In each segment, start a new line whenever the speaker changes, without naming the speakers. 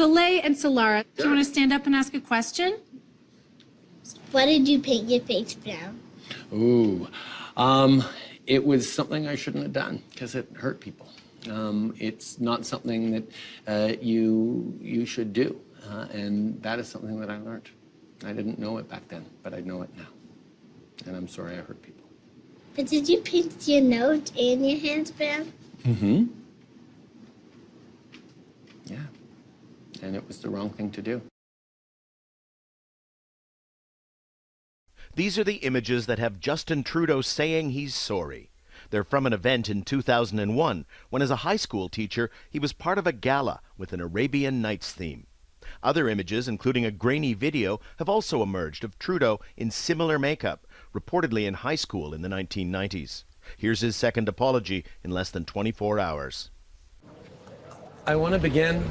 Soleil and Solara, do you want to stand up and ask a question?
Why did you paint your face brown?
Ooh, it was something I shouldn't have done because it hurt people. It's not something that you should do, and that is something that I learned. I didn't know it back then, but I know it now, and I'm sorry I hurt people.
But did you paint your nose and your hands brown?
Mm-hmm. Yeah, and it was the wrong thing to do.
These are the images that have Justin Trudeau saying he's sorry. They're from an event in 2001 when, as a high school teacher, he was part of a gala with an Arabian Nights theme. Other images, including a grainy video, have also emerged of Trudeau in similar makeup, reportedly in high school in the 1990s. Here's his second apology in less than 24 hours.
I want to begin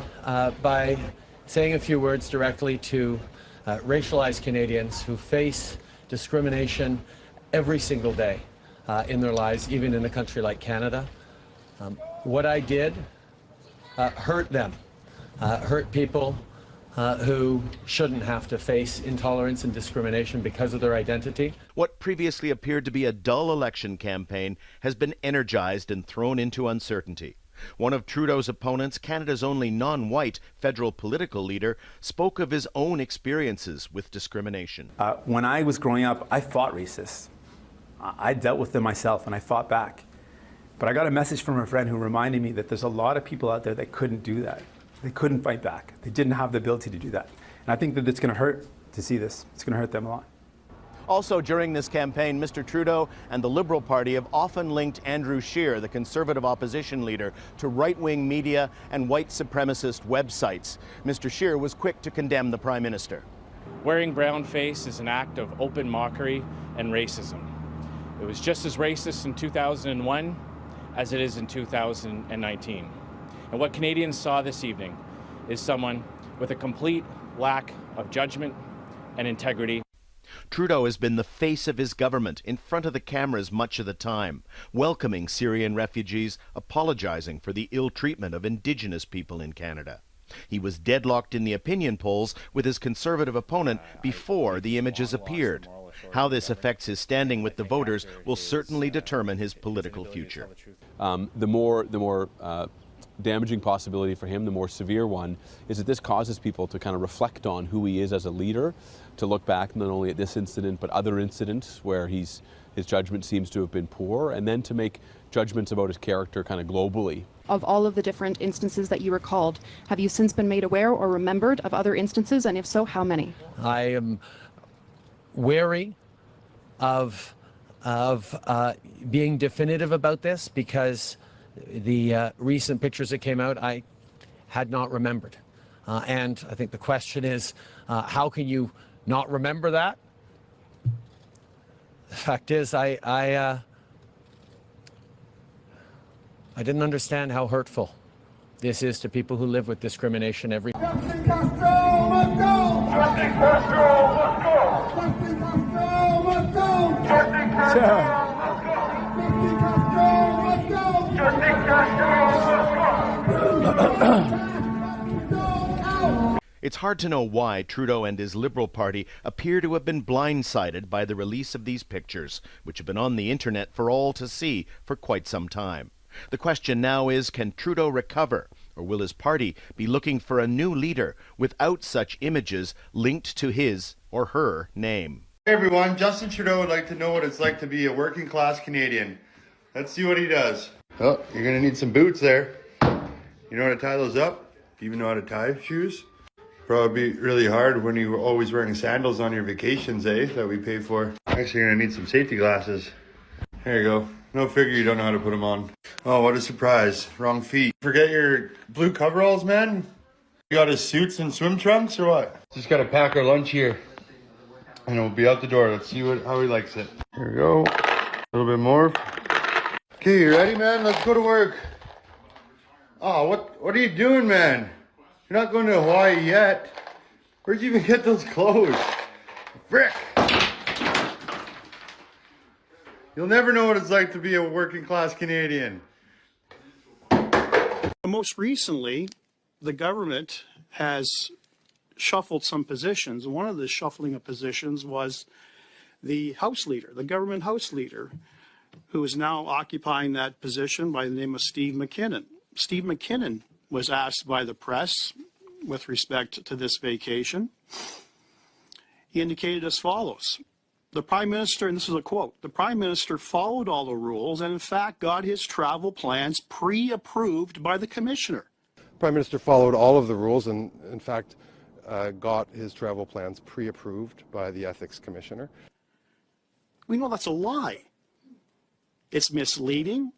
by saying a few words directly to racialized Canadians who face discrimination every single day in their lives, even in a country like Canada. What I did hurt them, hurt people who shouldn't have to face intolerance and discrimination because of their identity.
What previously appeared to be a dull election campaign has been energized and thrown into uncertainty. One of Trudeau's opponents, Canada's only non-white federal political leader, spoke of his own experiences with discrimination.
When I was growing up, I fought racists. I dealt with them myself, and I fought back. But I got a message from a friend who reminded me that there's a lot of people out there that couldn't do that. They couldn't fight back. They didn't have the ability to do that. And I think that it's going to hurt to see this. It's going to hurt them a lot.
Also during this campaign, Mr. Trudeau and the Liberal Party have often linked Andrew Scheer, the Conservative opposition leader, to right-wing media and white supremacist websites. Mr. Scheer was quick to condemn the Prime Minister.
Wearing brown face is an act of open mockery and racism. It was just as racist in 2001 as it is in 2019. And what Canadians saw this evening is someone with a complete lack of judgment and integrity.
Trudeau has been the face of his government in front of the cameras much of the time, welcoming Syrian refugees, apologizing for the ill treatment of Indigenous people in Canada. He was deadlocked in the opinion polls with his Conservative opponent before the images appeared. How this affects his standing with the voters will certainly determine his political future.
The more damaging possibility for him, the more severe one, is that this causes people to kind of reflect on who he is as a leader, to look back not only at this incident but other incidents where his judgment seems to have been poor, and then to make judgments about his character kind of globally.
Of all of the different instances that you recalled, have you since been made aware or remembered of other instances, and if so, how many?
I am wary of being definitive about this because the recent pictures that came out, I had not remembered. And I think the question is, how can you not remember that? The fact is, I didn't understand how hurtful this is to people who live with discrimination every day.
Justin Castro, let's go! Justin Castro, let's go! Justin Castro, let's go! Justin Castro, let's go! Justin Castro, let's go!
It's hard to know why Trudeau and his Liberal Party appear to have been blindsided by the release of these pictures, which have been on the internet for all to see for quite some time. The question now is, can Trudeau recover, or will his party be looking for a new leader without such images linked to his or her name?
Hey everyone, Justin Trudeau would like to know what it's like to be a working class Canadian. Let's see what he does. Oh, you're gonna need some boots there. You know how to tie those up? Do you even know how to tie shoes? Probably really hard when you're always wearing sandals on your vacations, that we pay for. Actually, you're gonna need some safety glasses. There you go. No figure you don't know how to put them on. Oh, what a surprise. Wrong feet. Forget your blue coveralls, man? You got his suits and swim trunks or what? Just gotta pack our lunch here. And we'll be out the door. Let's see how he likes it. Here we go. A little bit more. Okay, you ready, man? Let's go to work. Oh, what are you doing, man? You're not going to Hawaii yet. Where'd you even get those clothes? Frick! You'll never know what it's like to be a working class Canadian.
Most recently, the government has shuffled some positions. One of the shuffling of positions was the House Leader, the government House Leader, who is now occupying that position by the name of Steve McKinnon. Steve McKinnon was asked by the press with respect to this vacation. He indicated as follows. The Prime Minister, and this is a quote, the Prime Minister followed all the rules and in fact got his travel plans pre-approved by the Commissioner.
Prime Minister followed all of the rules and in fact got his travel plans pre-approved by the Ethics Commissioner.
We know that's a lie. It's misleading.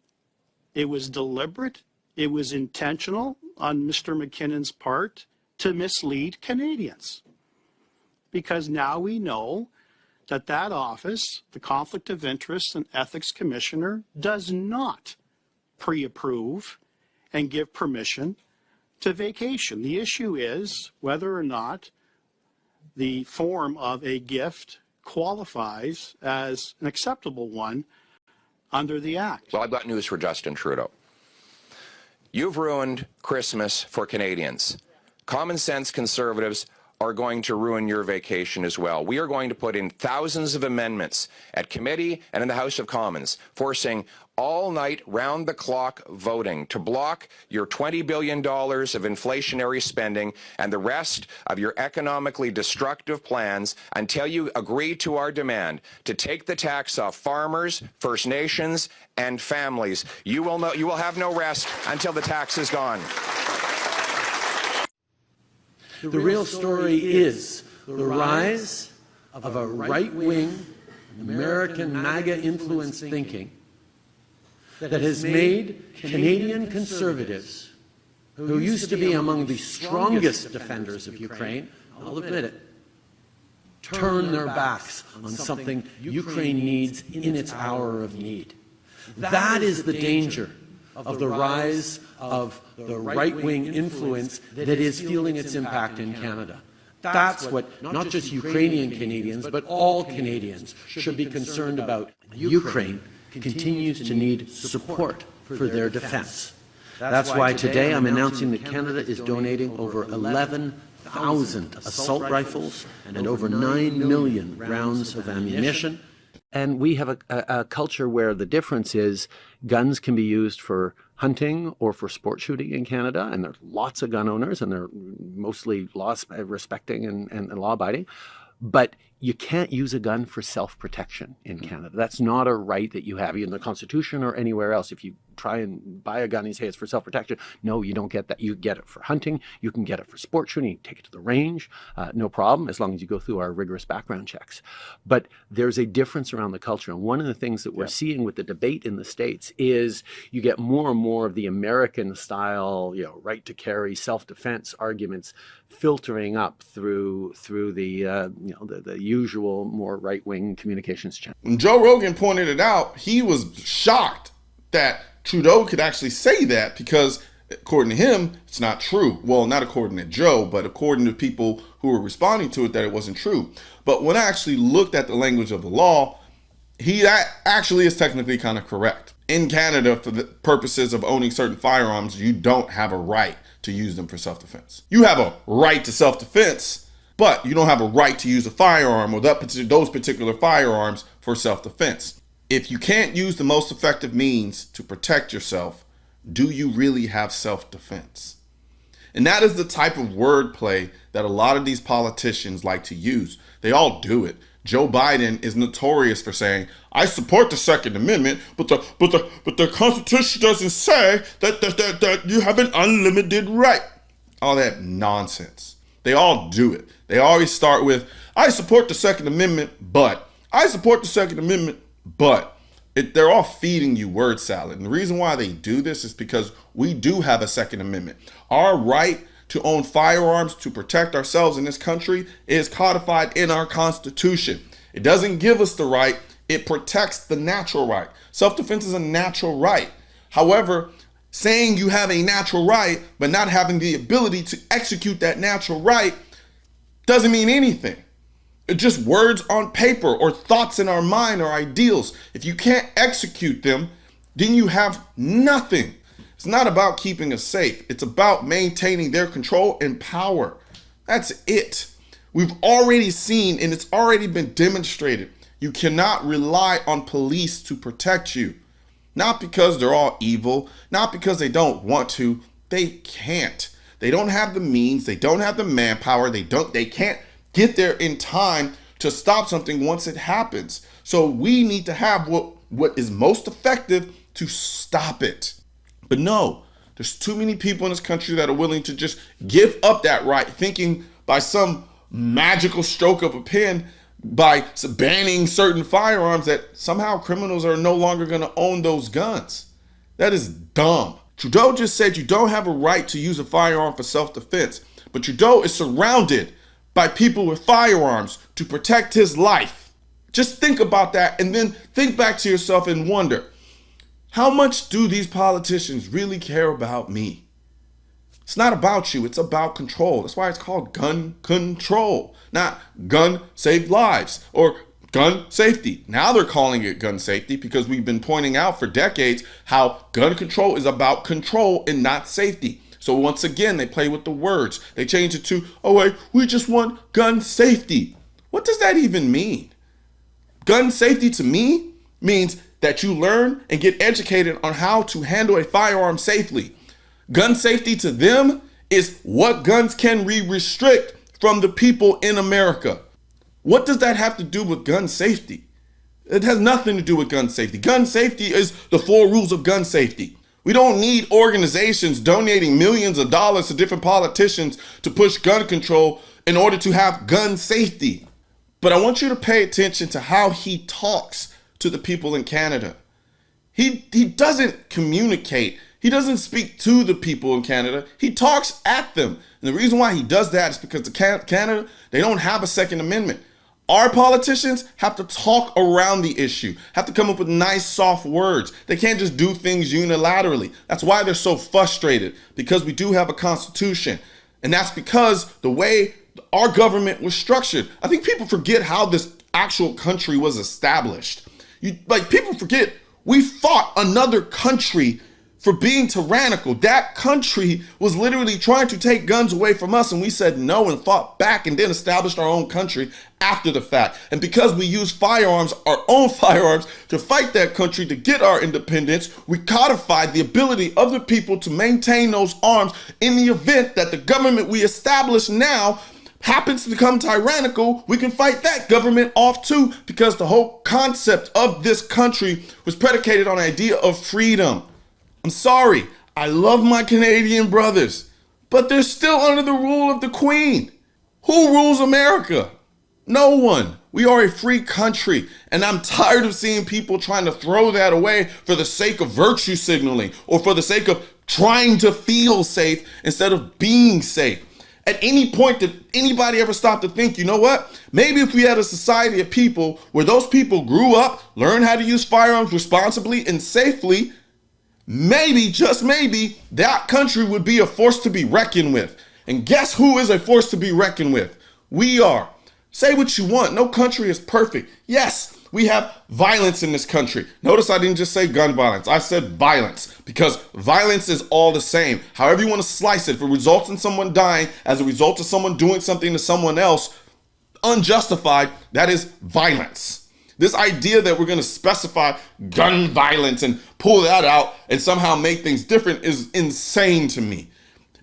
It was deliberate. It was intentional on Mr. McKinnon's part to mislead Canadians. Because now we know that that office, the Conflict of Interest and Ethics Commissioner, does not pre-approve and give permission to vacation. The issue is whether or not the form of a gift qualifies as an acceptable one under the Act.
Well, I've got news for Justin Trudeau. You've ruined Christmas for Canadians. Common sense Conservatives are going to ruin your vacation as well. We are going to put in thousands of amendments at committee and in the House of Commons, forcing all-night, round-the-clock voting to block your $20 billion of inflationary spending and the rest of your economically destructive plans until you agree to our demand to take the tax off farmers, First Nations, and families. You will have no rest until the tax is gone.
The real story is the rise of a right-wing, American MAGA-influenced thinking that has made Canadian Conservatives, who used to be among the strongest defenders of Ukraine, I'll admit it, turn their backs on something Ukraine needs in its hour of need. That is the danger of the rise of the right-wing influence that is feeling its impact in Canada. That's what not just Ukrainian Canadians, but all Canadians should be concerned about. Ukraine continues to need support for their defense. That's why today I'm announcing that Canada is donating over 11,000 assault rifles and over 9 million rounds of ammunition. And we have a culture where the difference is guns can be used for hunting or for sport shooting in Canada, and there are lots of gun owners, and they're mostly law-respecting and law-abiding. But you can't use a gun for self-protection in Canada. That's not a right that you have in the Constitution or anywhere else. If you try and buy a gun and say it's for self-protection, no, you don't get that. You get it for hunting. You can get it for sport shooting. You can take it to the range, no problem, as long as you go through our rigorous background checks. But there's a difference around the culture. And one of the things that we're seeing with the debate in the States is you get more and more of the American style, right to carry, self-defense arguments filtering up through the usual more right-wing communications channel.
When Joe Rogan pointed it out, he was shocked that Trudeau could actually say that because, according to him, it's not true. Well, not according to Joe, but according to people who were responding to it, that it wasn't true. But when I actually looked at the language of the law, he actually is technically kind of correct. In Canada, for the purposes of owning certain firearms, you don't have a right to use them for self-defense. You have a right to self-defense, but you don't have a right to use a firearm or those particular firearms for self-defense. If you can't use the most effective means to protect yourself, do you really have self-defense? And that is the type of wordplay that a lot of these politicians like to use. They all do it. Joe Biden is notorious for saying, I support the Second Amendment, but the Constitution doesn't say that you have an unlimited right. All that nonsense. They all do it. They always start with, I support the Second Amendment, but. I support the Second Amendment, but. They're all feeding you word salad. And the reason why they do this is because we do have a Second Amendment. Our right to own firearms to protect ourselves in this country is codified in our Constitution. It doesn't give us the right. It protects the natural right. Self-defense is a natural right. However, saying you have a natural right, but not having the ability to execute that natural right doesn't mean anything. It's just words on paper or thoughts in our mind or ideals. If you can't execute them, then you have nothing. It's not about keeping us safe. It's about maintaining their control and power. That's it. We've already seen, and it's already been demonstrated, you cannot rely on police to protect you. Not because they're all evil, not because they don't want to. They can't. They don't have the means. They don't have the manpower. They can't get there in time to stop something once it happens. So we need to have what is most effective to stop it. But no, there's too many people in this country that are willing to just give up that right, thinking by some magical stroke of a pen, by banning certain firearms, that somehow criminals are no longer going to own those guns. That is dumb. Trudeau just said you don't have a right to use a firearm for self-defense, but Trudeau is surrounded by people with firearms to protect his life. Just think about that, and then think back to yourself and wonder, how much do these politicians really care about me? It's not about you, it's about control. That's why it's called gun control, not gun save lives or gun safety. Now they're calling it gun safety because we've been pointing out for decades how gun control is about control and not safety. So once again, they play with the words. They change it to, oh wait, we just want gun safety. What does that even mean? Gun safety to me means that you learn and get educated on how to handle a firearm safely. Gun safety to them is what guns can we restrict from the people in America. What does that have to do with gun safety? It has nothing to do with gun safety. Gun safety is the 4 rules of gun safety. We don't need organizations donating millions of dollars to different politicians to push gun control in order to have gun safety. But I want you to pay attention to how he talks to the people in Canada. He doesn't communicate. He doesn't speak to the people in Canada. He talks at them. And the reason why he does that is because Canada, they don't have a Second Amendment. Our politicians have to talk around the issue, have to come up with nice, soft words. They can't just do things unilaterally. That's why they're so frustrated, because we do have a constitution. And that's because the way our government was structured. I think people forget how this actual country was established. People forget we fought another country for being tyrannical. That country was literally trying to take guns away from us, and we said no and fought back and then established our own country after the fact. And because we used firearms, our own firearms, to fight that country to get our independence, we codified the ability of the people to maintain those arms in the event that the government we established now happens to become tyrannical. We can fight that government off too, because the whole concept of this country was predicated on the idea of freedom. I'm sorry, I love my Canadian brothers, but they're still under the rule of the Queen. Who rules America? No one. We are a free country, and I'm tired of seeing people trying to throw that away for the sake of virtue signaling or for the sake of trying to feel safe instead of being safe. At any point, did anybody ever stop to think, you know what? Maybe if we had a society of people where those people grew up, learned how to use firearms responsibly and safely, maybe, just maybe, that country would be a force to be reckoned with. And guess who is a force to be reckoned with? We are. Say what you want. No country is perfect. Yes, we have violence in this country. Notice I didn't just say gun violence. I said violence, because violence is all the same. However you want to slice it, if it results in someone dying as a result of someone doing something to someone else unjustified, that is violence. This idea that we're going to specify gun violence and pull that out and somehow make things different is insane to me,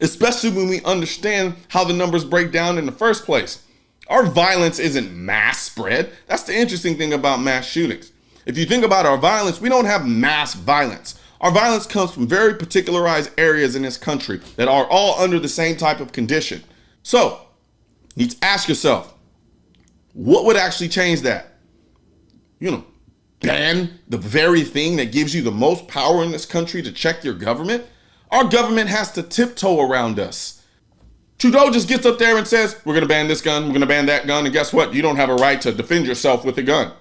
especially when we understand how the numbers break down in the first place. Our violence isn't mass spread. That's the interesting thing about mass shootings. If you think about our violence, we don't have mass violence. Our violence comes from very particularized areas in this country that are all under the same type of condition. So, you need to ask yourself, what would actually change that? Ban the very thing that gives you the most power in this country to check your government? Our government has to tiptoe around us. Trudeau just gets up there and says, we're going to ban this gun, we're going to ban that gun, and guess what? You don't have a right to defend yourself with a gun.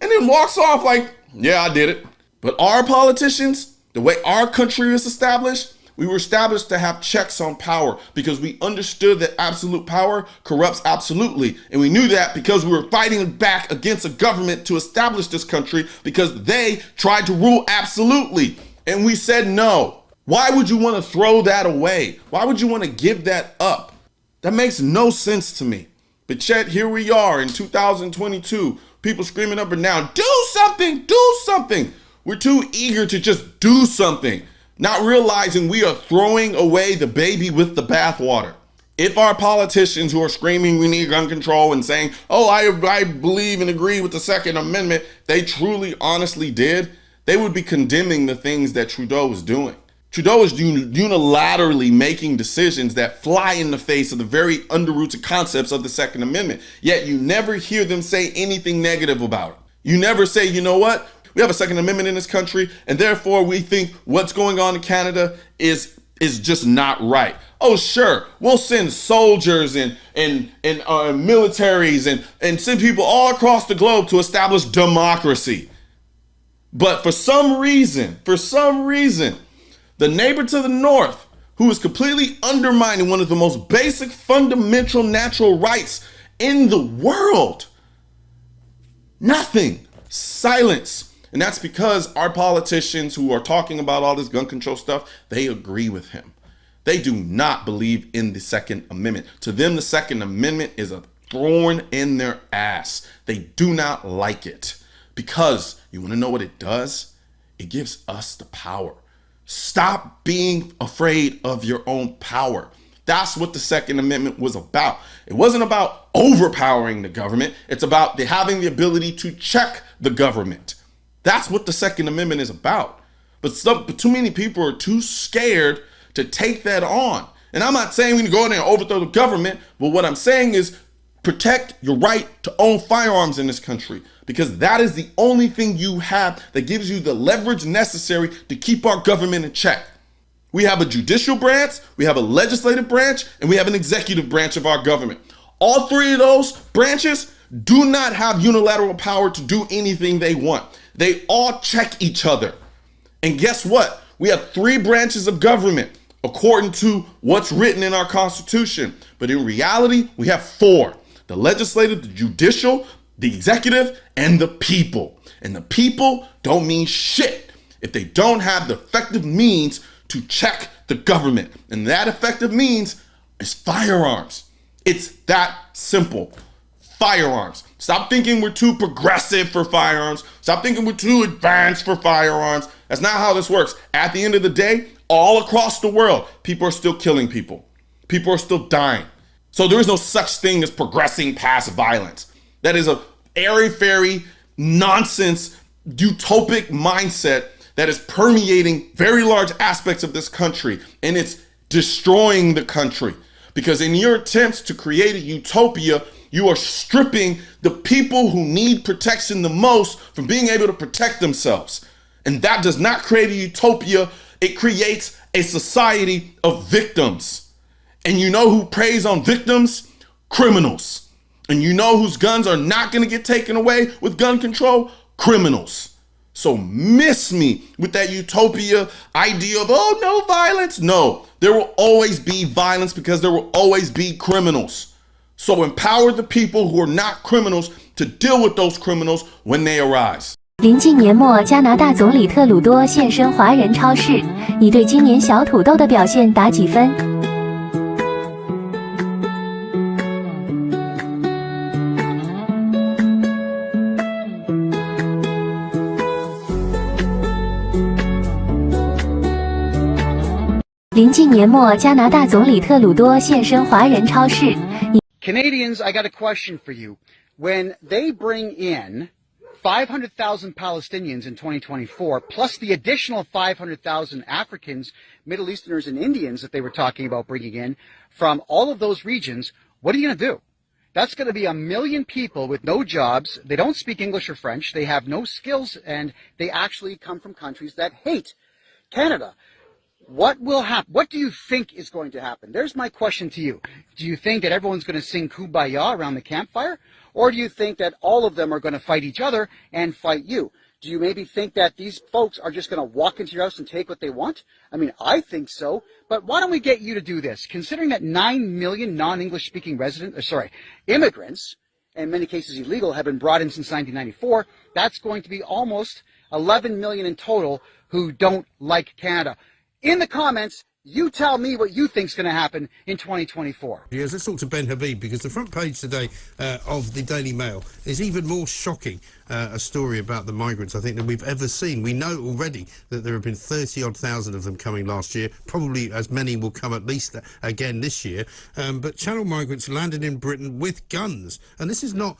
And then walks off like, yeah, I did it. But our politicians, the way our country is established, we were established to have checks on power because we understood that absolute power corrupts absolutely. And we knew that because we were fighting back against a government to establish this country because they tried to rule absolutely. And we said no. Why would you want to throw that away? Why would you want to give that up? That makes no sense to me. But yet here we are in 2022, people screaming up and down, do something, do something. We're too eager to just do something, not realizing we are throwing away the baby with the bathwater. If our politicians who are screaming we need gun control and saying, oh, I believe and agree with the Second Amendment, they truly honestly did, they would be condemning the things that Trudeau is doing. Trudeau is unilaterally making decisions that fly in the face of the very underrooted concepts of the Second Amendment. Yet you never hear them say anything negative about it. You never say, you know what? We have a Second Amendment in this country, and therefore we think what's going on in Canada is just not right. Oh, sure, we'll send soldiers and militaries and send people all across the globe to establish democracy. But for some reason, the neighbor to the north, who is completely undermining one of the most basic fundamental natural rights in the world, nothing, silence. And that's because our politicians who are talking about all this gun control stuff, they agree with him. They do not believe in the Second Amendment. To them, the Second Amendment is a thorn in their ass. They do not like it because you want to know what it does? It gives us the power. Stop being afraid of your own power. That's what the Second Amendment was about. It wasn't about overpowering the government. It's about having the ability to check the government. That's what the Second Amendment is about. But too many people are too scared to take that on. And I'm not saying we need to go in there and overthrow the government, but what I'm saying is protect your right to own firearms in this country, because that is the only thing you have that gives you the leverage necessary to keep our government in check. We have a judicial branch, we have a legislative branch, and we have an executive branch of our government. All three of those branches do not have unilateral power to do anything they want. They all check each other. And guess what? We have three branches of government according to what's written in our Constitution. But in reality, we have four: the legislative, the judicial, the executive, and the people. And the people don't mean shit if they don't have the effective means to check the government. And that effective means is firearms. It's that simple. Firearms. Stop thinking we're too progressive for firearms. Stop thinking we're too advanced for firearms. That's not how this works. At the end of the day, all across the world, people are still killing people. People are still dying. So there is no such thing as progressing past violence. That is a airy-fairy, nonsense, utopic mindset that is permeating very large aspects of this country, and it's destroying the country. Because in your attempts to create a utopia, you are stripping the people who need protection the most from being able to protect themselves. And that does not create a utopia. It creates a society of victims. And you know who preys on victims? Criminals. And you know whose guns are not going to get taken away with gun control? Criminals. So miss me with that utopia idea of, oh, no violence. No, there will always be violence because there will always be criminals. So empower the people who are not criminals to deal with those criminals when they arise.
临近年末，加拿大总理特鲁多现身华人超市，你对今年小土豆的表现打几分？ 临近年末，加拿大总理特鲁多现身华人超市。
Canadians, I got a question for you. When they bring in 500,000 Palestinians in 2024, plus the additional 500,000 Africans, Middle Easterners, and Indians that they were talking about bringing in from all of those regions, what are you going to do? That's going to be 1 million people with no jobs. They don't speak English or French. They have no skills, and they actually come from countries that hate Canada. What will happen? What do you think is going to happen? There's my question to you. Do you think that everyone's going to sing Kumbaya around the campfire? Or do you think that all of them are going to fight each other and fight you? Do you maybe think that these folks are just going to walk into your house and take what they want? I mean, I think so. But why don't we get you to do this? Considering that 9 million non-English speaking immigrants, in many cases illegal, have been brought in since 1994, that's going to be almost 11 million in total who don't like Canada. in the comments, you tell me what you think's going to happen in 2024.
Yes, let's talk to Ben Habib, because the front page today of the Daily Mail is even more shocking a story about the migrants, I think, than we've ever seen. We know already that there have been 30,000 of them coming last year. Probably as many will come at least again this year. But Channel migrants landed in Britain with guns. And this is not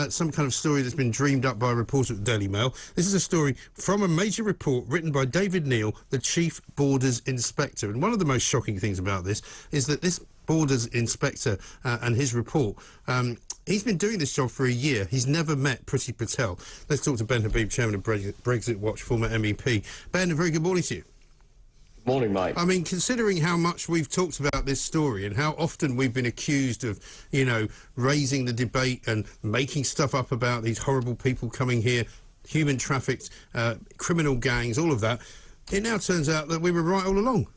some kind of story that's been dreamed up by a reporter at the Daily Mail. This is a story from a major report written by David Neal, the Chief Borders Inspector. And one of the most shocking things about this is that this Borders Inspector and his report, he's been doing this job for a year. He's never met Priti Patel. Let's talk to Ben Habib, Chairman of Brexit Watch, former MEP. Ben, a very good morning to you.
Morning, Mike.
I mean, considering how much we've talked about this story and how often we've been accused of, you know, raising the debate and making stuff up about these horrible people coming here, human trafficked, criminal gangs, all of that, it now turns out that we were right all along.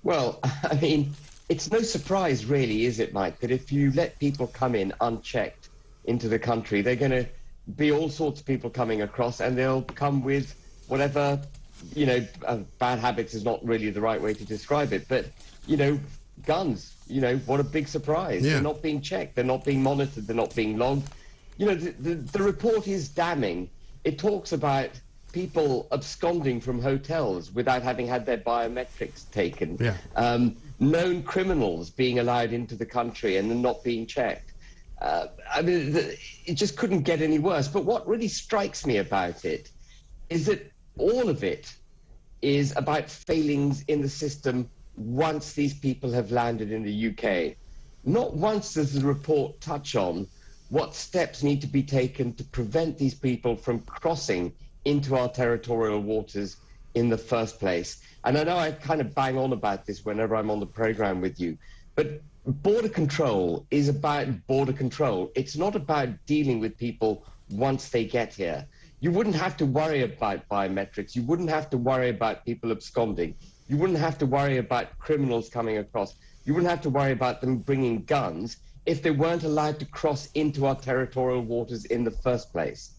Well, I mean, it's no surprise, really, is it, Mike, that if you let people come in unchecked into the country, they're going to be all sorts of people coming across, and they'll come with whatever, you know, bad habits is not really the right way to describe it, but, you know, guns, you know, what a big surprise. Yeah. They're not being checked, they're not being monitored, they're not being logged. You know, the report is damning. It talks about people absconding from hotels without having had their biometrics taken. Yeah. Known criminals being allowed into the country and not being checked. I mean, it just couldn't get any worse. But what really strikes me about it is that all of it is about failings in the system once these people have landed in the UK. Not once does the report touch on what steps need to be taken to prevent these people from crossing into our territorial waters in the first place. And I know I kind of bang on about this whenever I'm on the program with you, but border control is about border control. It's not about dealing with people once they get here. You wouldn't have to worry about biometrics. You wouldn't have to worry about people absconding. You wouldn't have to worry about criminals coming across. You wouldn't have to worry about them bringing guns if they weren't allowed to cross into our territorial waters in the first place.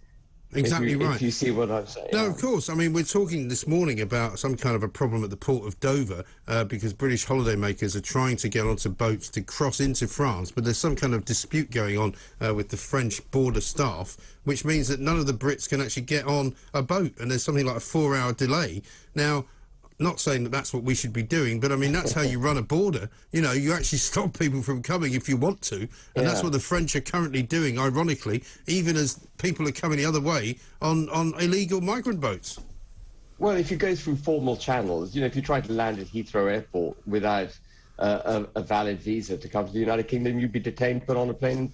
Exactly right.
If you see what I'm saying.
No, of course. I mean, we're talking this morning about some kind of a problem at the port of Dover because British holidaymakers are trying to get onto boats to cross into France, but there's some kind of dispute going on with the French border staff, which means that none of the Brits can actually get on a boat, and there's something like a 4-hour delay. Now, not saying that that's what we should be doing, but I mean, that's how you run a border. You know, you actually stop people from coming if you want to, and that's what the French are currently doing, ironically, even as people are coming the other way on illegal migrant boats.
Well, if you go through formal channels, you know, if you try to land at Heathrow Airport without a valid visa to come to the United Kingdom, you'd be detained, put on a plane and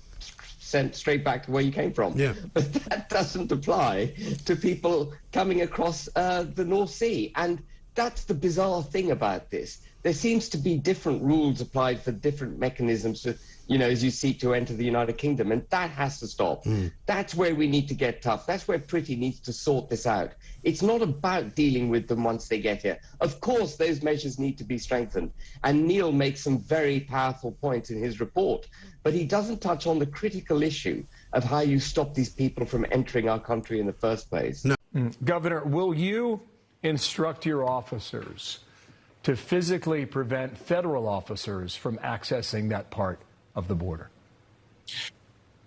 sent straight back to where you came from. Yeah. But that doesn't apply to people coming across the North Sea. And that's the bizarre thing about this. There seems to be different rules applied for different mechanisms, to, you know, as you seek to enter the United Kingdom, and that has to stop. That's where we need to get tough. That's where Priti needs to sort this out. It's not about dealing with them once they get here. Of course, those measures need to be strengthened, and Neil makes some very powerful points in his report, but he doesn't touch on the critical issue of how you stop these people from entering our country in the first place.
No.
Governor, will you instruct your officers to physically prevent federal officers from accessing that part of the border?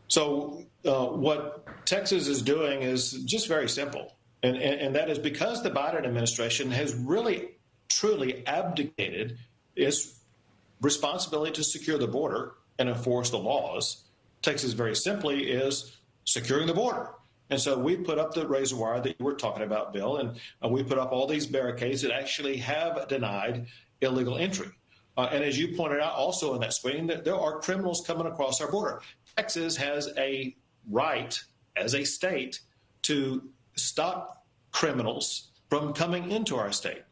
So what Texas is doing is just very simple. And that is because the Biden administration has really, truly abdicated its responsibility to secure the border and enforce the laws. Texas very simply is securing the border. And so we put up the razor wire that you were talking about, Bill, and we put up all these barricades that actually have denied illegal entry. And as you pointed out also in that screen, that there are criminals coming across our border. Texas has a right as a state to stop criminals from coming into our state,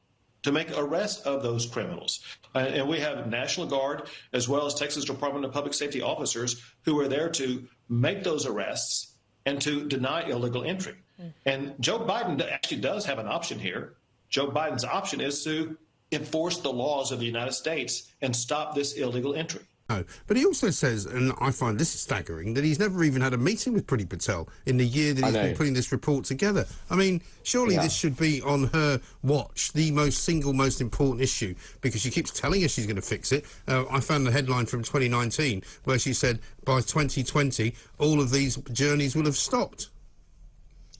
to make arrests of those criminals. And we have National Guard as well as Texas Department of Public Safety officers who are there to make those arrests and to deny illegal entry. And Joe Biden actually does have an option here. Joe Biden's option is to enforce the laws of the United States and stop this illegal entry.
No, but he also says, and I find this staggering, that he's never even had a meeting with Priti Patel in the year that he's been putting this report together. I mean, surely this should be on her watch, the most important issue, because she keeps telling us she's going to fix it. I found the headline from 2019 where she said by 2020 all of these journeys will have stopped.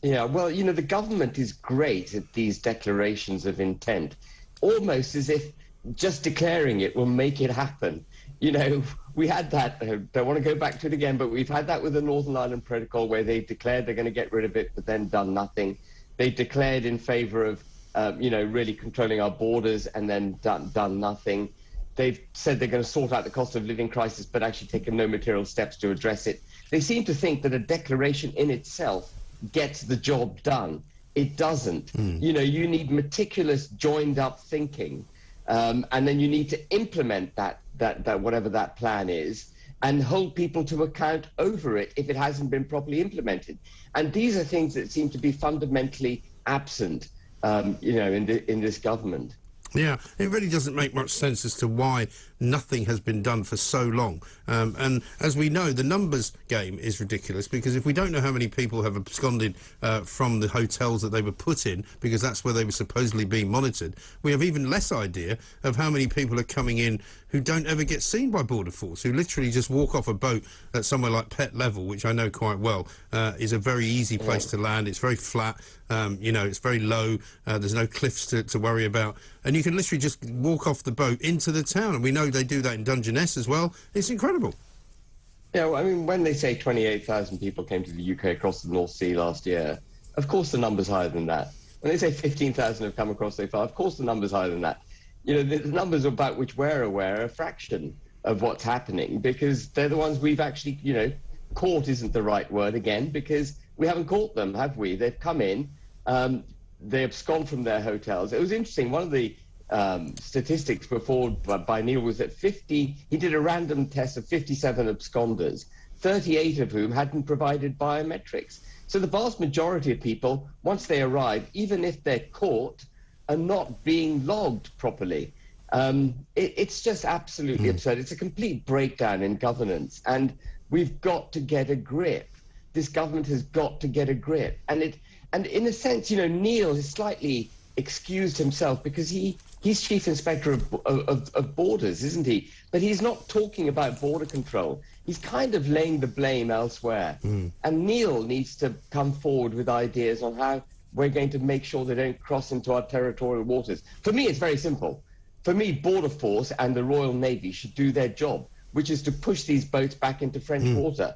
Yeah, well, you know, the government is great at these declarations of intent, almost as if just declaring it will make it happen. You know, we had that, don't want to go back to it again, but we've had that with the Northern Ireland Protocol where they declared they're going to get rid of it, but then done nothing. They declared in favor of, you know, really controlling our borders and then done nothing. They've said they're going to sort out the cost of living crisis, but actually taken no material steps to address it. They seem to think that a declaration in itself gets the job done. It doesn't. You know, you need meticulous, joined up thinking. And then you need to implement that whatever that plan is and hold people to account over it if it hasn't been properly implemented. And these are things that seem to be fundamentally absent, you know, in this government.
Yeah, it really doesn't make much sense as to why nothing has been done for so long. And as we know, the numbers game is ridiculous, because if we don't know how many people have absconded from the hotels that they were put in, because that's where they were supposedly being monitored, we have even less idea of how many people are coming in who don't ever get seen by Border Force, who literally just walk off a boat at somewhere like Pett Level, which I know quite well, is a very easy place to land. It's very flat, you know, it's very low, there's no cliffs to worry about, and you can literally just walk off the boat into the town, and we know they do that in Dungeness as well. It's incredible.
Yeah, well, I mean, when they say 28,000 people came to the UK across the North Sea last year, of course the number's higher than that. When they say 15,000 have come across so far, of course the number's higher than that. You know, the numbers about which we're aware are a fraction of what's happening, because they're the ones we've actually, you know, caught isn't the right word again, because we haven't caught them, have we? They've come in, they abscond from their hotels. It was interesting, one of the statistics put forward by Neil was that he did a random test of 57 absconders, 38 of whom hadn't provided biometrics. So the vast majority of people, once they arrive, even if they're caught, are not being logged properly. It's just absolutely absurd. It's a complete breakdown in governance, and we've got to get a grip. This government has got to get a grip. And in a sense, you know, Neil has slightly excused himself because he's Chief Inspector of Borders, isn't he? But he's not talking about border control. He's kind of laying the blame elsewhere. And Neil needs to come forward with ideas on how we're going to make sure they don't cross into our territorial waters. For me, it's very simple. For me, Border Force and the Royal Navy should do their job, which is to push these boats back into French water.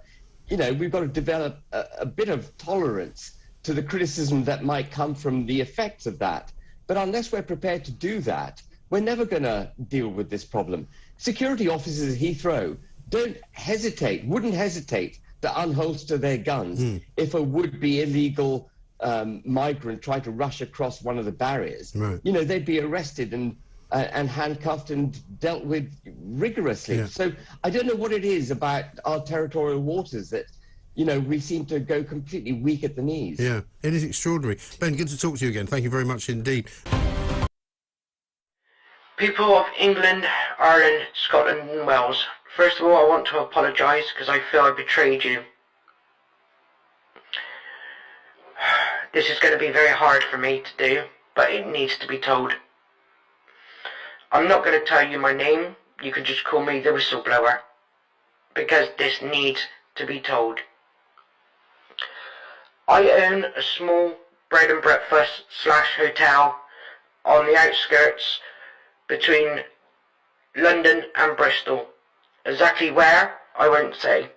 You know, we've got to develop a bit of tolerance to the criticism that might come from the effects of that. But unless we're prepared to do that, we're never going to deal with this problem. Security officers at Heathrow wouldn't hesitate to unholster their guns if a would-be illegal migrant tried to rush across one of the barriers. You know, they'd be arrested and handcuffed and dealt with rigorously. So I don't know what it is about our territorial waters that, you know, we seem to go completely weak at the knees.
Yeah, it is extraordinary. Ben, good to talk to you again. Thank you very much indeed.
People of England, Ireland, Scotland and Wales, first of all I want to apologise because I feel I betrayed you. This is going to be very hard for me to do, but it needs to be told. I'm not going to tell you my name, you can just call me the whistleblower, because this needs to be told. I own a small bread and breakfast / hotel on the outskirts between London and Bristol. Exactly where, I won't say.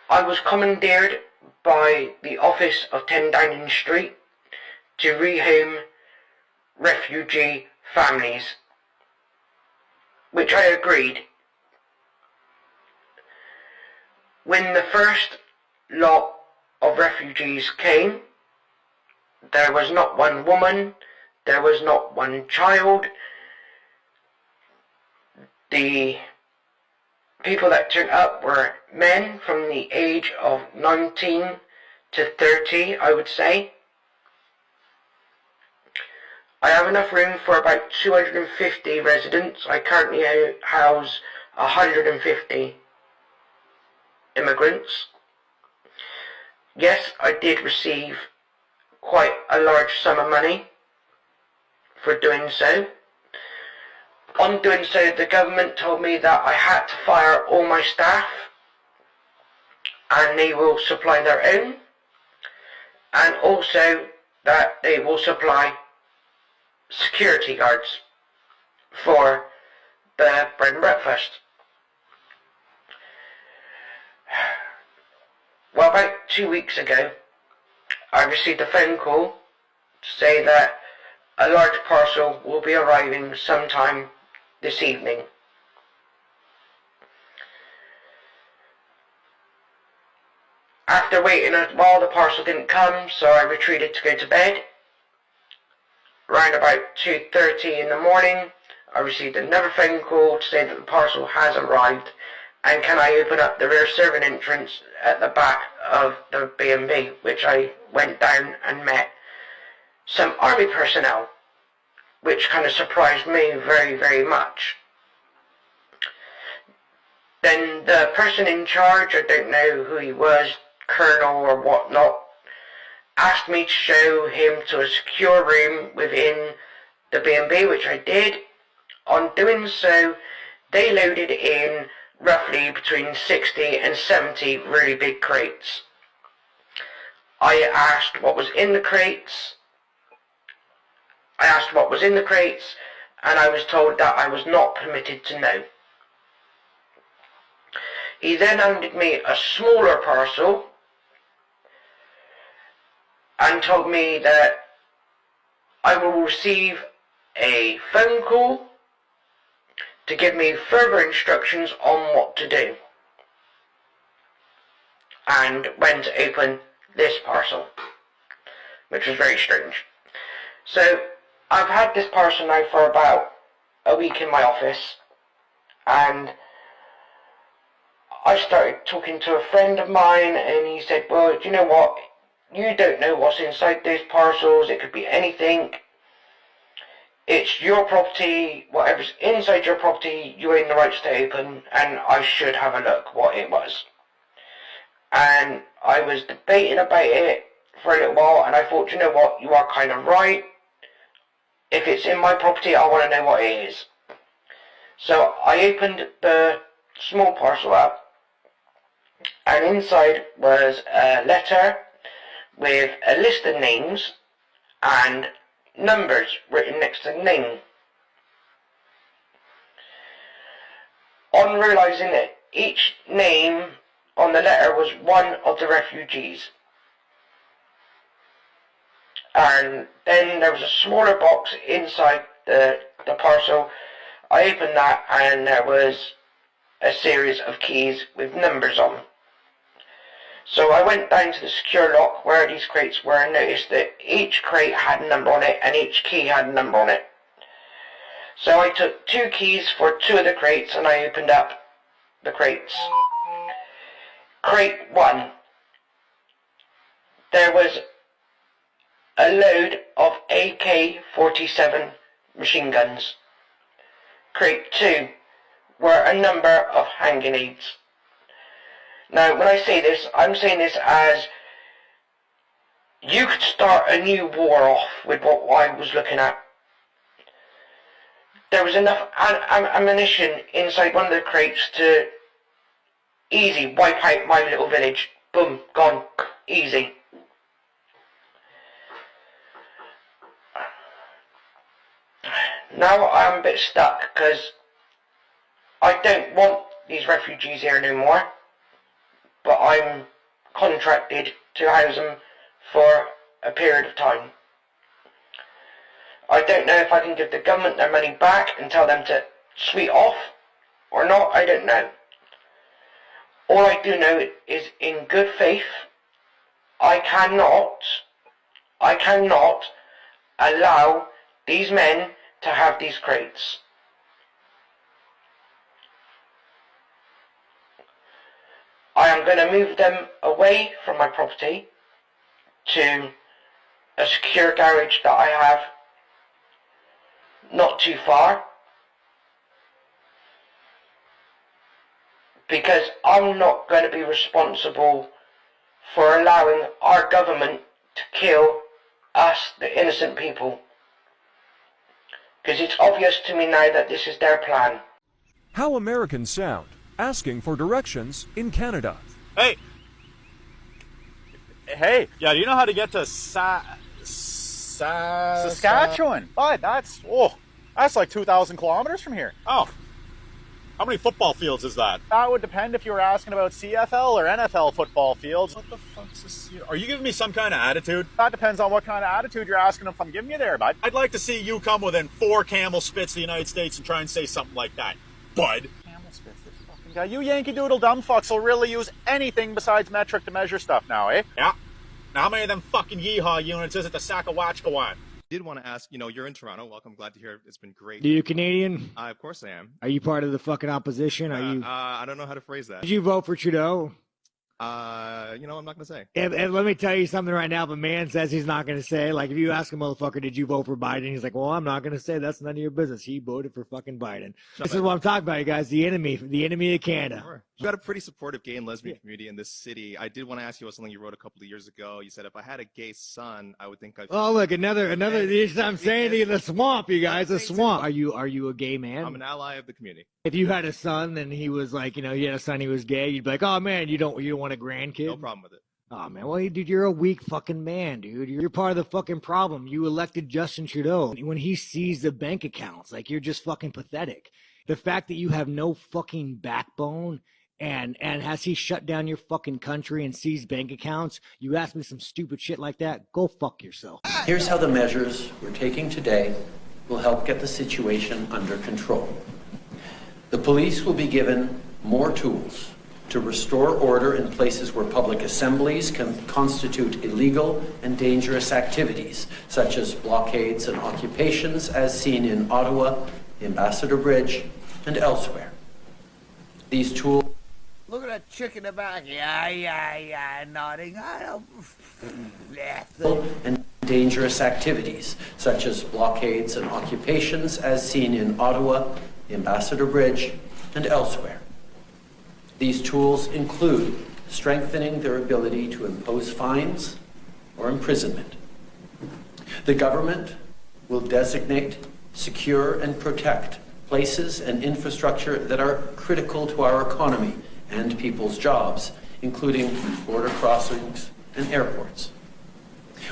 I was commandeered by the office of 10 Downing Street to rehome refugee families, which I agreed. When the first lot of refugees came, there was not one woman, there was not one child. The people that turned up were men from the age of 19 to 30, I would say. I have enough room for about 250 residents. I currently house 150 immigrants. Yes, I did receive quite a large sum of money for doing so. On doing so, the government told me that I had to fire all my staff and they will supply their own, and also that they will supply security guards for the bread and breakfast. Well, about 2 weeks ago, I received a phone call to say that a large parcel will be arriving sometime this evening. After waiting a while, the parcel didn't come, so I retreated to go to bed. Around about 2:30 in the morning, I received another phone call to say that the parcel has arrived and can I open up the rear serving entrance at the back of the B&B, which I went down and met some army personnel, which kind of surprised me very, very much. Then the person in charge, I don't know who he was, colonel or whatnot, asked me to show him to a secure room within the B&B, which I did. On doing so, they loaded in roughly between 60 and 70 really big crates. I asked what was in the crates. And I was told that I was not permitted to know. He then handed me a smaller parcel and told me that I will receive a phone call to give me further instructions on what to do and when to open this parcel, which was very strange. So I've had this parcel now for about a week in my office, and I started talking to a friend of mine, and he said, well, do you know what? You don't know what's inside those parcels. It could be anything. It's your property. Whatever's inside your property, you own the rights to open, and I should have a look what it was. And I was debating about it for a little while, and I thought, you know what? You are kind of right. If it's in my property, I want to know what it is. So I opened the small parcel up, and inside was a letter with a list of names and numbers written next to the name. On realising that each name on the letter was one of the refugees. And then there was a smaller box inside the parcel. I opened that and there was a series of keys with numbers on. So I went down to the secure lock where these crates were and noticed that each crate had a number on it and each key had a number on it. So I took 2 keys for 2 of the crates and I opened up the crates. Crate 1. There was a load of AK-47 machine guns. Crate 2 were a number of hand grenades. Now, when I say this, I'm saying this as you could start a new war off with what I was looking at. There was enough ammunition inside one of the crates to easy wipe out my little village. Boom, gone, easy. Now I'm a bit stuck because I don't want these refugees here anymore, but I'm contracted to house them for a period of time. I don't know if I can give the government their money back and tell them to sweet off or not, I don't know. All I do know is in good faith, I cannot allow these men to have these crates. I am going to move them away from my property to a secure garage that I have not too far. Because I'm not going to be responsible for allowing our government to kill us, the innocent people. Because it's obvious to me now that this is their plan.
How Americans sound, asking for directions in Canada.
Hey! Hey, yeah, do you know how to get to Saskatchewan? Bud, that's like 2,000 kilometers from here. Oh. How many football fields is that? That would depend if you were asking about CFL or NFL football fields. What the fuck's this? Are you giving me some kind of attitude? That depends on what kind of attitude you're asking if I'm giving you there, bud. I'd like to see you come within 4 camel spits of the United States and try and say something like that, bud. Camel spits, this fucking guy. You Yankee Doodle dumb fucks will really use anything besides metric to measure stuff now, eh? Yeah. Now how many of them fucking yeehaw units is it the Saskatchewan?
Did want to ask, you're in Toronto. Welcome. Glad to hear it. It's been great.
Are you Canadian?
Of course I am.
Are you part of the fucking opposition? Are you?
I don't know how to phrase that.
Did you vote for Trudeau?
I'm not going to say.
And let me tell you something right now. If a man says he's not going to say, like if you ask a motherfucker, did you vote for Biden? He's like, well, I'm not going to say. That's none of your business. He voted for fucking Biden. This is what I'm talking about, you guys. The enemy of Canada.
Sure. We've got a pretty supportive gay and lesbian community in this city. I did want to ask you about something you wrote a couple of years ago. You said, if I had a gay son, I would think I'd...
Oh, look, another. I'm saying to you, the swamp, you guys, the swamp. Are you a gay man?
I'm an ally of the community.
If you had a son and he was like, he had a son, he was gay, you'd be like, oh man, you don't want a grandkid?
No problem with it.
Oh man, well, dude, you're a weak fucking man, dude. You're part of the fucking problem. You elected Justin Trudeau. When he sees the bank accounts, like, you're just fucking pathetic. The fact that you have no fucking backbone, and has he shut down your fucking country and seized bank accounts? You ask me some stupid shit like that, go fuck yourself.
Here's how the measures we're taking today will help get the situation under control. The police will be given more tools to restore order in places where public assemblies can constitute illegal and dangerous activities, such as blockades and occupations, as seen in Ottawa, the Ambassador Bridge, and elsewhere. These tools...
Look at that chick in the back. Yeah, nodding. I don't...
and dangerous activities, such as blockades and occupations, as seen in Ottawa, the Ambassador Bridge, and elsewhere. These tools include strengthening their ability to impose fines or imprisonment. The government will designate, secure, and protect places and infrastructure that are critical to our economy and people's jobs, including border crossings and airports.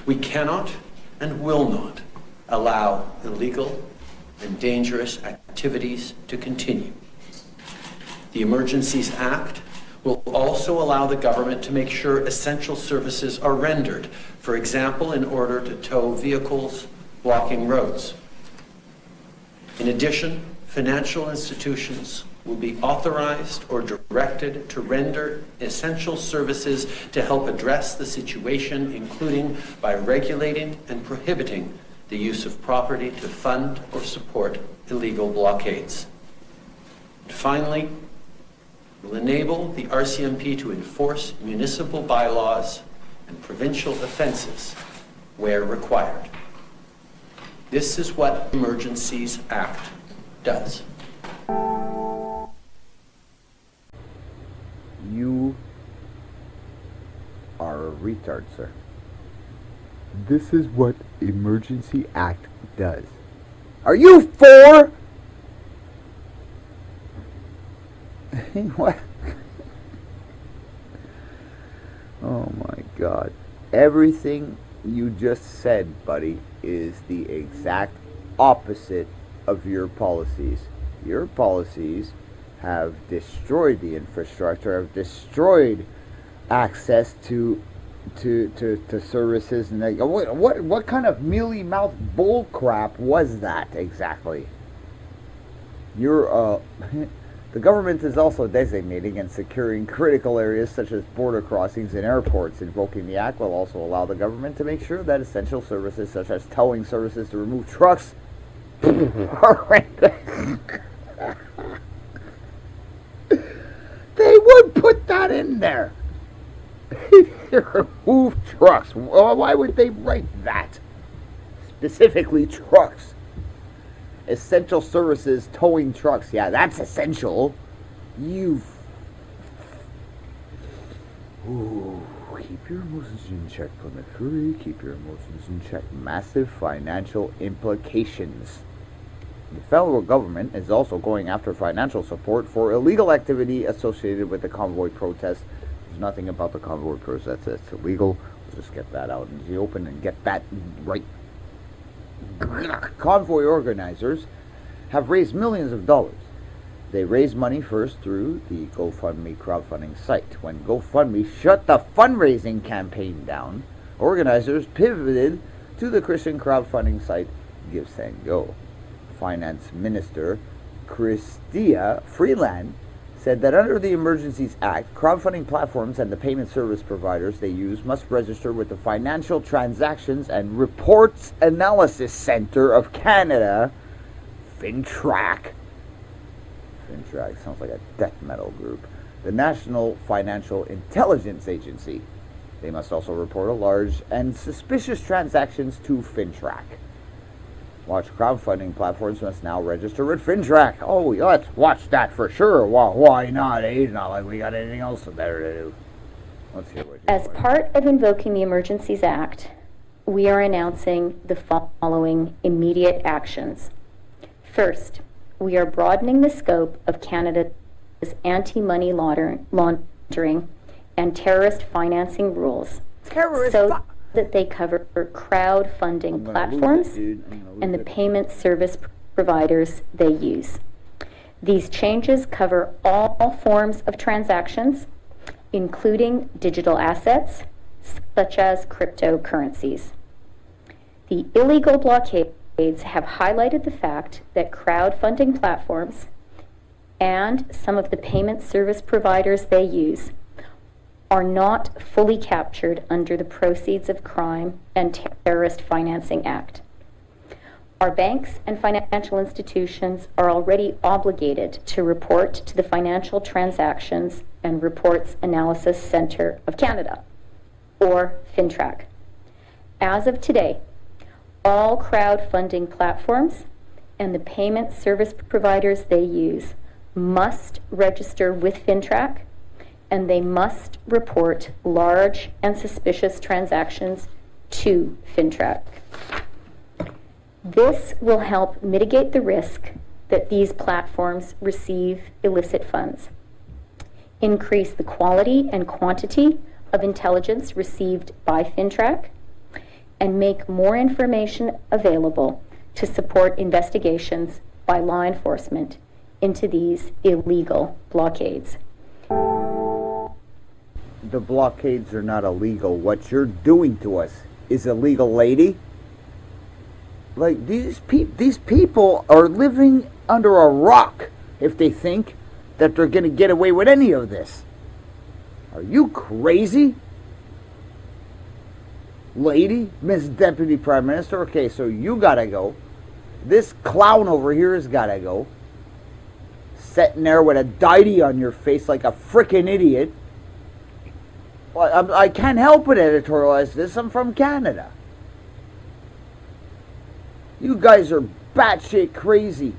We cannot and will not allow illegal and dangerous activities to continue. The Emergencies Act will also allow the government to make sure essential services are rendered, for example, in order to tow vehicles blocking roads. In addition, financial institutions will be authorized or directed to render essential services to help address the situation, including by regulating and prohibiting the use of property to fund or support illegal blockades. And finally, will enable the RCMP to enforce municipal bylaws and provincial offenses where required. This is what the Emergencies Act does.
You are a retard, sir. This is what Emergency Act does. Are you for? What? Oh my God. Everything you just said, buddy, is the exact opposite of your policies. Your policies have destroyed the infrastructure, have destroyed access to services, and what kind of mealy-mouthed bull crap was that exactly? The government is also designating and securing critical areas such as border crossings and airports. Invoking the Act will also allow the government to make sure that essential services such as towing services to remove trucks are rendered. They would put that in there. Remove trucks. Why would they write that? Specifically trucks. essential services, towing trucks. Yeah, that's essential. Ooh, keep your emotions in check, Plymouth Fury. Keep your emotions in check. Massive financial implications. The federal government is also going after financial support for illegal activity associated with the convoy protest. There's nothing about the convoy protest that's illegal. We'll just get that out in the open and get that right. Convoy organizers have raised millions of dollars. They raised money first through the GoFundMe crowdfunding site. When GoFundMe shut the fundraising campaign down, organizers pivoted to the Christian crowdfunding site Give, Send, Go. Finance Minister Chrystia Freeland said that under the Emergencies Act, crowdfunding platforms and the payment service providers they use must register with the Financial Transactions and Reports Analysis Centre of Canada, FINTRAC. FINTRAC sounds like a death metal group. The National Financial Intelligence Agency. They must also report large and suspicious transactions to FINTRAC. Watch crowdfunding platforms must now register with FINTRAC. Oh, let's watch that for sure. Why not? It's not like we got anything else better to do. Let's hear what
As part of invoking the Emergencies Act, we are announcing the following immediate actions. First, we are broadening the scope of Canada's anti-money laundering and terrorist financing rules so that they cover crowdfunding platforms and the payment service providers they use. These changes cover all forms of transactions, including digital assets, such as cryptocurrencies. The illegal blockades have highlighted the fact that crowdfunding platforms and some of the payment service providers they use are not fully captured under the Proceeds of Crime and Terrorist Financing Act. Our banks and financial institutions are already obligated to report to the Financial Transactions and Reports Analysis Centre of Canada, or FINTRAC. As of today, all crowdfunding platforms and the payment service providers they use must register with FINTRAC, and they must report large and suspicious transactions to FINTRAC. This will help mitigate the risk that these platforms receive illicit funds, increase the quality and quantity of intelligence received by FINTRAC, and make more information available to support investigations by law enforcement into these illegal blockades.
The blockades are not illegal. What you're doing to us is illegal, lady. Like, these people are living under a rock if they think that they're going to get away with any of this. Are you crazy? Lady, Miss Deputy Prime Minister, okay, so you gotta go. This clown over here has gotta go. Sitting there with a diety on your face like a frickin' idiot. Well, I can't help but editorialize this. I'm from Canada. You guys are batshit crazy.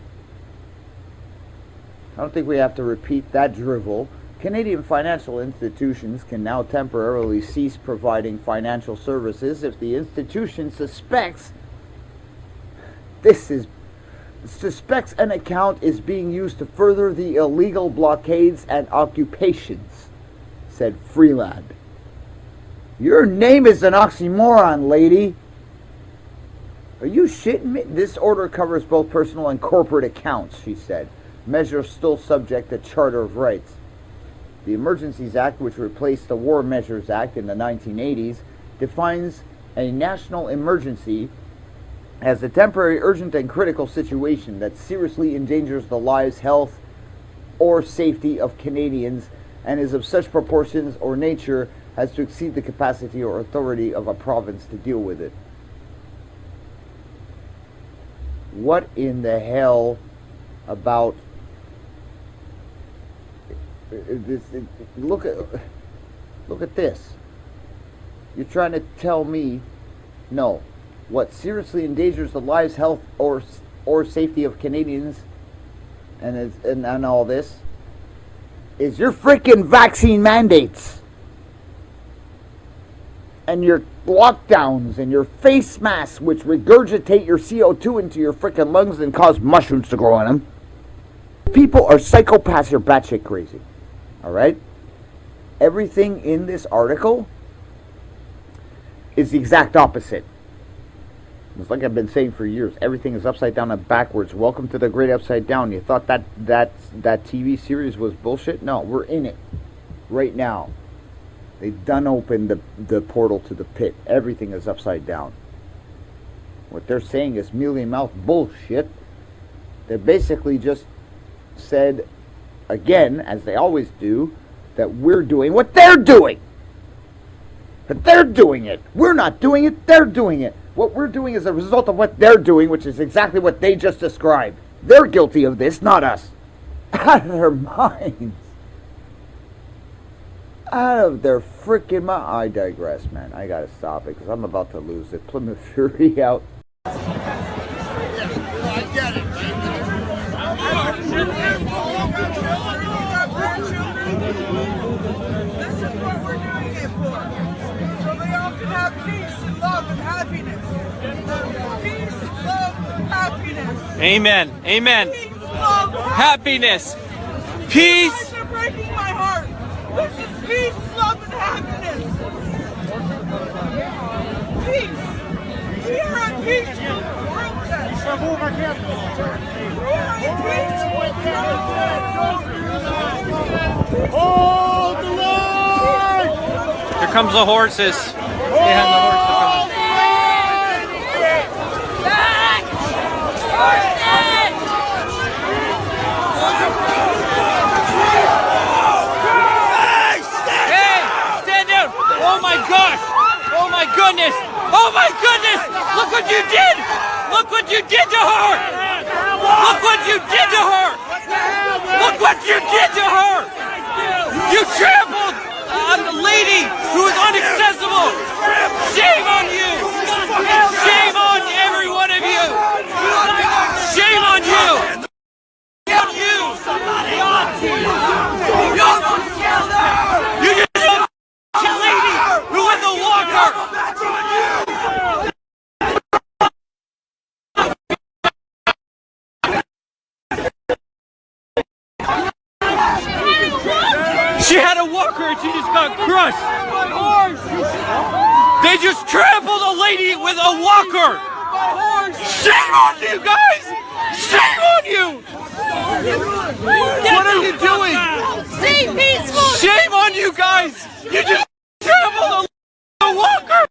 I don't think we have to repeat that drivel. Canadian financial institutions can now temporarily cease providing financial services if the institution suspects an account is being used to further the illegal blockades and occupations, said Freeland. Your name is an oxymoron, lady. Are you shitting me? This order covers both personal and corporate accounts, she said. Measures still subject to Charter of Rights. The Emergencies Act, which replaced the War Measures Act in the 1980s, defines a national emergency as a temporary, urgent, and critical situation that seriously endangers the lives, health, or safety of Canadians and is of such proportions or nature as to exceed the capacity or authority of a province to deal with it. What in the hell about this? Look at this. You're trying to tell me, no, what seriously endangers the lives, health, or or safety of Canadians and all this is your freaking vaccine mandates and your lockdowns and your face masks, which regurgitate your CO2 into your freaking lungs and cause mushrooms to grow on them. People are psychopaths or batshit crazy. All right? Everything in this article is the exact opposite. It's like I've been saying for years. Everything is upside down and backwards. Welcome to the great upside down. You thought that TV series was bullshit? No, we're in it right now. They've done open the portal to the pit. Everything is upside down. What they're saying is mealy-mouthed bullshit. They basically just said, again, as they always do, that we're doing what they're doing. But they're doing it. We're not doing it. They're doing it. What we're doing is a result of what they're doing, which is exactly what they just described. They're guilty of this, not us. Out of their minds. Out of their freaking mind. I digress, man. I gotta stop it because I'm about to lose it. Plymouth Fury out.
I get it. This is what we're doing it for. So they all can have peace and love and happiness. Peace, love, happiness.
Amen. Amen.
Peace, love,
happiness. Peace.
You guys are breaking my heart. This is peace, love, and happiness. Peace. We are at peace with protest. We are at peace with protest.
Hold the line! Here comes the horses. They have the horses coming.
Back! Horses!
Hey! Stand down! Oh my gosh! Oh my goodness! Oh my goodness! Look what you did! Look what you did to her! Look what you did to her! Look what you did to her! You trampled on the lady who is inaccessible! Shame on you! Shame on every one of you! Shame on you! Shame on you! You just a lady who was a walker! She had a walker and she just got crushed. They just trampled a lady with a walker. Shame on you guys! Shame on you! What are you doing?
Stay peaceful!
Shame on you guys! You just trampled a walker!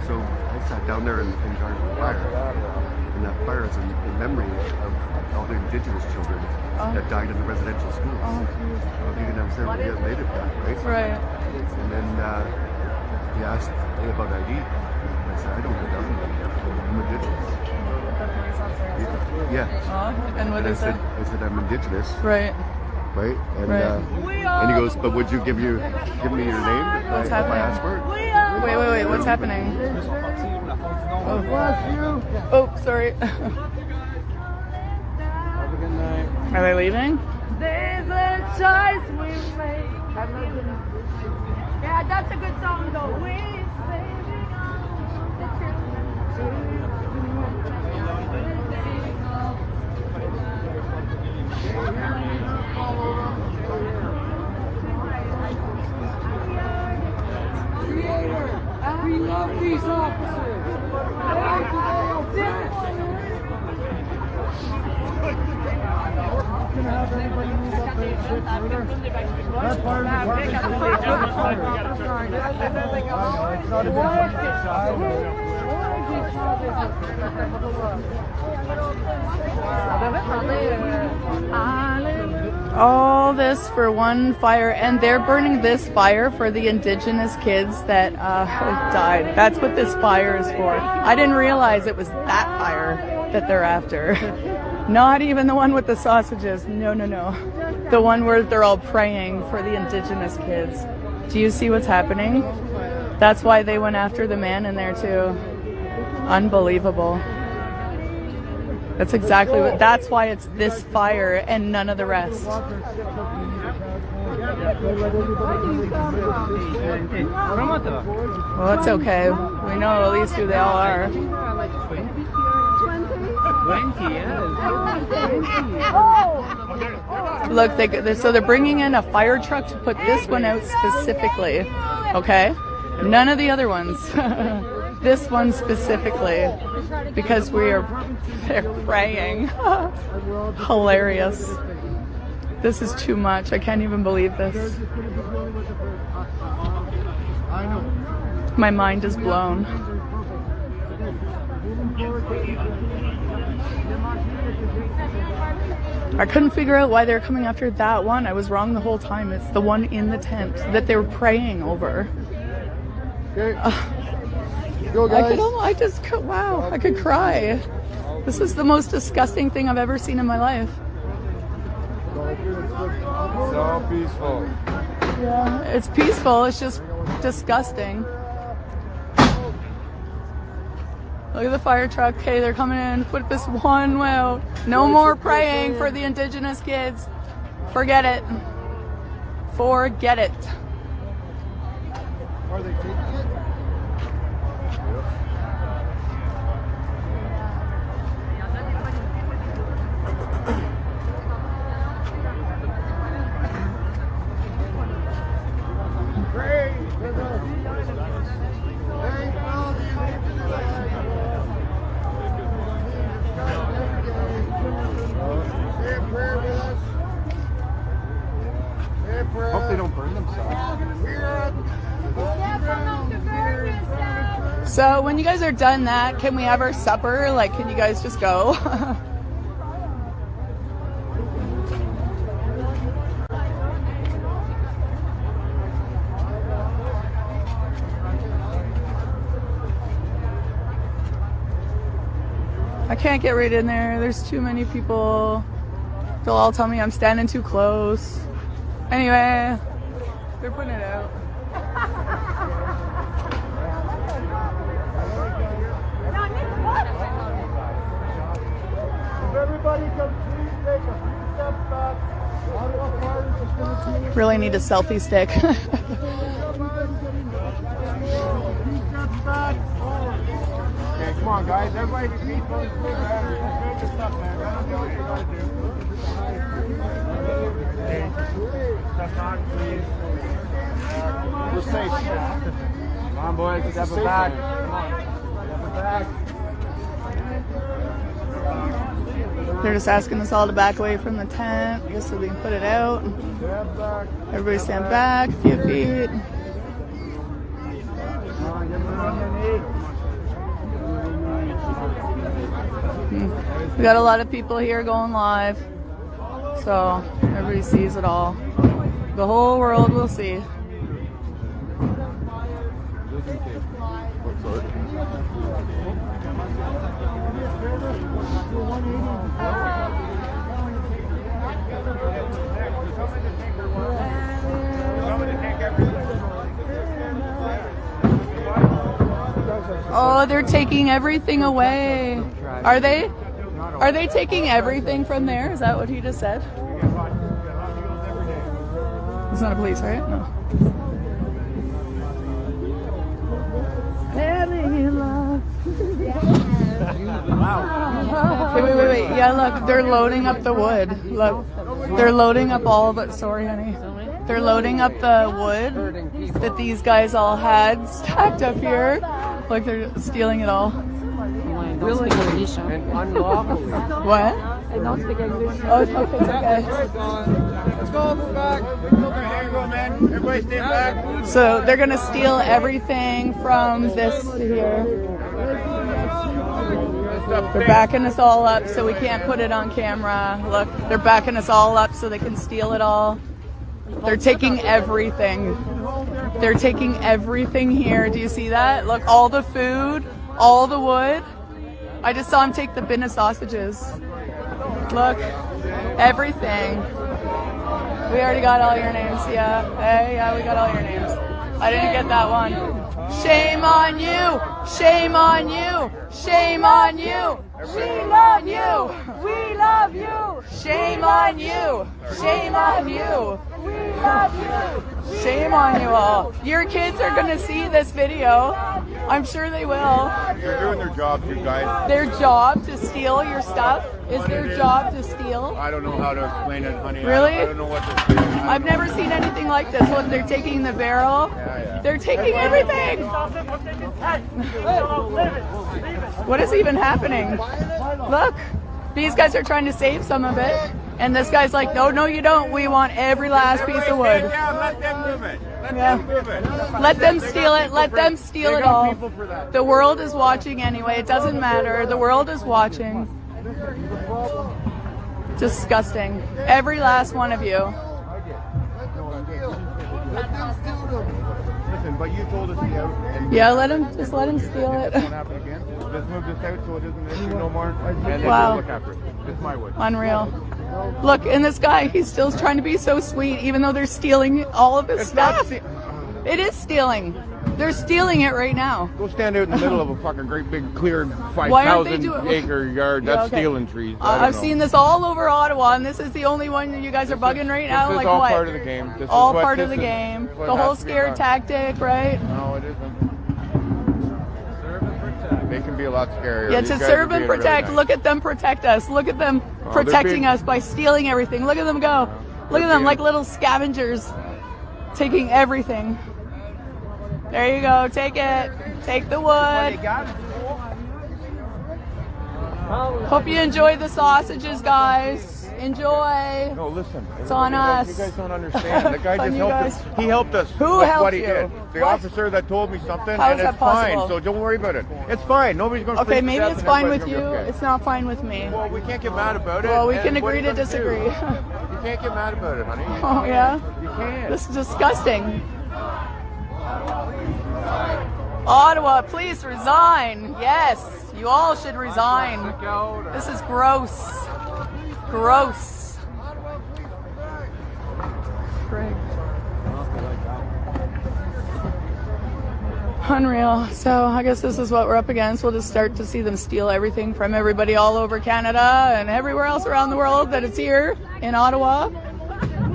So I sat down there and started a fire. And that fire is in memory of all the Indigenous children that died in the residential schools. He didn't have certain made it back, right?
Right.
And then he asked me about ID. I said, I don't know nothing. I'm Indigenous. Yeah.
And what
I
is
said,
it?
I said, I'm Indigenous.
Right.
Right? And,
Right.
And he goes, but would you give me your name
What's
if I
happening?
asked for it?
Wait. What's happening? Oh, sorry. Are they leaving?
There's a choice we make. Yeah, that's a good song though. We're saving We love these officers. Can I have anybody move up a bit further? That's part of the It's not a
All this for one fire, and they're burning this fire for the Indigenous kids that died. That's what this fire is for. I didn't realize it was that fire that they're after. Not even the one with the sausages. No. The one where they're all praying for the Indigenous kids. Do you see what's happening? That's why they went after the man in there too. Unbelievable. That's exactly what, that's why it's this fire and none of the rest. Well, that's okay. We know at least who they all are. Look, so they're bringing in a fire truck to put this one out specifically. Okay? None of the other ones. This one specifically. Because they're praying. Hilarious. This is too much. I can't even believe this. My mind is blown. I couldn't figure out why they were coming after that one. I was wrong the whole time. It's the one in the tent that they were praying over.
Go, guys.
Wow, I could cry. This is the most disgusting thing I've ever seen in my life.
So peaceful.
Yeah, it's peaceful. It's just disgusting. Look at the fire truck. Okay, they're coming in. Put this one way out. No more praying for the Indigenous kids. Forget it. Forget it.
Are they taking it? Hope they don't burn themselves.
So when you guys are done that, can we have our supper? Like, can you guys just go? I can't get right in there. There's too many people. They'll all tell me I'm standing too close. Anyway, they're putting it out.
Everybody can please take a few steps back.
Really need a selfie stick.
Okay, come on, guys. Everybody be peaceful and clear your head. Just make this stuff, man. Let them do what you gotta do. Okay. Step back, please. We're safe. Come on, boys. Step it back. Come on. Step it back.
They're just asking us all to back away from the tent just so we can put it out.
Step back.
Everybody stand back a few feet.
Come on, get on your knee.
We got a lot of people here going live, so everybody sees it all. The whole world will see. Oh, they're taking everything away. Are they? Are they taking everything from there? Is that what he just said? It's not a police, right? No. Wait. Yeah, look, they're loading up the wood. Look, they're loading up all but, sorry, honey. They're loading up the wood that these guys all had stacked up here. Like they're stealing it all.
Really? And unlawfully.
What?
I don't speak English.
Oh, okay, it's okay.
Let's go, move back. There you go, man. Everybody stand back.
So they're gonna steal everything from this here. They're backing us all up so we can't put it on camera. Look, they're backing us all up so they can steal it all. They're taking everything. They're taking everything here. Do you see that? Look, all the food, all the wood. I just saw him take the bin of sausages. Look, everything. We already got all your names, yeah. Hey, yeah, we got all your names. I didn't get that one. Shame on you! Shame on you! Shame on you! Shame on you! We love you! Shame on you! Shame on you! We love you! Shame on you all. Your kids are gonna see this video. I'm sure they will.
They're doing their jobs, you guys.
Their job to steal your stuff? Is their job to steal?
I don't know how to explain it, honey.
Really?
I don't know what to say.
I've never seen anything like this. Look, they're taking the barrel. They're taking everything. What is even happening? Look, these guys are trying to save some of it. And this guy's like, no, no, you don't. We want every last piece of wood.
Let them move it.
Let them steal it. Let them steal it all. The world is watching anyway. It doesn't matter. The world is watching. Disgusting. Every last one of you.
Listen, but you told us to out.
Yeah, just let him steal it.
Won't happen again. Just move this out so it isn't an issue no more. And then
Wow.
look after it. It's my wood.
Unreal. Look, and this guy, he's still trying to be so sweet, even though they're stealing all of his stuff. It is stealing. They're stealing it right now.
Go stand out in the middle of a fucking great big cleared
Why aren't they
5,000 acre yard. That's
okay.
stealing trees.
I've seen this all over Ottawa, and this is the only one that you guys are bugging right now.
This is
like
all
what?
part of the game. This
all
is what
part of
this
the
is.
game.
What
The whole
has to be
scare
done.
tactic, right?
No, it isn't. They can be a lot scarier.
Yeah,
These
to
guys
serve
are
and
being really
protect.
nice.
Look at them protect us. Look at them
they're
protecting
being-
us by stealing everything. Look at them go. Look at them like little scavengers taking everything. There you go. Take it. Take the wood. Hope you enjoy the sausages, guys. Enjoy.
No, listen.
It's on us.
You guys don't understand. The guy
On
just
you
helped
guys.
us. He helped us.
Who
with
helped
what he
you?
did. The
What?
officer that told me something,
How
and
is
it's
that possible?
fine. So don't worry about it. It's fine. Nobody's going to
Okay,
freak
maybe
out
it's
and
fine with
everybody's
you.
gonna be okay.
It's not fine with me.
Well, we can't get mad about it.
Well, we
and
can
what are
agree
you
to
gonna do?
disagree.
You can't get mad about it, honey.
Oh, yeah?
You can't.
This is disgusting. Ottawa, please resign. Yes, you all should resign. This is gross. Gross. Frig. Unreal. So I guess this is what we're up against. We'll just start to see them steal everything from everybody all over Canada and everywhere else around the world that it's here in Ottawa.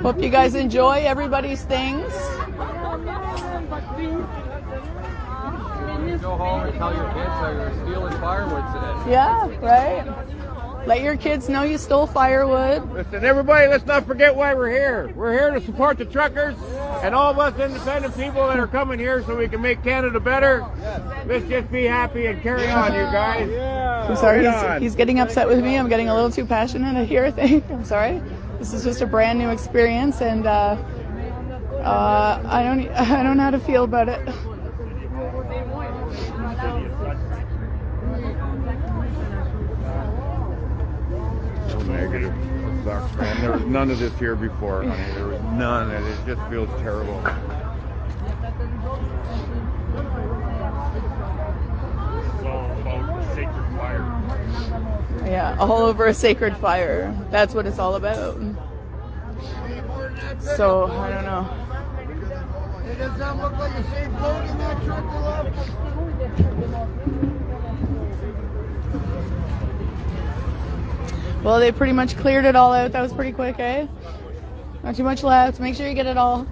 Hope you guys enjoy everybody's things.
Go home and tell your kids that you're stealing firewood today.
Yeah, right? Let your kids know you stole firewood.
Listen, everybody, let's not forget why we're here. We're here to support the truckers and all of us independent people that are coming here so we can make Canada better. Let's just be happy and carry on, you guys.
I'm sorry,
Right on.
he's getting upset with me. I'm getting a little too passionate here, I think. I'm sorry. This is just a brand new experience, and I don't know how to feel about it.
So negative. It sucks, man. There was none of this here before, honey. There was none, and it just feels terrible.
Yeah, all over a sacred fire. That's what it's all about. So, I don't know.
It does not look like a safe load in that truck.
Well, they pretty much cleared it all out. That was pretty quick, eh? Not too much left. Make sure you get it all.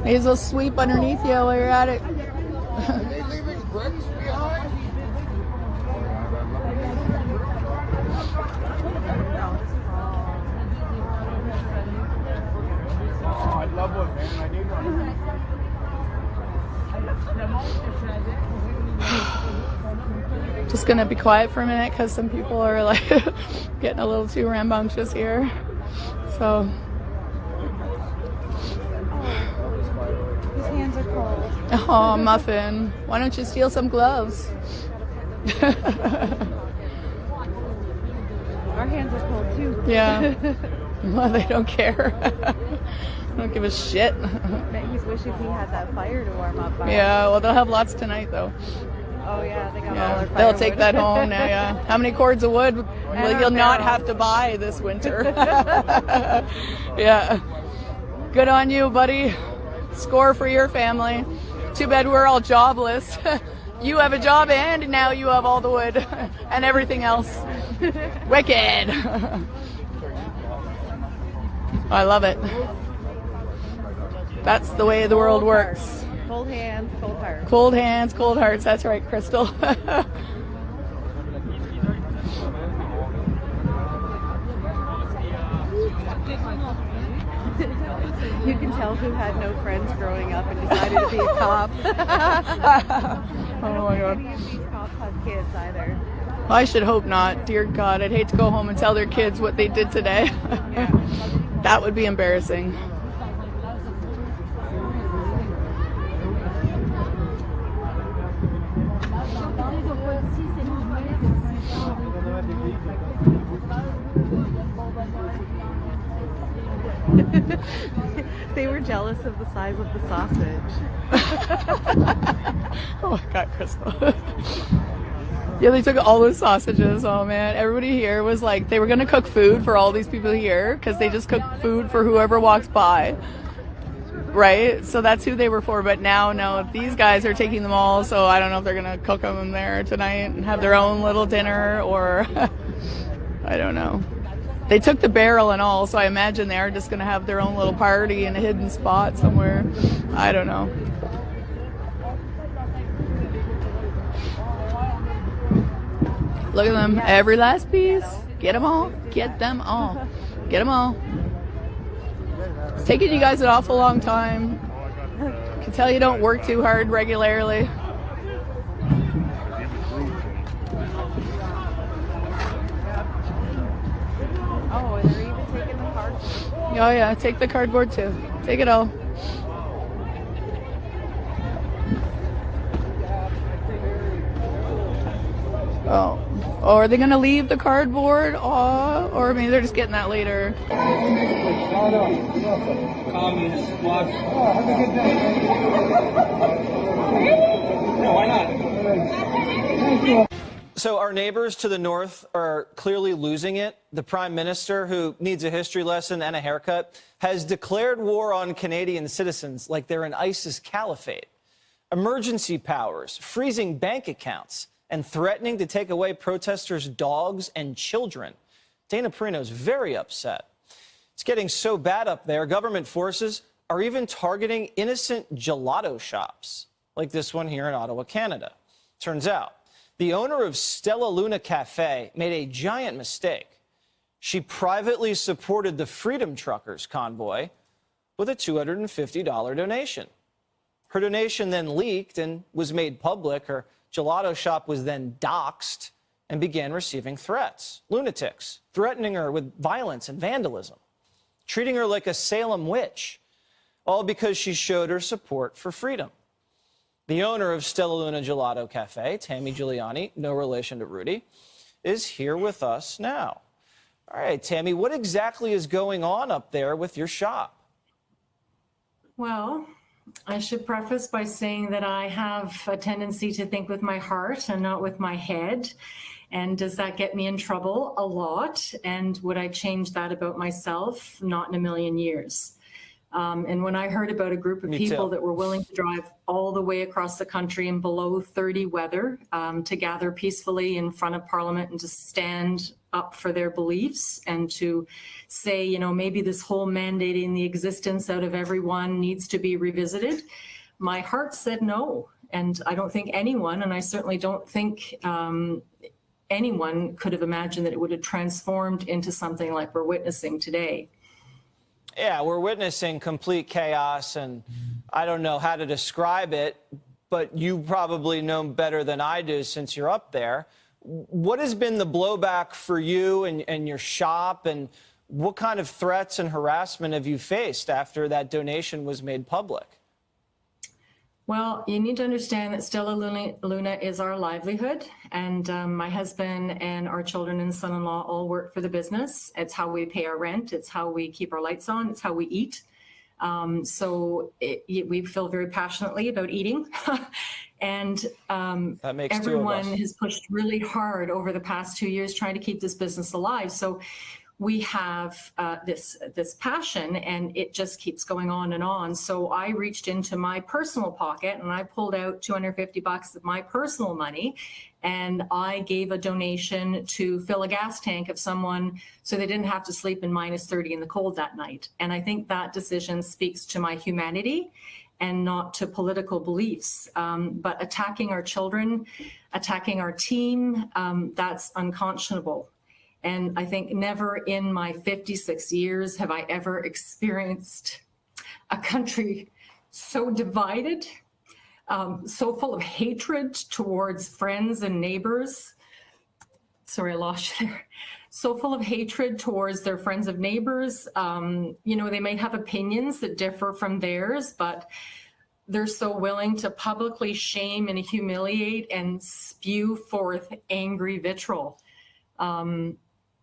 May as well sweep underneath you while you're at it.
Are they leaving bricks behind?
Oh, I'd love one, man. I need one.
Just gonna be quiet for a minute because some people are like getting a little too rambunctious here. So
His hands are cold.
oh, Muffin, why don't you steal some gloves?
Our hands are cold too.
Yeah. Well, they don't care. Don't give a shit.
He's wishing he had that fire to warm up by.
Yeah, well, they'll have lots tonight though.
Oh yeah, they got all
Yeah,
their
they'll take
firewood.
that home now. Yeah. How many cords of wood will
And
you'll not
barrels.
have to buy this winter? Yeah. Good on you, buddy. Score for your family. Too bad we're all jobless. You have a job and now you have all the wood and everything else. Wicked. I love it. That's the way the world works.
Cold hands, cold hearts.
Cold hands, cold hearts. That's right, Crystal.
You can tell who had no friends growing up and decided to be a cop.
Oh my God.
Any of these cops have kids either.
I should hope not. Dear God, I'd hate to go home and tell their kids what they did today. That would be embarrassing.
They were jealous of the size of the sausage.
Oh my God, Crystal. Yeah, they took all the sausages. Oh man, everybody here was like, they were gonna cook food for all these people here because they just cook food for whoever walks by, right? So that's who they were for. But now, no, these guys are taking them all. So I don't know if they're gonna cook them there tonight and have their own little dinner, or I don't know. They took the barrel and all, so I imagine they are just gonna have their own little party in a hidden spot somewhere. I don't know. Look at them, every last piece. Get them all, get them all, get them all. It's taking you guys an awful long time. I can tell you don't work too hard regularly.
Oh, and they're even taking the cardboard.
Oh yeah, take the cardboard too. Take it all. Oh. Oh, are they going to leave the cardboard? Oh, or maybe they're just getting that later.
Communist watch. Oh, have a good day. No, why not? Thank you.
So our neighbors to the north are clearly losing it. The Prime Minister, who needs a history lesson and a haircut, has declared war on Canadian citizens like they're an ISIS caliphate. Emergency powers, freezing bank accounts, and threatening to take away protesters' dogs and children. Dana Perino's very upset. It's getting so bad up there, government forces are even targeting innocent gelato shops, like this one here in Ottawa, Canada. Turns out, the owner of Stella Luna Cafe made a giant mistake. She privately supported the Freedom Truckers convoy with a $250 donation. Her donation then leaked and was made public. Her gelato shop was then doxxed and began receiving threats. Lunatics threatening her with violence and vandalism, treating her like a Salem witch, all because she showed her support for freedom. The owner of Stella Luna Gelato Cafe, Tammy Giuliani, no relation to Rudy, is here with us now. All right, Tammy, what exactly is going on up there with your shop?
Well, I should preface by saying that I have a tendency to think with my heart and not with my head. And does that get me in trouble? A lot. And would I change that about myself? Not in a million years. And when I heard about a group of people that were willing to drive all the way across the country in below 30 weather to gather peacefully in front of Parliament and to stand up for their beliefs and to say, you know, maybe this whole mandating the existence out of everyone needs to be revisited, my heart said no. And I don't think anyone, and I certainly don't think anyone could have imagined that it would have transformed into something like we're witnessing today.
Yeah, we're witnessing complete chaos, and I don't know how to describe it, but you probably know better than I do since you're up there. What has been the blowback for you and your shop, and what kind of threats and harassment have you faced after that donation was made public?
Well, you need to understand that Stella Luna is our livelihood, and my husband and our children and son-in-law all work for the business. It's how we pay our rent. It's how we keep our lights on. It's how we eat. So we feel very passionately about eating. And
that makes
everyone has pushed really hard over the past 2 years trying to keep this business alive. So we have this passion, and it just keeps going on and on. So I reached into my personal pocket and I pulled out $250 of my personal money, and I gave a donation to fill a gas tank of someone so they didn't have to sleep in -30 in the cold that night. And I think that decision speaks to my humanity and not to political beliefs. But attacking our children, attacking our team, that's unconscionable. And I think never in my 56 years have I ever experienced a country so divided, so full of hatred towards friends and neighbors. Sorry, I lost you there. So full of hatred towards their friends and neighbors. You know, they might have opinions that differ from theirs, but they're so willing to publicly shame and humiliate and spew forth angry vitriol.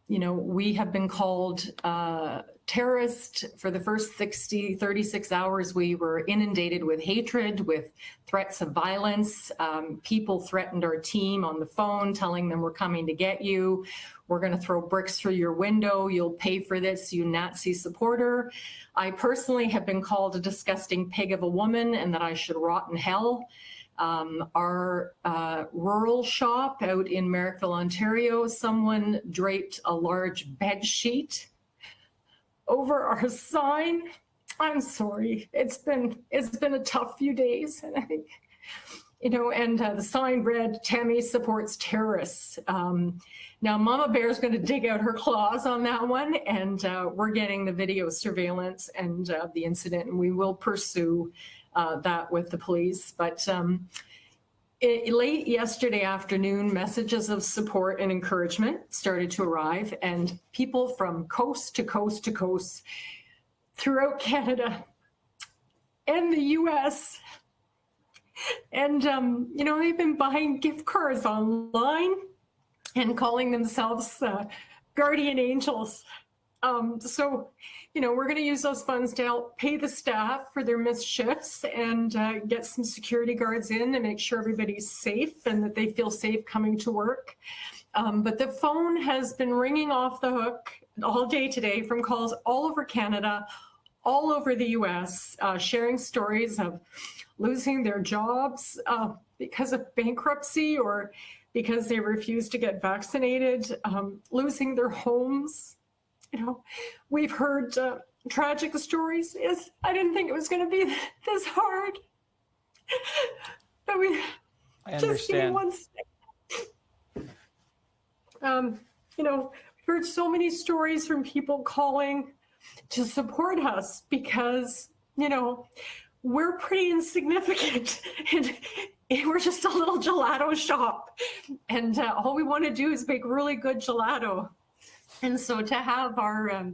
You know, we have been called terrorist for the first 36 hours. We were inundated with hatred, with threats of violence. People threatened our team on the phone, telling them we're coming to get you. We're going to throw bricks through your window. You'll pay for this, you Nazi supporter. I personally have been called a disgusting pig of a woman and that I should rot in hell. Our rural shop out in Merrickville, Ontario, someone draped a large bed sheet over our sign. I'm sorry. It's been a tough few days, and I think, you know, and the sign read, "Tammy supports terrorists." Now, Mama Bear is going to dig out her claws on that one, and we're getting the video surveillance and the incident, and we will pursue that with the police. But late yesterday afternoon, messages of support and encouragement started to arrive, and people from coast to coast to coast throughout Canada and the US. And, you know, they've been buying gift cards online and calling themselves guardian angels. So, you know, we're going to use those funds to help pay the staff for their missed shifts and get some security guards in to make sure everybody's safe and that they feel safe coming to work. But the phone has been ringing off the hook all day today from calls all over Canada, all over the US, sharing stories of losing their jobs because of bankruptcy or because they refuse to get vaccinated, losing their homes. You know, we've heard tragic stories. I didn't think it was going to be this hard. But
I
just give me
understand.
one second. You know, we've heard so many stories from people calling to support us because, you know, we're pretty insignificant and we're just a little gelato shop. And all we want to do is make really good gelato. And so to have our,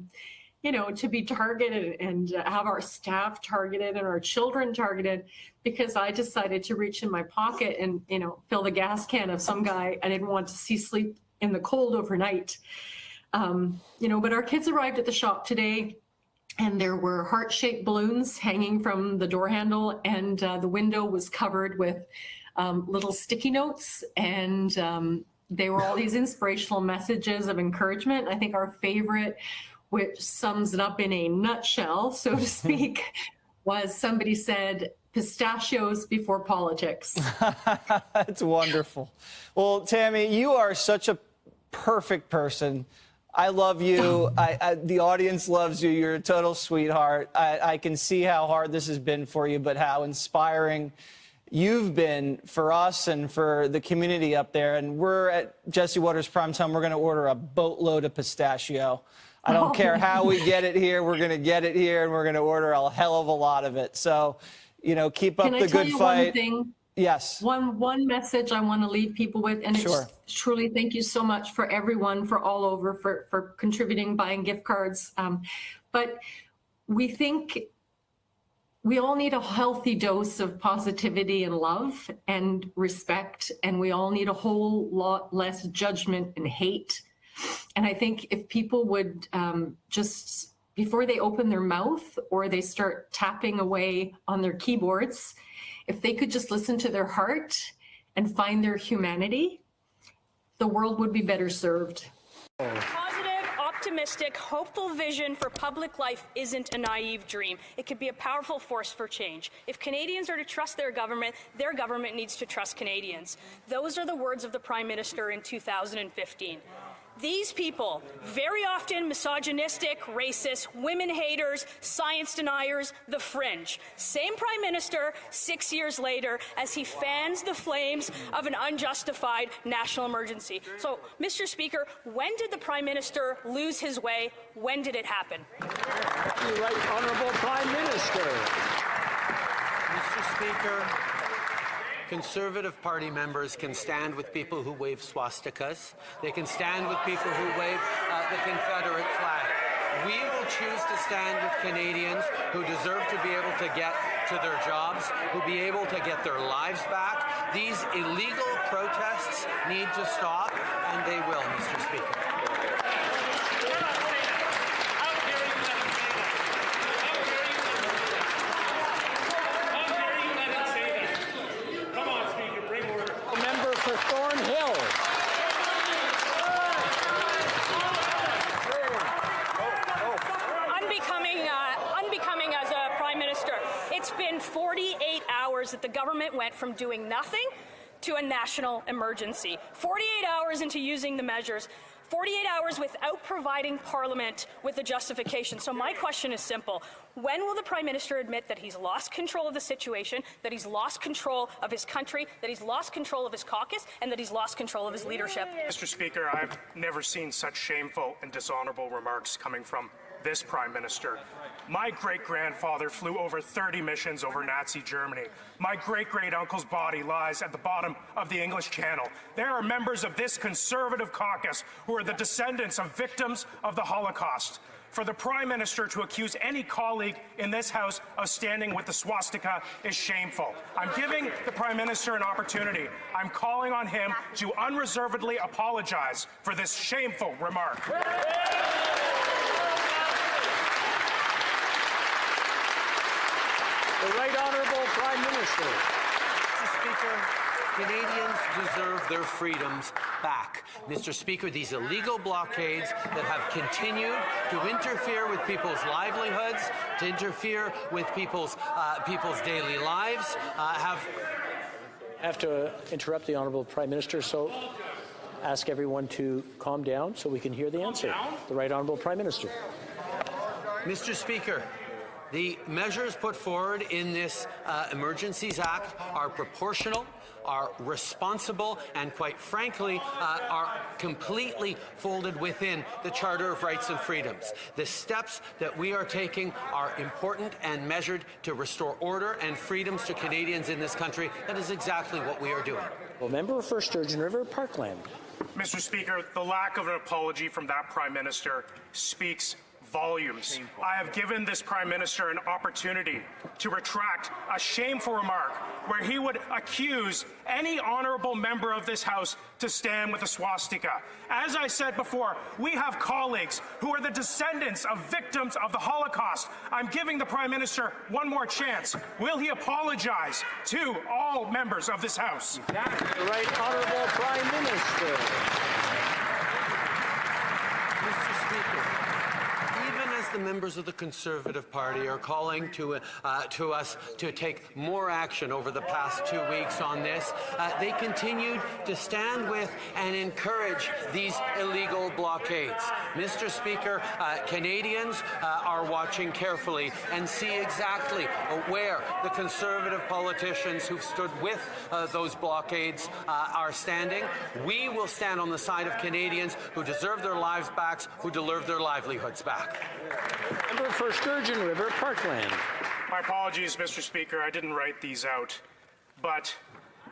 you know, to be targeted and have our staff targeted and our children targeted because I decided to reach in my pocket and, you know, fill the gas can of some guy I didn't want to see sleep in the cold overnight. You know, but our kids arrived at the shop today and there were heart-shaped balloons hanging from the door handle, and the window was covered with little sticky notes, and they were all these inspirational messages of encouragement. I think our favorite, which sums it up in a nutshell, so to speak, was somebody said, "Pistachios before politics."
That's wonderful. Well, Tammy, you are such a perfect person. I love you. The audience loves you. You're a total sweetheart. I can see how hard this has been for you, but how inspiring you've been for us and for the community up there. And we're at Jesse Waters Primetime. We're going to order a boatload of pistachio. I don't care how we get it here. We're going to get it here, and we're going to order a hell of a lot of it. So, you know, keep up the good fight.
One thing?
Yes.
One message I want to leave people with, and
Sure.
it's truly thank you so much for everyone, for all over, for contributing, buying gift cards. But we think we all need a healthy dose of positivity and love and respect, and we all need a whole lot less judgment and hate. And I think if people would just, before they open their mouth or they start tapping away on their keyboards, if they could just listen to their heart and find their humanity, the world would be better served.
Positive, optimistic. optimistic, hopeful vision for public life isn't a naive dream. It could be a powerful force for change. If Canadians are to trust their government needs to trust Canadians. Those are the words of the Prime Minister in 2015. These people, very often misogynistic, racist, women haters, science deniers, the fringe. Same Prime Minister 6 years later as he fans the flames of an unjustified national emergency. So, Mr. Speaker, when did the Prime Minister lose his way? When did it happen?
The Right Honourable Prime Minister. Mr. Speaker, Conservative Party members can stand with people who wave swastikas. They can stand with people who wave the Confederate flag. We will choose to stand with Canadians who deserve to be able to get to their jobs, who be able to get their lives back. These illegal protests need to stop, and they will, Mr. Speaker. For Thornhill.
Unbecoming as a Prime Minister. It's been 48 hours that the government went from doing nothing to a national emergency. 48 hours into using the measures. 48 hours without providing Parliament with a justification. So my question is simple. When will the Prime Minister admit that he's lost control of the situation, that he's lost control of his country, that he's lost control of his caucus, and that he's lost control of his leadership?
Mr. Speaker, I've never seen such shameful and dishonourable remarks coming from this Prime Minister. My great-grandfather flew over 30 missions over Nazi Germany. My great-great-uncle's body lies at the bottom of the English Channel. There are members of this Conservative caucus who are the descendants of victims of the Holocaust. For the Prime Minister to accuse any colleague in this House of standing with the swastika is shameful. I'm giving the Prime Minister an opportunity. I'm calling on him to unreservedly apologize for this shameful remark.
The Right Honourable Prime Minister. Mr. Speaker, Canadians deserve their freedoms back. Mr. Speaker, these illegal blockades that have continued to interfere with people's livelihoods, to interfere with people's daily lives, I have to interrupt the Honourable Prime Minister, so ask everyone to calm down so we can hear the answer. The Right Honourable Prime Minister. Mr. Speaker, the measures put forward in this Emergencies Act are proportional, are responsible, and quite frankly, are completely folded within the Charter of Rights and Freedoms. The steps that we are taking are important and measured to restore order and freedoms to Canadians in this country. That is exactly what we are doing. Well, member for Sturgeon River Parkland.
Mr. Speaker, the lack of an apology from that Prime Minister speaks volumes. I have given this Prime Minister an opportunity to retract a shameful remark where he would accuse any honourable member of this House to stand with a swastika. As I said before, we have colleagues who are the descendants of victims of the Holocaust. I'm giving the Prime Minister one more chance. Will he apologize to all members of this House?
The Right Honourable Prime Minister. Mr. Speaker, the members of the Conservative Party are calling to us to take more action over the past 2 weeks on this. They continued to stand with and encourage these illegal blockades. Mr. Speaker, Canadians are watching carefully and see exactly where the Conservative politicians who've stood with those blockades are standing. We will stand on the side of Canadians who deserve their lives back, who deserve their livelihoods back. Member for Sturgeon River Parkland.
My apologies, Mr. Speaker. I didn't write these out. But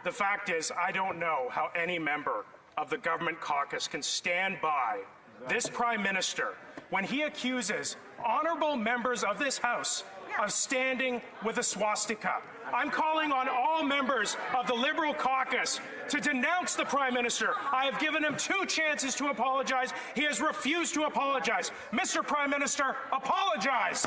the fact is, I don't know how any member of the government caucus can stand by this Prime Minister when he accuses honourable members of this House of standing with a swastika. I'm calling on all members of the Liberal caucus to denounce the Prime Minister. I have given him 2 chances to apologize. He has refused to apologize. Mr. Prime Minister, apologize.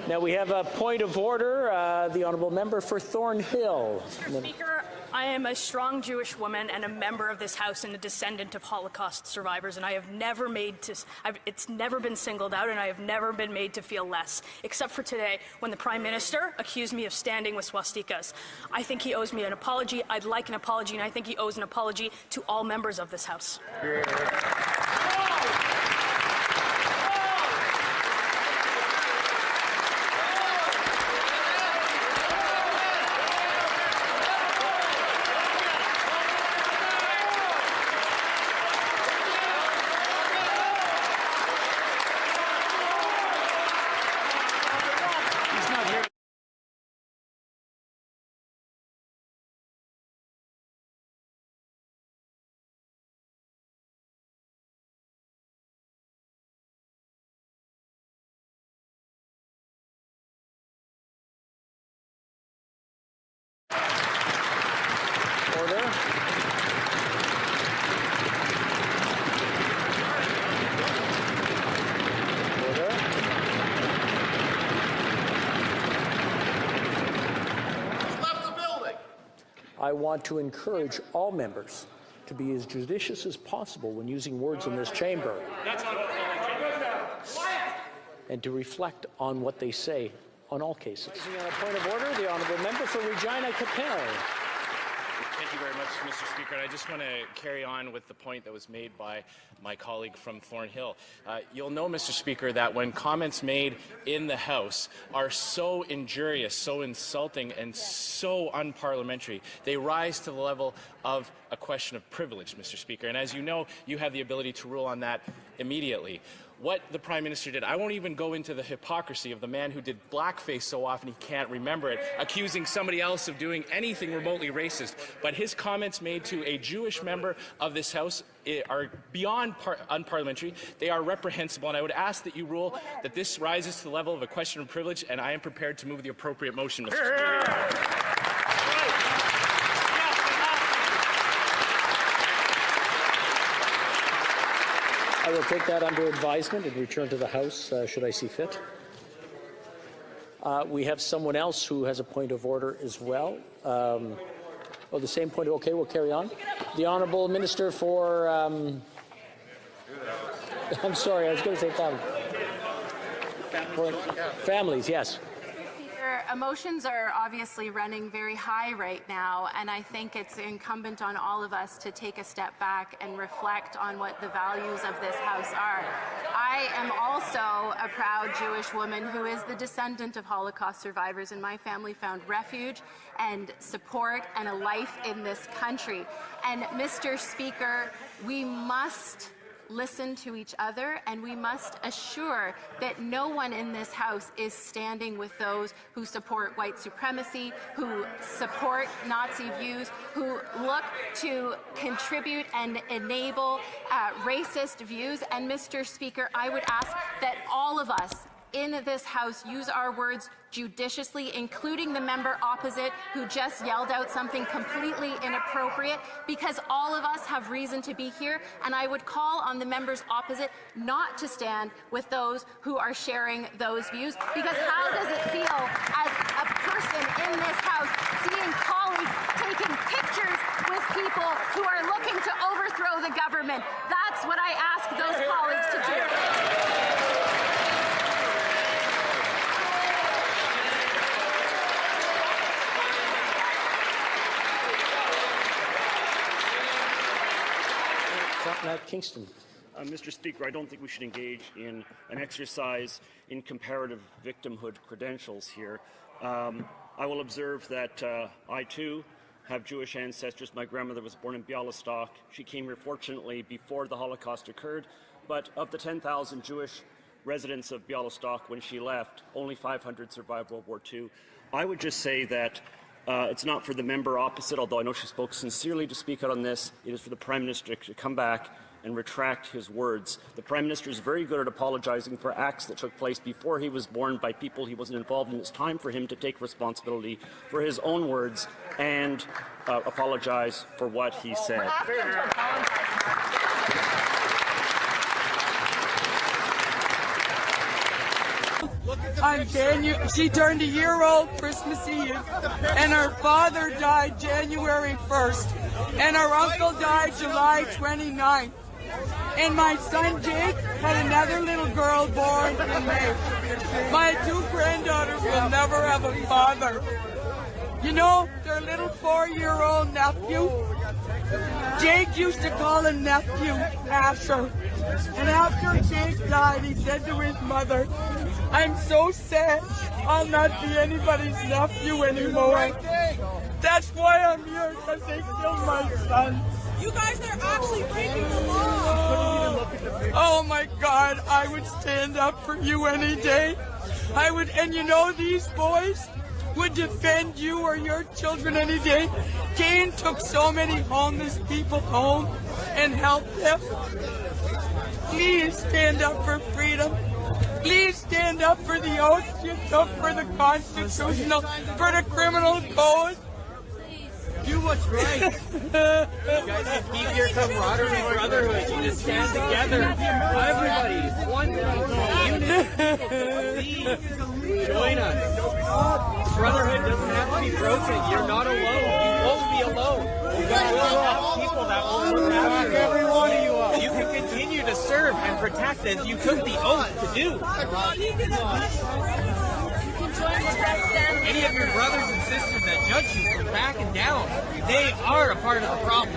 Now we have a point of order. The honourable member for Thornhill.
Mr. Speaker, I am a strong Jewish woman and a member of this House and a descendant of Holocaust survivors, and I have never it's never been singled out, and I have never been made to feel less, except for today when the Prime Minister accused me of standing with swastikas. I think he owes me an apology. I'd like an apology, and I think he owes an apology to all members of this House.
I want to encourage all members to be as judicious as possible when using words in this chamber, and to reflect on what they say on all cases. On a point of order, the honourable member for Regina Capel.
Thank you very much, Mr. Speaker. And I just want to carry on with the point that was made by my colleague from Thornhill. You'll know, Mr. Speaker, that when comments made in the House are so injurious, so insulting, and so unparliamentary, they rise to the level of a question of privilege, Mr. Speaker. And as you know, you have the ability to rule on that immediately. What the Prime Minister did, I won't even go into the hypocrisy of the man who did blackface so often he can't remember it, accusing somebody else of doing anything remotely racist. But his comments made to a Jewish member of this House are beyond unparliamentary. They are reprehensible, and I would ask that you rule that this rises to the level of a question of privilege, and I am prepared to move the appropriate motion, Mr. Speaker.
I will take that under advisement and return to the House should I see fit. We have someone else who has a point of order as well. The same point. Okay, we'll carry on. The Honourable Minister for... I'm sorry, I was going to say families, yes.
Emotions are obviously running very high right now, and I think it's incumbent on all of us to take a step back and reflect on what the values of this House are. I am also a proud Jewish woman who is the descendant of Holocaust survivors, and my family found refuge and support and a life in this country. And Mr. Speaker, we must listen to each other, and we must assure that no one in this House is standing with those who support white supremacy, who support Nazi views, who look to contribute and enable racist views. And Mr. Speaker, I would ask that all of us in this House use our words judiciously, including the member opposite who just yelled out something completely inappropriate, because all of us have reason to be here, and I would call on the members opposite not to stand with those who are sharing those views, because how does it feel as a person in this House seeing colleagues taking pictures with people who are looking to overthrow the government? That's what I ask those colleagues to do.
Kingston.
Mr. Speaker, I don't think we should engage in an exercise in comparative victimhood credentials here. I will observe that I, too, have Jewish ancestors. My grandmother was born in Bialystok. She came here, fortunately, before the Holocaust occurred. But of the 10,000 Jewish residents of Bialystok when she left, only 500 survived World War II. I would just say that it's not for the member opposite, although I know she spoke sincerely to speak out on this. It is for the Prime Minister to come back and retract his words. The Prime Minister is very good at apologizing for acts that took place before he was born by people he wasn't involved in. It's time for him to take responsibility for his own words and apologize for what he said.
Look at She turned a year old Christmas Eve, and her father died January 1st, and her uncle died July 29th. And my son Jake had another little girl born in May. My two granddaughters will never have a father. You know, their little 4-year-old nephew, Jake used to call him nephew Asher. And after Jake died, he said to his mother, "I'm so sad I'll not be anybody's nephew anymore." That's why I'm here, because they killed my son.
You guys are actually breaking the law.
Oh my God, I would stand up for you any day. I would, and you know, these boys would defend you or your children any day. Kane took so many homeless people home and helped them. Please stand up for freedom. Please stand up for the oath you took, for the constitutional, for the criminal code.
Do what's right. You guys can keep your camaraderie and brotherhood. You just stand together. Everybody, one please join us. Brotherhood doesn't have to be broken. You're not alone. You won't be alone. You guys will have people that will look after every one of you up. You can continue to serve and protect as you took the oath to do. Any of your brothers and sisters that judge you for backing down, they are a part of the problem.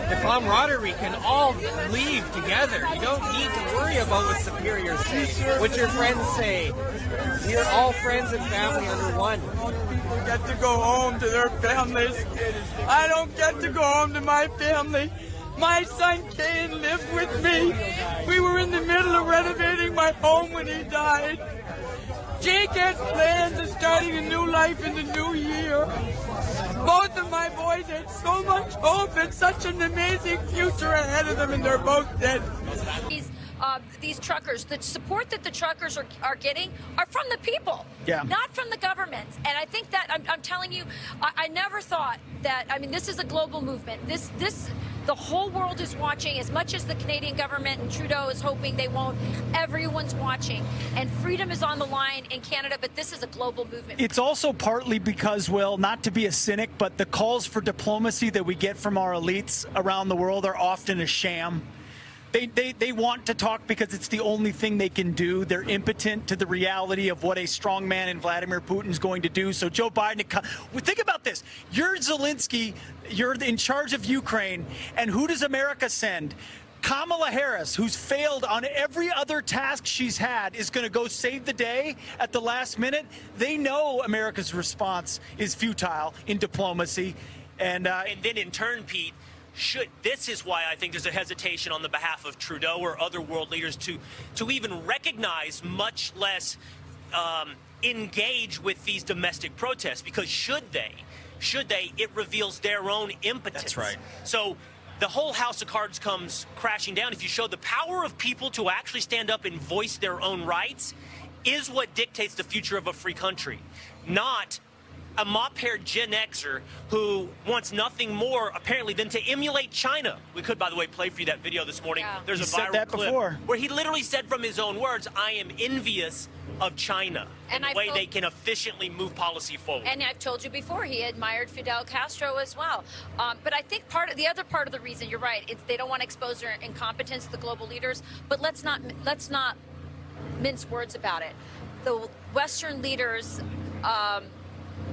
The camaraderie can all leave together. You don't need to worry about what superiors say, what your friends say. We're all friends and family under one.
People get to go home to their families. I don't get to go home to my family. My son Kane lived with me. We were in the middle of renovating my home when he died. Jake has plans of starting a new life in the new year. Both of my boys had so much hope and such an amazing future ahead of them, and they're both dead.
These truckers, the support that the truckers are getting are from the people, not from the government. And I think that, I'm telling you, I never thought that, I mean, this is a global movement. The whole world is watching. As much as the Canadian government and Trudeau is hoping they won't, everyone's watching. And freedom is on the line in Canada, but this is a global movement.
It's also partly because, Will, not to be a cynic, but the calls for diplomacy that we get from our elites around the world are often a sham. They want to talk because it's the only thing they can do. They're impotent to the reality of what a strong man in Vladimir Putin's going to do. So Joe Biden, think about this. You're Zelensky, you're in charge of Ukraine, and who does America send? Kamala Harris, who's failed on every other task she's had, is going to go save the day at the last minute. They know America's response is futile in diplomacy. And
then in turn, Pete, this is why I think there's a hesitation on the behalf of Trudeau or other world leaders to even recognize, much less engage with these domestic protests, because should they, it reveals their own impotence.
That's right.
So the whole house of cards comes crashing down. If you show the power of people to actually stand up and voice their own rights is what dictates the future of a free country, not a mop-haired Gen Xer who wants nothing more, apparently, than to emulate China. We could, by the way, play for you that video this morning.
Yeah.
There's a viral clip where he literally said from his own words, "I am envious of China and the way they can efficiently move policy forward."
And I've told you before, he admired Fidel Castro as well. But I think the other part of the reason, you're right, it's they don't want to expose their incompetence to the global leaders. But let's not mince words about it. The Western leaders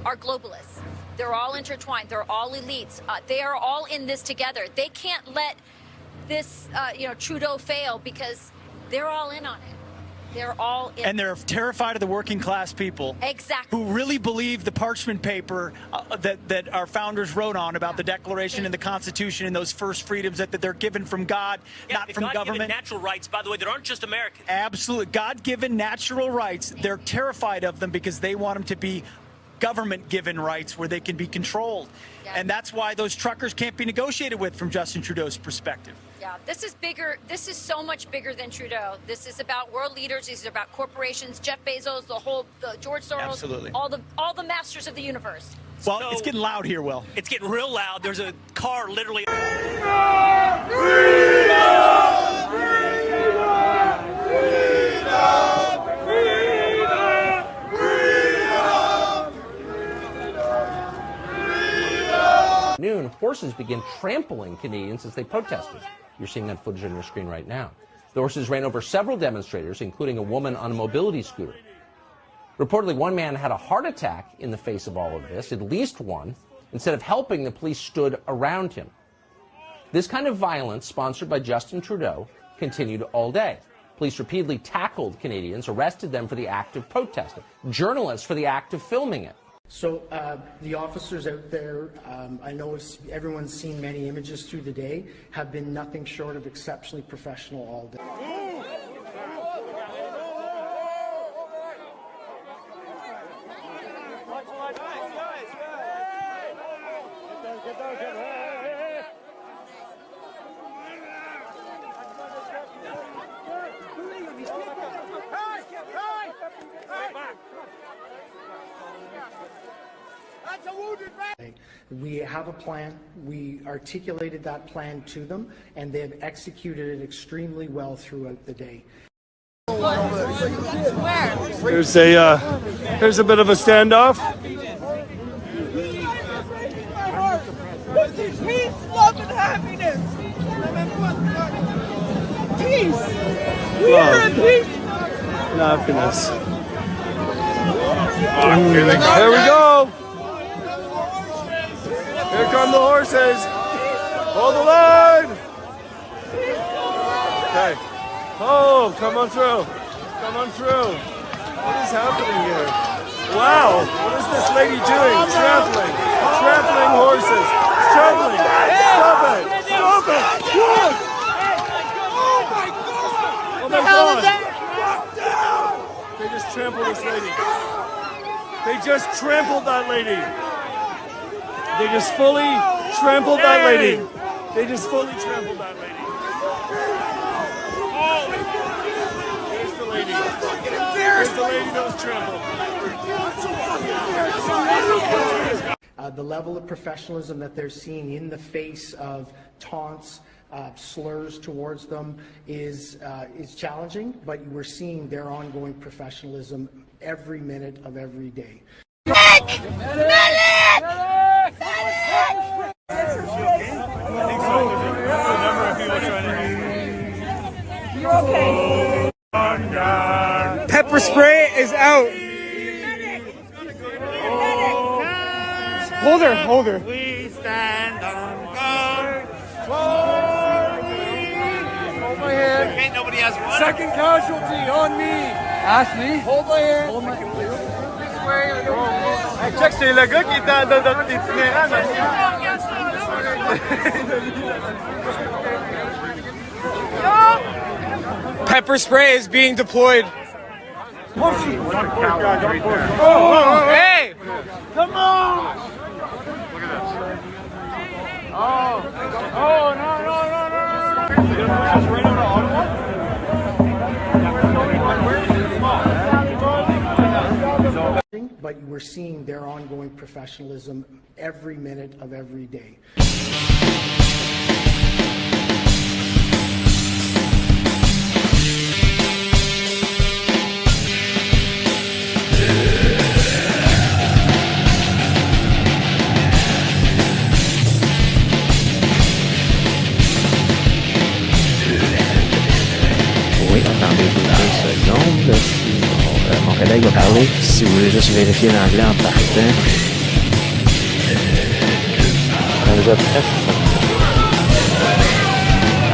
are globalists. They're all intertwined. They're all elites. They are all in this together. They can't let this, Trudeau fail, because they're all in on it. They're all in.
And they're terrified of the working class people.
Exactly.
Who really believe the parchment paper that our founders wrote on about the Declaration and the Constitution and those first freedoms that they're given from God, not from government.
Natural rights, by the way, that aren't just American.
Absolutely. God-given natural rights. They're terrified of them because they want them to be government-given rights where they can be controlled. Yeah. And that's why those truckers can't be negotiated with from Justin Trudeau's perspective.
Yeah, this is bigger. This is so much bigger than Trudeau. This is about world leaders. This is about corporations, Jeff Bezos, the George Soros,
absolutely,
all the masters of the universe.
Well, it's getting loud here, Will.
It's getting real loud. There's a car literally.
Freedom! Freedom! Freedom!
Noon, horses began trampling Canadians as they protested. You're seeing that footage on your screen right now. The horses ran over several demonstrators, including a woman on a mobility scooter. Reportedly, one man had a heart attack in the face of all of this, at least one. Instead of helping, the police stood around him. This kind of violence, sponsored by Justin Trudeau, continued all day. Police repeatedly tackled Canadians, arrested them for the act of protesting, journalists for the act of filming it.
So the officers out there, I know everyone's seen many images through the day, have been nothing short of exceptionally professional all day. We have a plan. We articulated that plan to them, and they have executed it extremely well throughout the day.
There's a bit of a standoff.
This is peace, love, and happiness. Peace. We are in peace.
And happiness. Here we go. Here come the horses. Hold the line. Okay. Oh, come on through. Come on through. What is happening here? Wow. What is this lady doing? Trampling. Trampling horses. Trampling. Stop it. Stop it. Look. Oh my God. They just trampled this lady. They just trampled that lady. They just fully trampled that lady. They just fully trampled that lady. Here's the lady. Here's the lady that was trampled.
The level of professionalism that they're seeing in the face of taunts, slurs towards them is challenging, but we're seeing their ongoing professionalism every minute of every day.
Pepper spray is out. Hold her, hold her.
We stand on guard.
Hold my hand.
Okay, nobody has one.
Second casualty on me.
Ask me.
Hold my hand.
Hold my
This way. Hey, check, c'est le gars qui est dans l'itinérant.
Pepper spray is being deployed.
Oh,
hey!
Come on! Look at this. Oh, no.
But we're seeing their ongoing professionalism every minute of every day.
Oui, attendez-vous 2 secondes. Mon collègue va parler. Si vous voulez juste vérifier l'anglais en partant.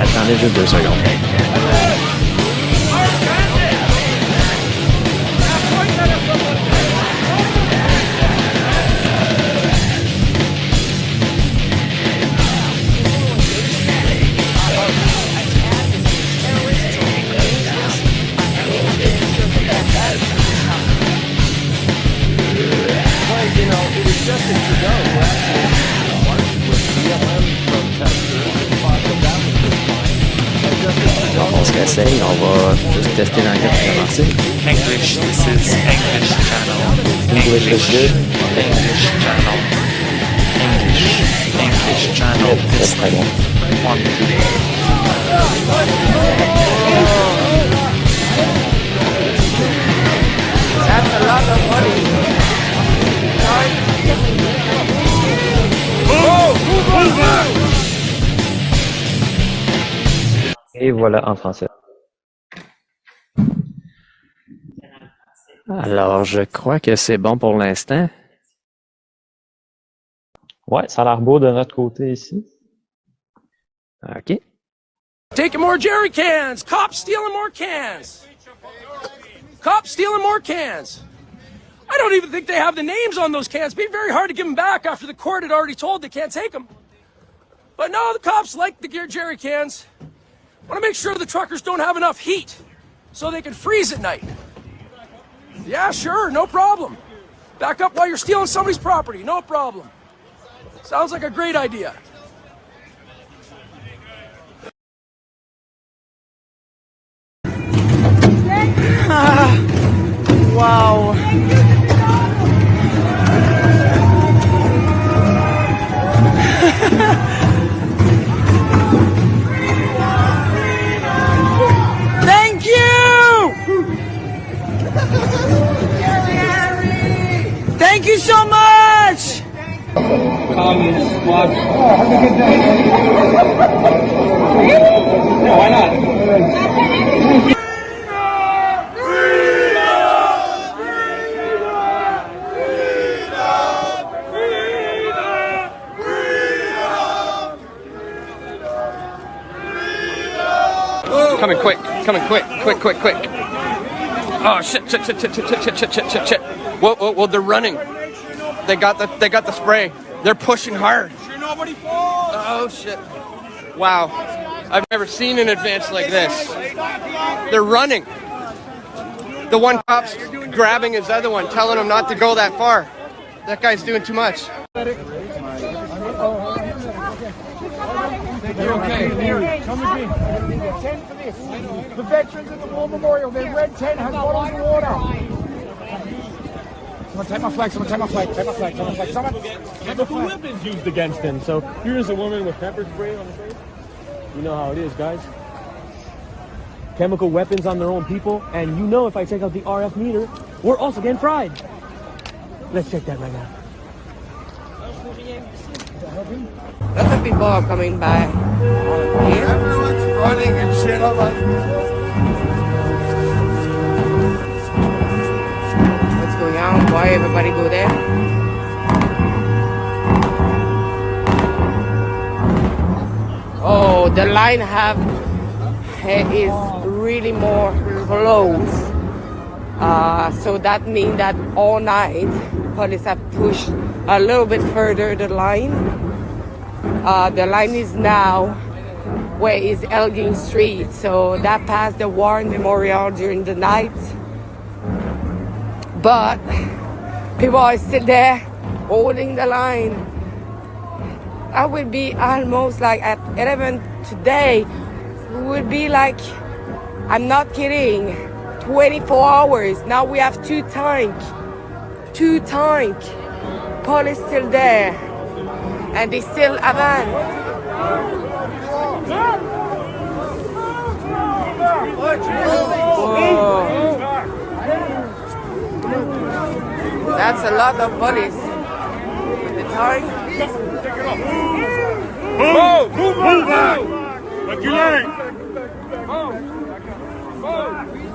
Attendez juste 2 secondes.
You know, it was Justin Trudeau who actually marched with BLM protesters and fought them down with this fine.
Donc on se réessaye, on va juste tester l'anglais pour commencer.
English, this is English channel.
English is good.
English channel. English channel.
That's très bon.
1, 2.
That's a lot of money.
Move!
Et voilà en français. Alors, je crois que c'est bon pour l'instant. Ouais, ça a l'air beau de notre côté ici. OK.
Taking more jerry cans! Cops stealing more cans! Cops stealing more cans! I don't even think they have the names on those cans. It'd be very hard to give them back after the court had already told they can't take them. But no, the cops like the jerry cans. Want to make sure the truckers don't have enough heat so they can freeze at night. Yeah, sure, no problem. Back up while you're stealing somebody's property, no problem. Sounds like a great idea.
Wow. Thank you! Thank you so much! Communist squad. Oh, have a good day. No, why not?
Coming quick, quick. Oh shit. Well, they're running. They got the spray. They're pushing hard. Sure nobody falls. Oh shit. Wow. I've never seen an advance like this. They're running. The one cop's grabbing his other one, telling him not to go that far. That guy's doing too much.
You're okay. Come with me. 10 for this. The veterans of the War Memorial, their red tent has bottles of water. Someone take my flag, someone take my flag, take my flag, take my flag. Someone
Chemical weapons used against him. So here's a woman with pepper spray on the face. You know how it is, guys. Chemical weapons on their own people. And you know if I take out the RF meter, we're also getting fried. Let's check that right now.
Lots of people are coming by here.
Everyone's running and shit. I'm like,
what's going on? Why everybody go there? Oh, the line is really more close. So that means that all night police have pushed a little bit further the line. The line is now where is Elgin Street, so that passed the War Memorial during the night. But people are still there holding the line. I will be almost like at 11 today. We will be like, I'm not kidding, 24 hours. Now we have two tank. Police still there. And they still advance. Whoa. That's a lot of police. The tank.
Move back! Like your leg!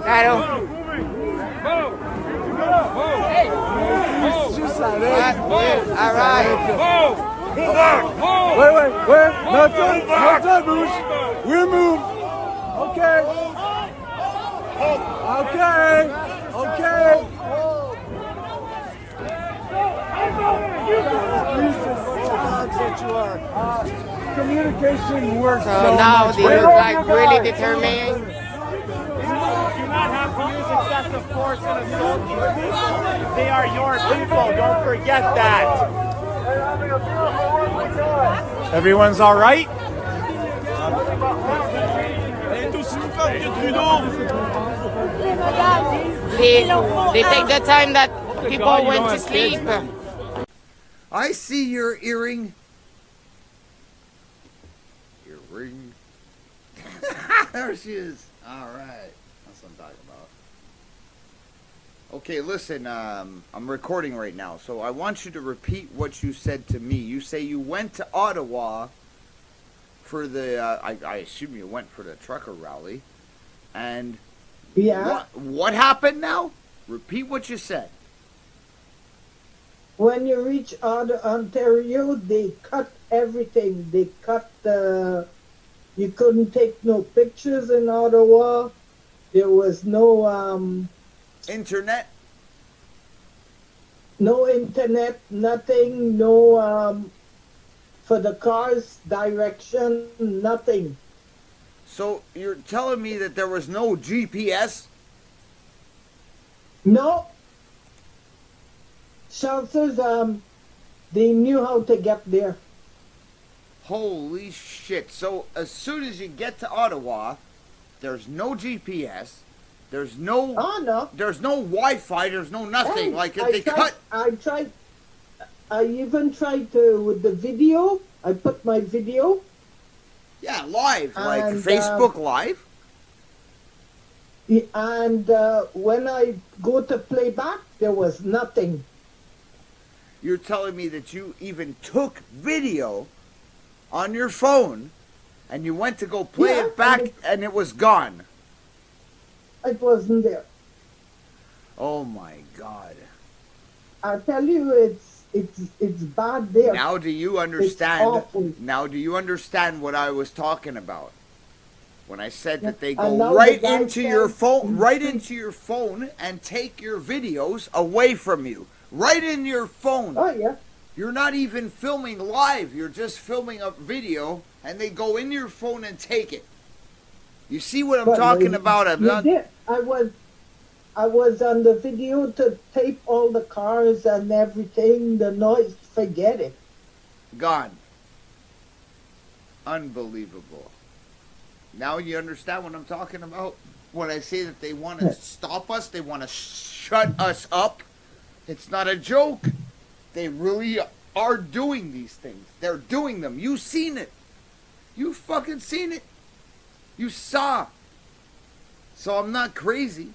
I don't. All right.
Pull back!
Wait. Not done, Boosh. We'll move. Okay.
Communication works
So
so
now
much.
they look like really determined.
Do not have to use excessive force and assault you. They are your people. Don't forget that. Everyone's all right?
They take the time that people went to sleep.
I see your earring. Earring. There she is. All right. That's what I'm talking about. Okay, listen, I'm recording right now, so I want you to repeat what you said to me. You say you went to Ottawa for the, I assume you went for the trucker rally, and
yeah.
What happened now? Repeat what you said.
When you reach Ontario, they cut everything. They cut the, you couldn't take no pictures in Ottawa. There was no,
internet?
No internet, nothing, no, for the cars, direction, nothing.
So you're telling me that there was no GPS?
No. Shelters, they knew how to get there.
Holy shit. So as soon as you get to Ottawa, there's no GPS. There's no, there's no Wi-Fi, there's no nothing.
Hey,
like if they cut.
I even tried to, with the video, I put my video.
Yeah, live, like Facebook Live.
And when I go to play back, there was nothing.
You're telling me that you even took video on your phone and you went to go play it back and it was gone.
It wasn't there.
Oh my God.
I tell you, it's bad there.
Now do you understand? Now do you understand what I was talking about? When I said that they go right into your phone, and take your videos away from you. Right in your phone.
Oh yeah.
You're not even filming live. You're just filming a video and they go in your phone and take it. You see what I'm talking about?
I was on the video to tape all the cars and everything, the noise, forget it.
Gone. Unbelievable. Now you understand what I'm talking about? When I say that they want to stop us, they want to shut us up. It's not a joke. They really are doing these things. They're doing them. You've seen it. You fucking seen it. You saw. So I'm not crazy.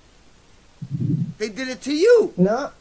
They did it to you.
No.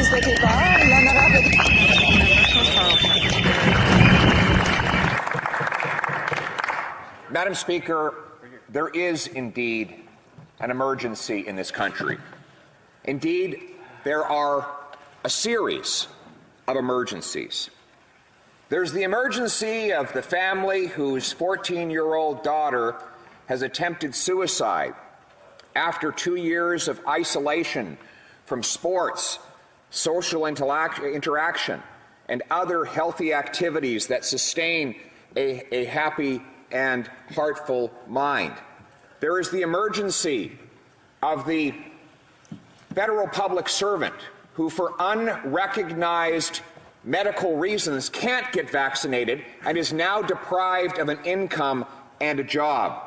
prise de départ, l'honorable.
Madam Speaker, there is indeed an emergency in this country. Indeed, there are a series of emergencies. There's the emergency of the family whose 14-year-old daughter has attempted suicide after 2 years of isolation from sports, social interaction, and other healthy activities that sustain a happy and heartful mind. There is the emergency of the federal public servant who, for unrecognized medical reasons, can't get vaccinated and is now deprived of an income and a job.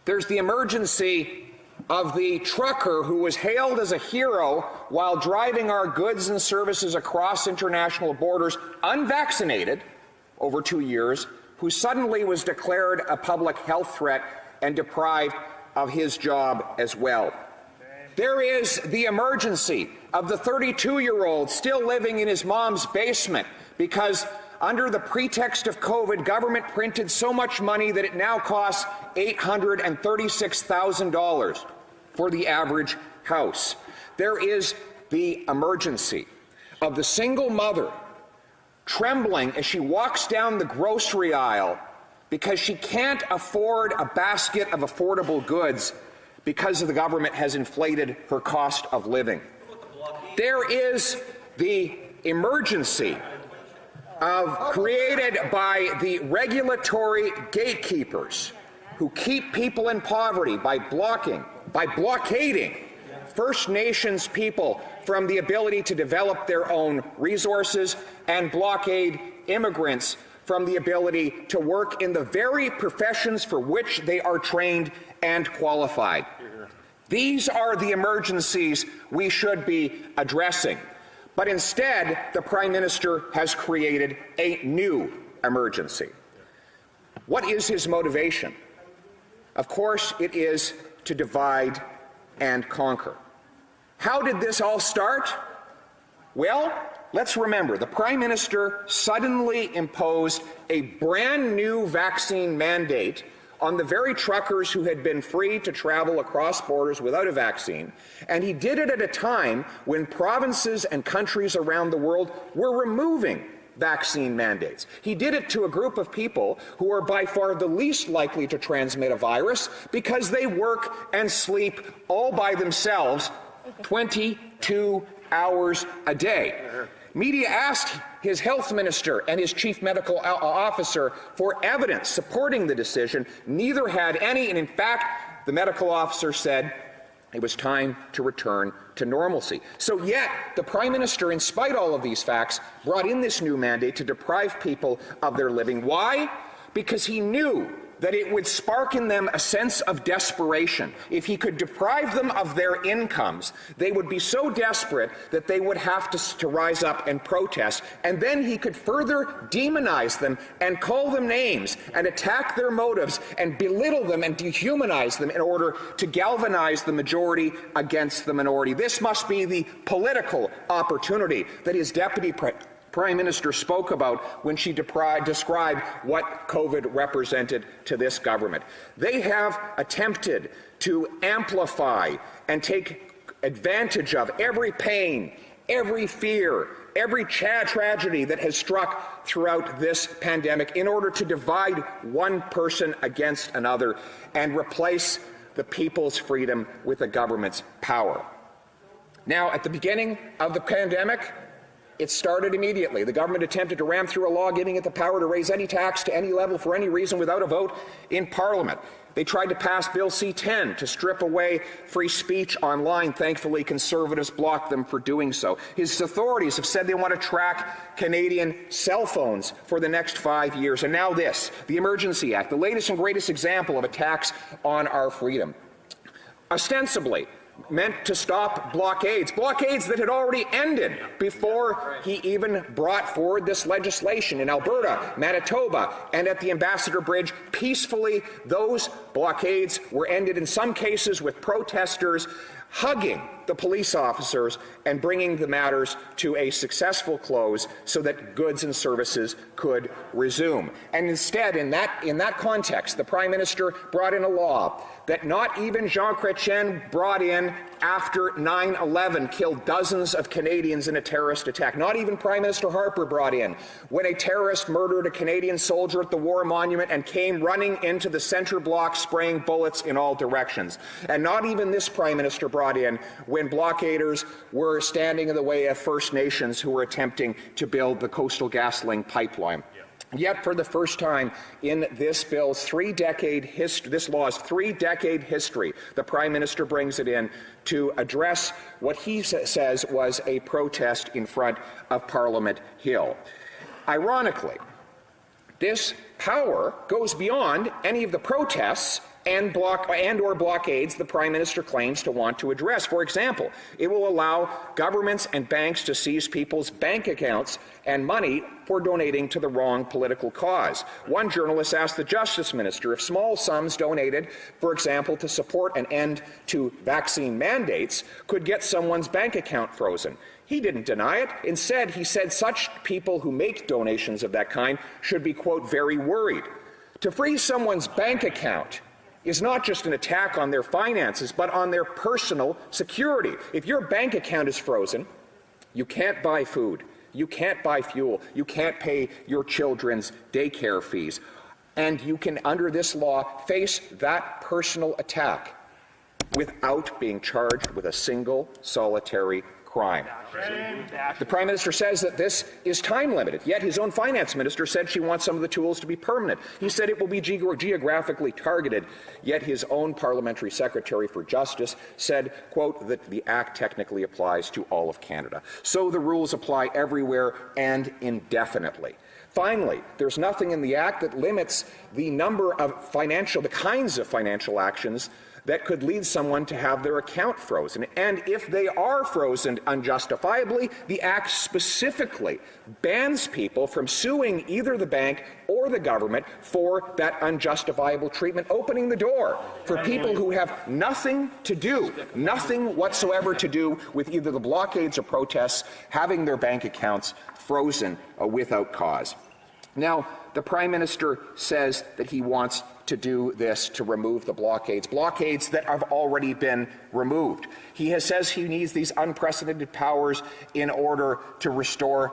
There's the emergency of the trucker who was hailed as a hero while driving our goods and services across international borders unvaccinated over 2 years, who suddenly was declared a public health threat and deprived of his job as well. There is the emergency of the 32-year-old still living in his mom's basement because, under the pretext of COVID, government printed so much money that it now costs $836,000 for the average house. There is the emergency of the single mother trembling as she walks down the grocery aisle because she can't afford a basket of affordable goods because the government has inflated her cost of living. There is the emergency created by the regulatory gatekeepers who keep people in poverty by blockading First Nations people from the ability to develop their own resources and blockade immigrants from the ability to work in the very professions for which they are trained and qualified. These are the emergencies we should be addressing. But instead, the Prime Minister has created a new emergency. What is his motivation? Of course, it is to divide and conquer. How did this all start? Well, let's remember, the Prime Minister suddenly imposed a brand new vaccine mandate on the very truckers who had been free to travel across borders without a vaccine, and he did it at a time when provinces and countries around the world were removing vaccine mandates. He did it to a group of people who are by far the least likely to transmit a virus because they work and sleep all by themselves 22 hours a day. Media asked his health minister and his chief medical officer for evidence supporting the decision. Neither had any, and in fact, the medical officer said it was time to return to normalcy. So yet, the Prime Minister, in spite of all of these facts, brought in this new mandate to deprive people of their living. Why? Because he knew that it would spark in them a sense of desperation. If he could deprive them of their incomes, they would be so desperate that they would have to rise up and protest, and then he could further demonize them and call them names and attack their motives and belittle them and dehumanize them in order to galvanize the majority against the minority. This must be the political opportunity that his Deputy Prime Minister spoke about when she described what COVID represented to this government. They have attempted to amplify and take advantage of every pain, every fear, every tragedy that has struck throughout this pandemic in order to divide one person against another and replace the people's freedom with the government's power. Now, at the beginning of the pandemic, it started immediately. The government attempted to ram through a law giving it the power to raise any tax to any level for any reason without a vote in Parliament. They tried to pass Bill C-10 to strip away free speech online. Thankfully, Conservatives blocked them for doing so. His authorities have said they want to track Canadian cell phones for the next 5 years. And now this, the Emergency Act, the latest and greatest example of attacks on our freedom. Ostensibly meant to stop blockades that had already ended before he even brought forward this legislation in Alberta, Manitoba, and at the Ambassador Bridge. Peacefully, those blockades were ended in some cases with protesters hugging the police officers and bringing the matters to a successful close so that goods and services could resume. And instead, in that context, the Prime Minister brought in a law that not even Jean Chrétien brought in after 9/11 killed dozens of Canadians in a terrorist attack. Not even Prime Minister Harper brought in when a terrorist murdered a Canadian soldier at the War Monument and came running into the centre block spraying bullets in all directions. And not even this Prime Minister brought in when blockaders were standing in the way of First Nations who were attempting to build the Coastal GasLink pipeline. Yet, for the first time in this law's three-decade history, the Prime Minister brings it in to address what he says was a protest in front of Parliament Hill. Ironically, this power goes beyond any of the protests and or blockades the Prime Minister claims to want to address. For example, it will allow governments and banks to seize people's bank accounts and money for donating to the wrong political cause. One journalist asked the Justice Minister if small sums donated, for example, to support an end to vaccine mandates, could get someone's bank account frozen. He didn't deny it. Instead, he said such people who make donations of that kind should be, quote, very worried. To freeze someone's bank account is not just an attack on their finances, but on their personal security. If your bank account is frozen, you can't buy food, you can't buy fuel, you can't pay your children's daycare fees, and you can, under this law, face that personal attack without being charged with a single solitary crime. The Prime Minister says that this is time-limited, yet his own Finance Minister said she wants some of the tools to be permanent. He said it will be geographically targeted, yet his own Parliamentary Secretary for Justice said, quote, that the Act technically applies to all of Canada. So the rules apply everywhere and indefinitely. Finally, there's nothing in the Act that limits the number of the kinds of financial actions that could lead someone to have their account frozen. And if they are frozen unjustifiably, the Act specifically bans people from suing either the bank or the government for that unjustifiable treatment, opening the door for people who have nothing whatsoever to do with either the blockades or protests having their bank accounts frozen without cause. Now, the Prime Minister says that he wants to do this to remove the blockades that have already been removed. He says he needs these unprecedented powers in order to restore,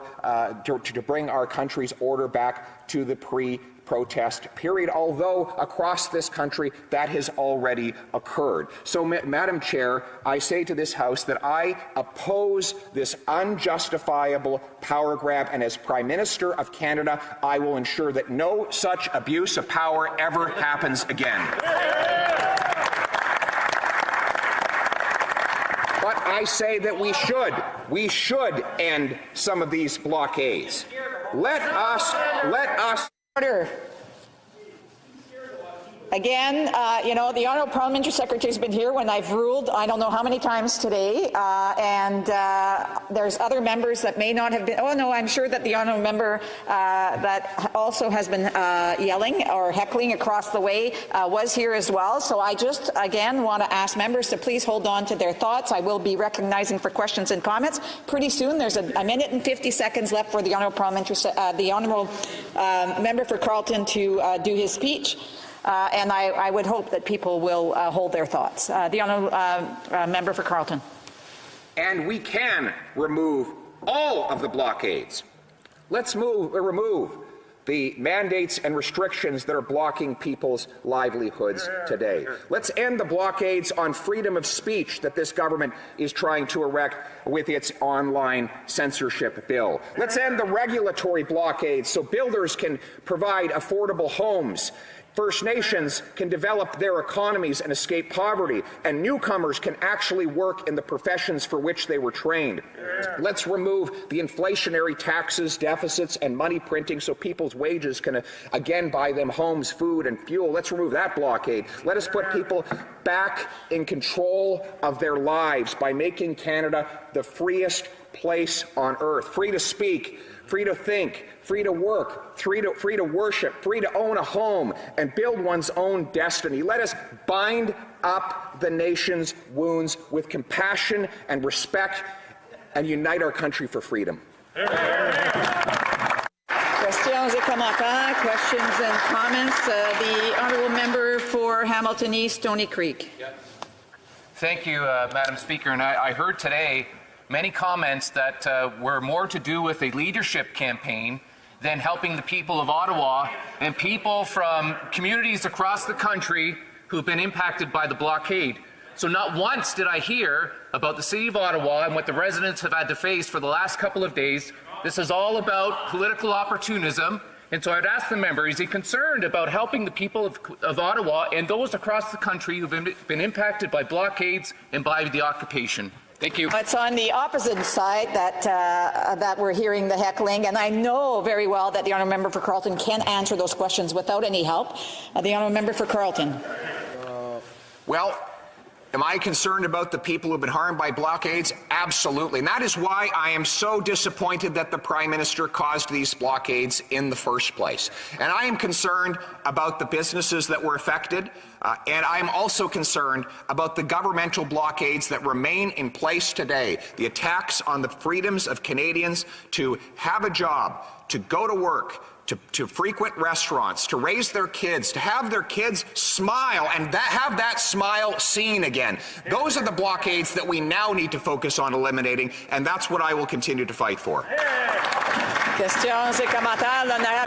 to bring our country's order back to the pre-protest period, although across this country that has already occurred. So, Madam Chair, I say to this House that I oppose this unjustifiable power grab, and as Prime Minister of Canada, I will ensure that no such abuse of power ever happens again. But I say that we should end some of these blockades. Let us.
Order. Again, the Honourable Parliamentary Secretary has been here when I've ruled I don't know how many times today, and there's other members that may not have been. Oh no, I'm sure that the Honourable member that also has been yelling or heckling across the way was here as well. So I just again want to ask members to please hold on to their thoughts. I will be recognizing for questions and comments pretty soon. There's a minute and 50 seconds left for the Honourable member for Carleton to do his speech. And I would hope that people will hold their thoughts. The Honourable member for Carleton.
And we can remove all of the blockades. Let's remove the mandates and restrictions that are blocking people's livelihoods today. Let's end the blockades on freedom of speech that this government is trying to erect with its online censorship bill. Let's end the regulatory blockades so builders can provide affordable homes, First Nations can develop their economies and escape poverty, and newcomers can actually work in the professions for which they were trained. Let's remove the inflationary taxes, deficits, and money printing so people's wages can again buy them homes, food, and fuel. Let's remove that blockade. Let us put people back in control of their lives by making Canada the freest place on earth. Free to speak, free to think, free to work, free to worship, free to own a home and build one's own destiny. Let us bind up the nation's wounds with compassion and respect and unite our country for freedom.
Questions et commentaires, questions and comments. The honourable member for Hamilton East, Stony Creek.
Thank you, Madam Speaker. And I heard today many comments that were more to do with a leadership campaign than helping the people of Ottawa and people from communities across the country who've been impacted by the blockade. So not once did I hear about the City of Ottawa and what the residents have had to face for the last couple of days. This is all about political opportunism. And so I'd ask the member, is he concerned about helping the people of Ottawa and those across the country who've been impacted by blockades and by the occupation? Thank you.
It's on the opposite side that we're hearing the heckling, and I know very well that the honourable member for Carleton can answer those questions without any help. The honourable member for Carleton.
Well, am I concerned about the people who have been harmed by blockades? Absolutely. And that is why I am so disappointed that the Prime Minister caused these blockades in the first place. And I am concerned about the businesses that were affected, and I am also concerned about the governmental blockades that remain in place today. The attacks on the freedoms of Canadians to have a job, to go to work, to frequent restaurants, to raise their kids, to have their kids smile and have that smile seen again. Those are the blockades that we now need to focus on eliminating, and that's what I will continue to fight for.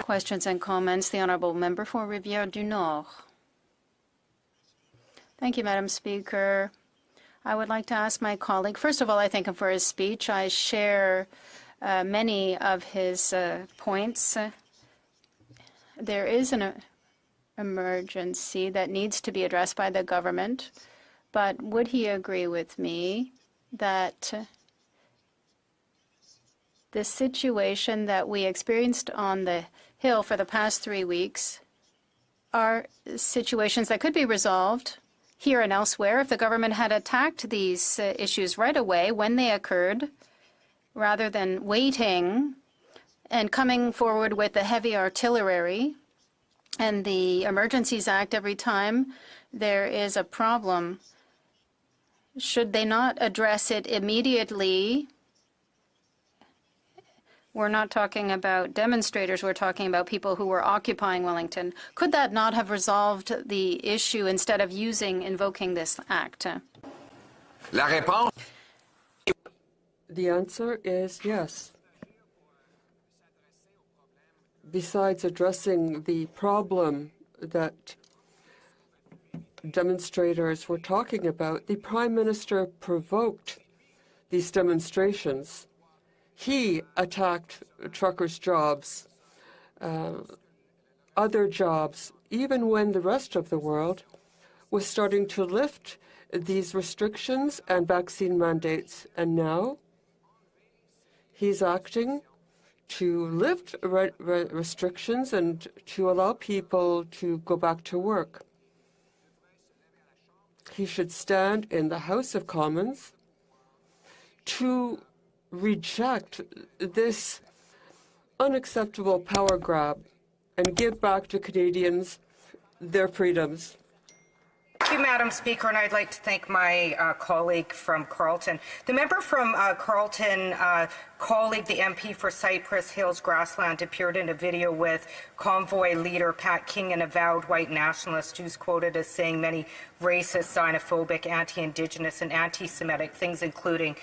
Questions and comments. The honourable member for Rivière du Nord. Thank you, Madam Speaker. I would like to ask my colleague, first of all, I thank him for his speech. I share many of his points. There is an emergency that needs to be addressed by the government, but would he agree with me that the situation that we experienced on the Hill for the past 3 weeks are situations that could be resolved here and elsewhere if the government had attacked these issues right away when they occurred, rather than waiting and coming forward with the heavy artillery and the Emergencies Act every time there is a problem? Should they not address it immediately? We're not talking about demonstrators, we're talking about people who were occupying Wellington. Could that not have resolved the issue instead of invoking this act?
La réponse.
The answer is yes. Besides addressing the problem that demonstrators were talking about, the Prime Minister provoked these demonstrations. He attacked truckers' jobs, other jobs, even when the rest of the world was starting to lift these restrictions and vaccine mandates. And now he's acting to lift restrictions and to allow people to go back to work. He should stand in the House of Commons to reject this unacceptable power grab and give back to Canadians their freedoms.
Thank you, Madam Speaker, and I'd like to thank my colleague from Carleton. The member from Carleton colleague, the MP for Cypress Hills Grassland, appeared in a video with convoy leader Pat King, an avowed white nationalist who's quoted as saying many racist, xenophobic, anti-Indigenous, and anti-Semitic things, including,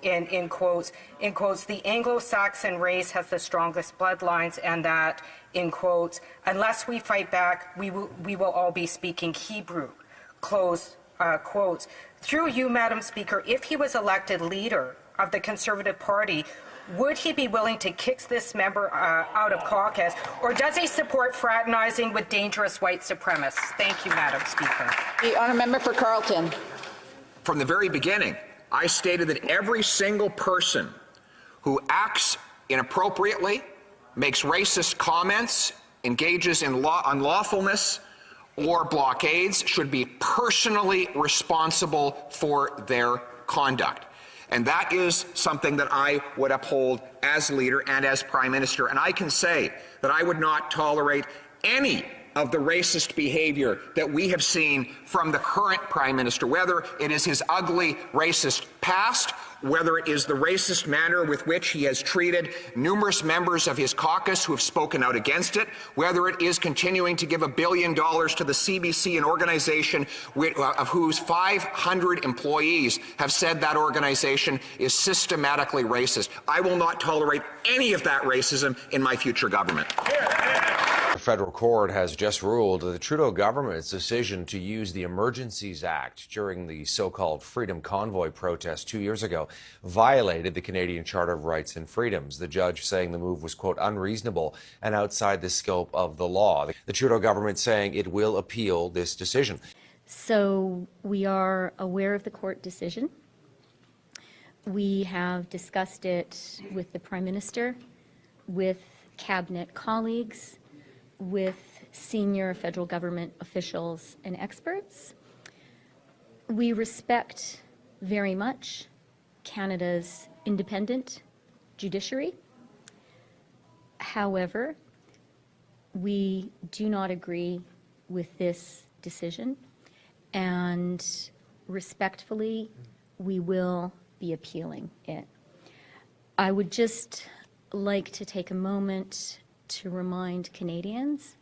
in quotes, the Anglo-Saxon race has the strongest bloodlines, and that, in quotes, unless we fight back, we will all be speaking Hebrew. Close quotes. Through you, Madam Speaker, if he was elected leader of the Conservative Party, would he be willing to kick this member out of caucus, or does he support fraternizing with dangerous white supremacists? Thank you, Madam Speaker.
The honourable member for Carleton.
From the very beginning, I stated that every single person who acts inappropriately, makes racist comments, engages in unlawfulness, or blockades should be personally responsible for their conduct. And that is something that I would uphold as leader and as Prime Minister. And I can say that I would not tolerate any of the racist behavior that we have seen from the current Prime Minister, whether it is his ugly racist past, whether it is the racist manner with which he has treated numerous members of his caucus who have spoken out against it, whether it is continuing to give $1 billion to the CBC, an organization of whose 500 employees have said that organization is systematically racist. I will not tolerate any of that racism in my future government.
A federal court has just ruled that the Trudeau government's decision to use the Emergencies Act during the so-called Freedom Convoy protest 2 years ago violated the Canadian Charter of Rights and Freedoms. The judge saying the move was, quote, unreasonable and outside the scope of the law. The Trudeau government saying it will appeal this decision.
So we are aware of the court decision. We have discussed it with the Prime Minister, with cabinet colleagues, with senior federal government officials and experts. We respect very much Canada's independent judiciary. However, we do not agree with this decision, and respectfully, we will be appealing it. I would just like to take a moment to remind Canadians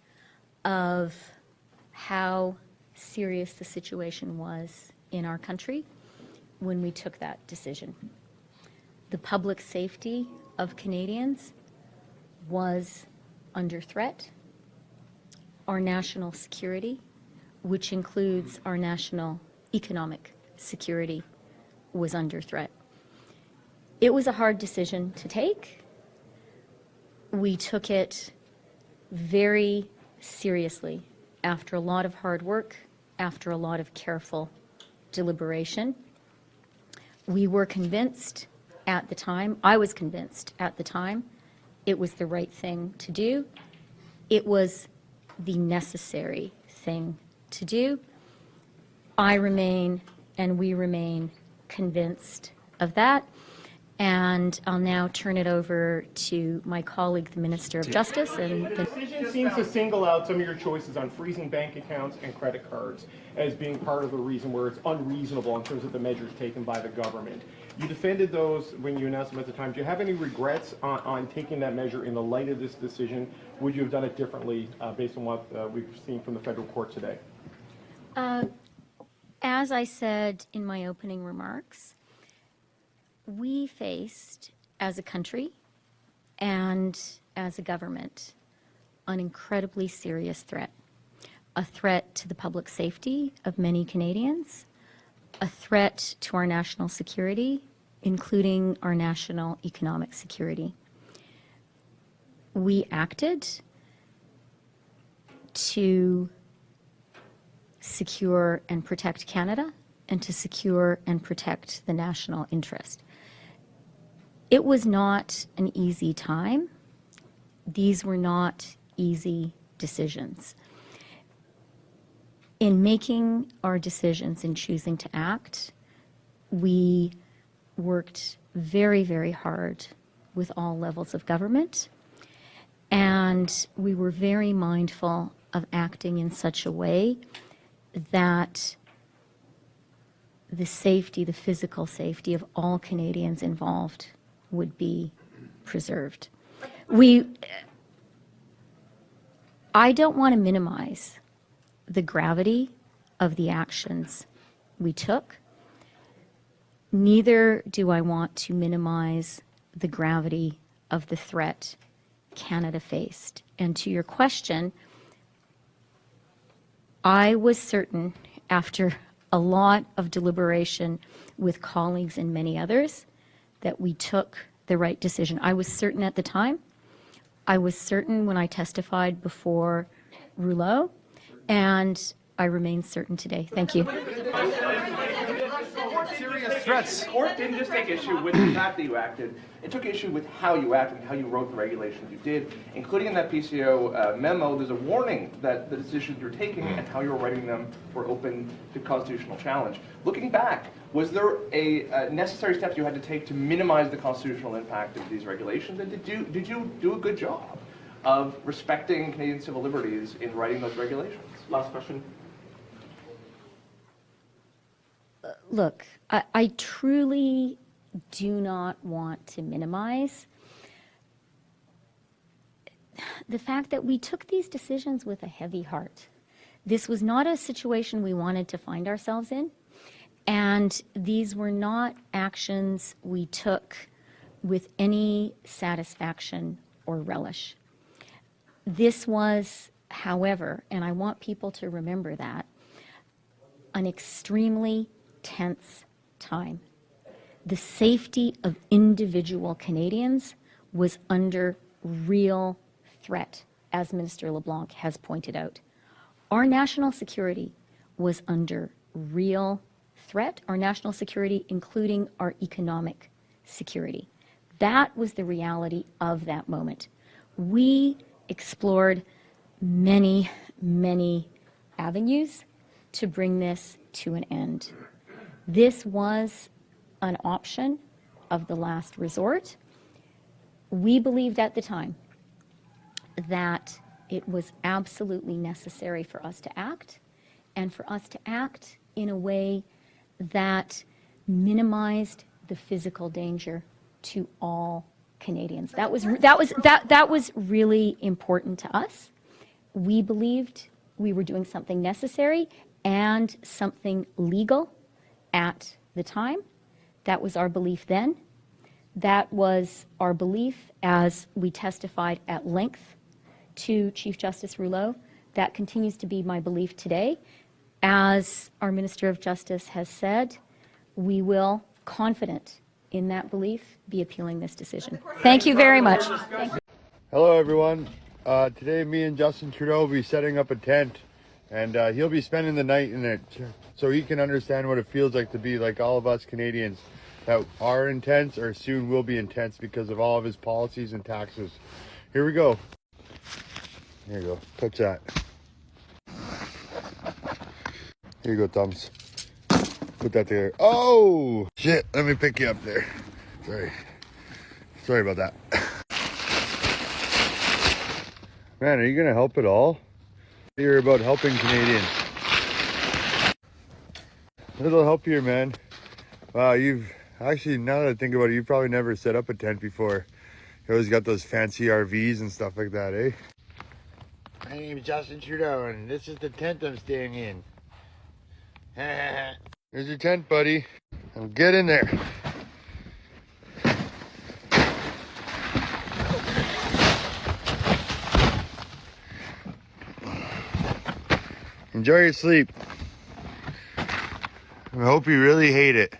of how serious the situation was in our country when we took that decision. The public safety of Canadians was under threat. Our national security, which includes our national economic security, was under threat. It was a hard decision to take. We took it very seriously after a lot of hard work, after a lot of careful deliberation. We were convinced at the time, I was convinced at the time, it was the right thing to do. It was the necessary thing to do. I remain, and we remain, convinced of that. And I'll now turn it over to my colleague, the Minister of Justice. And
the decision seems to single out some of your choices on freezing bank accounts and credit cards as being part of the reason where it's unreasonable in terms of the measures taken by the government. You defended those when you announced them at the time. Do you have any regrets on taking that measure in the light of this decision? Would you have done it differently based on what we've seen from the federal court today?
As I said in my opening remarks, we faced, as a country and as a government, an incredibly serious threat. A threat to the public safety of many Canadians, a threat to our national security, including our national economic security. We acted to secure and protect Canada and to secure and protect the national interest. It was not an easy time. These were not easy decisions. In making our decisions, in choosing to act, we worked very, very hard with all levels of government, and we were very mindful of acting in such a way that the safety, the physical safety of all Canadians involved would be preserved. I don't want to minimize the gravity of the actions we took. Neither do I want to minimize the gravity of the threat Canada faced. And to your question, I was certain, after a lot of deliberation with colleagues and many others, that we took the right decision. I was certain at the time. I was certain when I testified before Rouleau, and I remain certain today. Thank you.
Serious
threats.
The court didn't just take issue with the fact that you acted. It took issue with how you acted and how you wrote the regulations you did, including in that PCO memo. There's a warning that the decisions you're taking and how you're writing them were open to constitutional challenge. Looking back, was there a necessary steps you had to take to minimize the constitutional impact of these regulations? And did you do a good job of respecting Canadian civil liberties in writing those regulations? Last question.
Look, I truly do not want to minimize the fact that we took these decisions with a heavy heart. This was not a situation we wanted to find ourselves in, and these were not actions we took with any satisfaction or relish. This was, however, and I want people to remember that, an extremely tense time. The safety of individual Canadians was under real threat, as Minister LeBlanc has pointed out. Our national security was under real threat, our national security including our economic security. That was the reality of that moment. We explored many, many avenues to bring this to an end. This was an option of the last resort. We believed at the time that it was absolutely necessary for us to act, and for us to act in a way that minimized the physical danger to all Canadians. That was really important to us. We believed we were doing something necessary and something legal at the time. That was our belief then. That was our belief as we testified at length to Chief Justice Rouleau. That continues to be my belief today. As our Minister of Justice has said, we will, confident in that belief, be appealing this decision. Thank you very much. Thank you.
Hello, everyone. Today, me and Justin Trudeau will be setting up a tent, and he'll be spending the night in it so he can understand what it feels like to be like all of us Canadians that are intense or soon will be intense because of all of his policies and taxes. Here we go. Here you go. Touch that. Here you go, thumbs. Put that there. Oh, shit. Let me pick you up there. Sorry about that. Man, are you going to help at all? You're about helping Canadians. It'll help you, man. Wow, you've actually, now that I think about it, you've probably never set up a tent before. You always got those fancy RVs and stuff like that, eh? My name is Justin Trudeau, and this is the tent I'm staying in. Here's your tent, buddy. Now get in there. Enjoy your sleep. I hope you really hate it.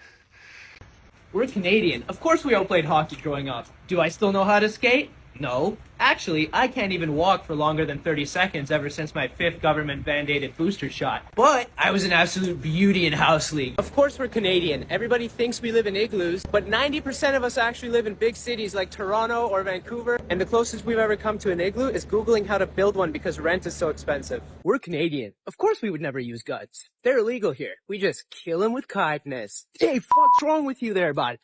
We're Canadian. Of course we all played hockey growing up. Do I still know how to skate? No. Actually, I can't even walk for longer than 30 seconds ever since my 5th government-mandated booster shot. But I was an absolute beauty in house league.
Of course we're Canadian. Everybody thinks we live in igloos, but 90% of us actually live in big cities like Toronto or Vancouver, and the closest we've ever come to an igloo is Googling how to build one because rent is so expensive. We're Canadian. Of course we would never use guts. They're illegal here. We just kill them with kindness. Hey, fuck's wrong with you there, bud?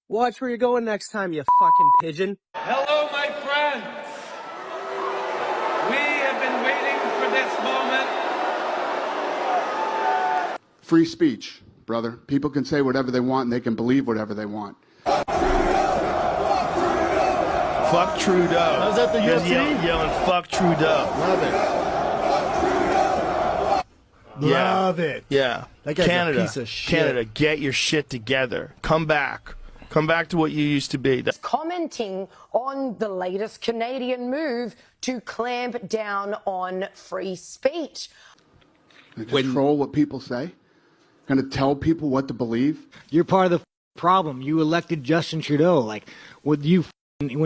Watch where you're going next time, you fucking pigeon.
Hello, my friends. We have been waiting for this moment.
Free speech, brother. People can say whatever they want and they can believe whatever they want.
Fuck Trudeau.
How's that the UFC?
Yelling, fuck Trudeau.
Love it. Love it.
Yeah.
That guy's
Canada,
a piece of shit.
Canada, get your shit together. Come back. Come back to what you used to be.
Commenting on the latest Canadian move to clamp down on free speech.
Control what people say? Going to tell people what to believe?
You're part of the problem. You elected Justin Trudeau. Like, when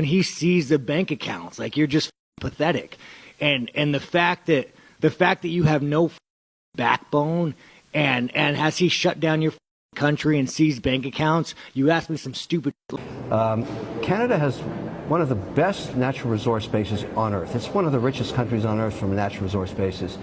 he sees the bank accounts, like, you're just pathetic. And the fact that you have no backbone and has he shut down your country and seize bank accounts. You ask me some stupid.
Canada has one of the best natural resource bases on Earth. It's one of the richest countries on Earth from a natural resource basis.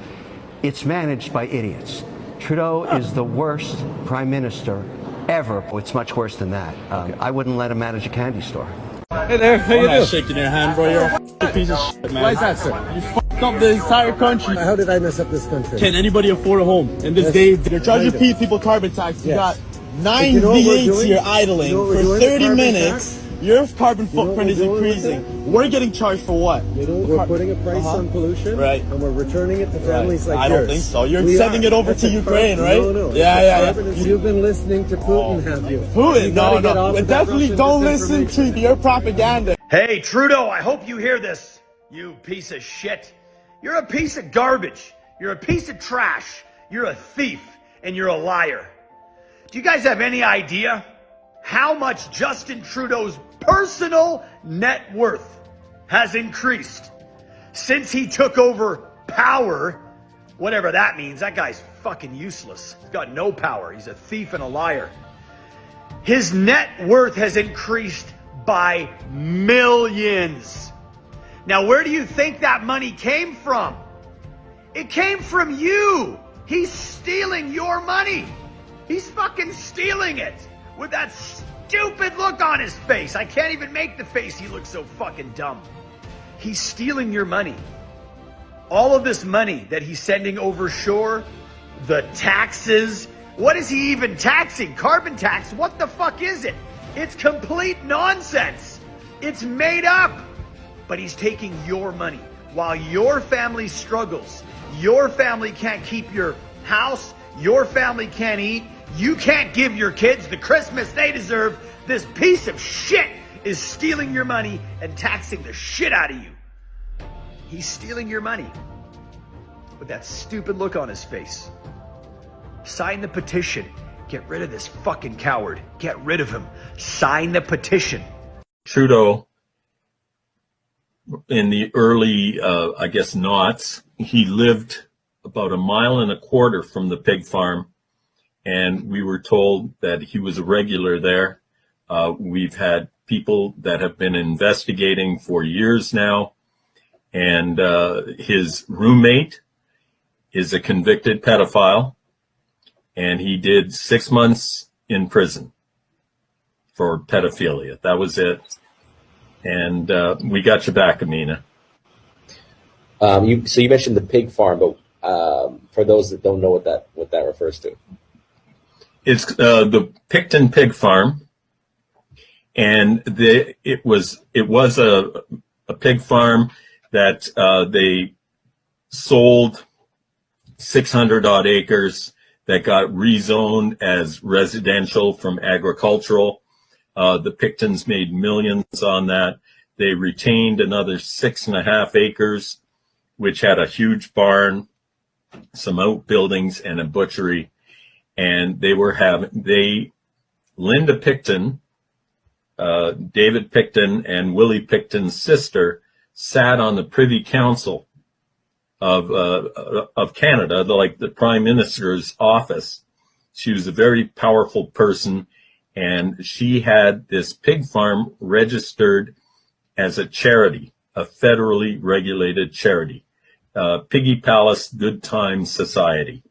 It's managed by idiots. Trudeau is the worst prime minister ever. It's much worse than that. I wouldn't let him manage a candy store.
Hey there, how you doing? Shaking your hand, bro. You're a piece of shit, man. Why is that, sir? You f***ed up the entire country.
How did I mess up this country?
Can anybody afford a home? In this day, they're charging people carbon tax. You got 9 V8s here idling for 30 minutes. Your carbon footprint is increasing. We're getting charged for what?
We're putting a price on pollution,
right?
And we're returning it to families like yours.
I don't think so. You're sending it over to Ukraine, right?
No.
Yeah.
You've been listening to Putin, have you?
Putin? No. Definitely don't listen to your propaganda.
Hey, Trudeau, I hope you hear this, you piece of shit. You're a piece of garbage. You're a piece of trash. You're a thief, and you're a liar. Do you guys have any idea how much Justin Trudeau's personal net worth has increased since he took over power? Whatever that means. That guy's fucking useless. He's got no power. He's a thief and a liar. His net worth has increased by millions. Now, where do you think that money came from? It came from you. He's stealing your money. He's fucking stealing it with that stupid look on his face. I can't even make the face. He looks so fucking dumb. He's stealing your money. All of this money that he's sending over shore, the taxes. What is he even taxing? Carbon tax? What the fuck is it? It's complete nonsense. It's made up. But he's taking your money while your family struggles. Your family can't keep your house. Your family can't eat. You can't give your kids the Christmas they deserve. This piece of shit is stealing your money and taxing the shit out of you. He's stealing your money with that stupid look on his face. Sign the petition. Get rid of this fucking coward. Get rid of him. Sign the petition.
Trudeau, in the early, I guess, noughts, he lived about 1.25 miles from the pig farm. And we were told that he was a regular there. We've had people that have been investigating for years now. And his roommate is a convicted pedophile. And he did 6 months in prison for pedophilia. That was it. And we got you back, Amina.
So you mentioned the pig farm, but for those that don't know what that refers to.
It's the Picton Pig Farm, and it was a pig farm that they sold 600 odd acres that got rezoned as residential from agricultural. The Pictons made millions on that. They retained another 6.5 acres, which had a huge barn, some outbuildings, and a butchery. And Linda Picton, David Picton, and Willie Picton's sister sat on the Privy Council of Canada, like the Prime Minister's office. She was a very powerful person, and she had this pig farm registered as a charity, a federally regulated charity, Piggy Palace Good Time Society.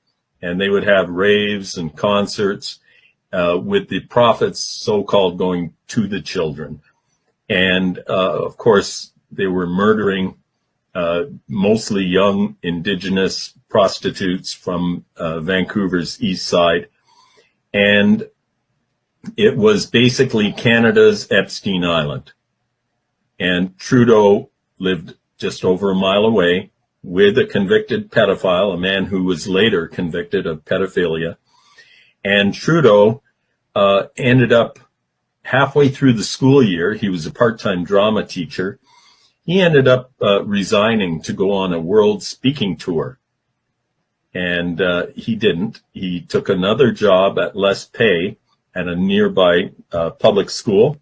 And they would have raves and concerts with the profits so-called going to the children. And, of course, they were murdering mostly young Indigenous prostitutes from Vancouver's east side. And it was basically Canada's Epstein Island. And Trudeau lived just over 1 mile away with a convicted pedophile, a man who was later convicted of pedophilia. And Trudeau ended up halfway through the school year. He was a part-time drama teacher. He ended up resigning to go on a world speaking tour. And he didn't. He took another job at less pay at a nearby public school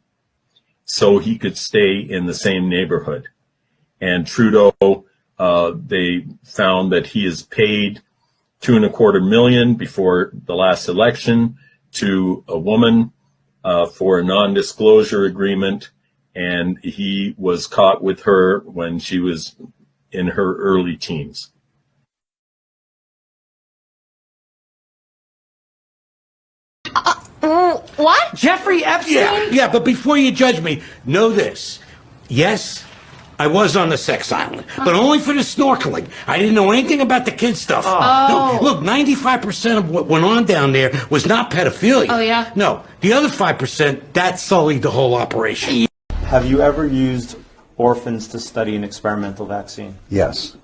so he could stay in the same neighborhood. And Trudeau, they found that he is paid $2.25 million before the last election to a woman for a non-disclosure agreement, and he was caught with her when she was in her early teens.
What? Jeffrey Epstein?
Yeah, but before you judge me, know this. Yes, I was on the sex island, but only for the snorkeling. I didn't know anything about the kid stuff.
Oh.
No, look, 95% of what went on down there was not pedophilia.
Oh, yeah?
No, the other 5%, that sullied the whole operation.
Have you ever used orphans to study an experimental vaccine?
Yes.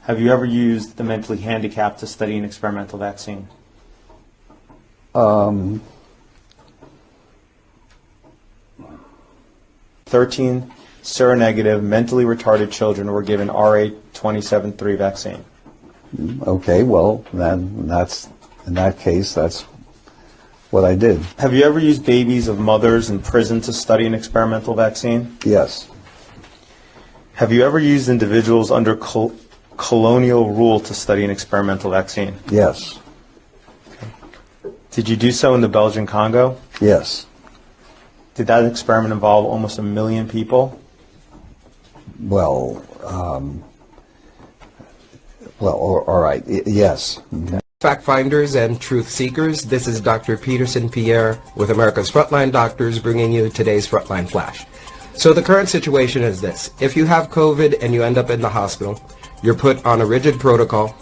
Have you ever used the mentally handicapped to study an experimental vaccine? 13 seronegative, mentally retarded children were given RH27.3 vaccine.
Okay, well, then that's, in that case, that's what I did.
Have you ever used babies of mothers in prison to study an experimental vaccine?
Yes.
Have you ever used individuals under colonial rule to study an experimental vaccine?
Yes.
Did you do so in the Belgian Congo?
Yes.
Did that experiment involve almost 1 million people?
Well, all right, yes.
Fact finders and truth seekers, this is Dr. Peterson Pierre with America's Frontline Doctors bringing you today's Frontline Flash. So the current situation is this. If you have COVID and you end up in the hospital, you're put on a rigid protocol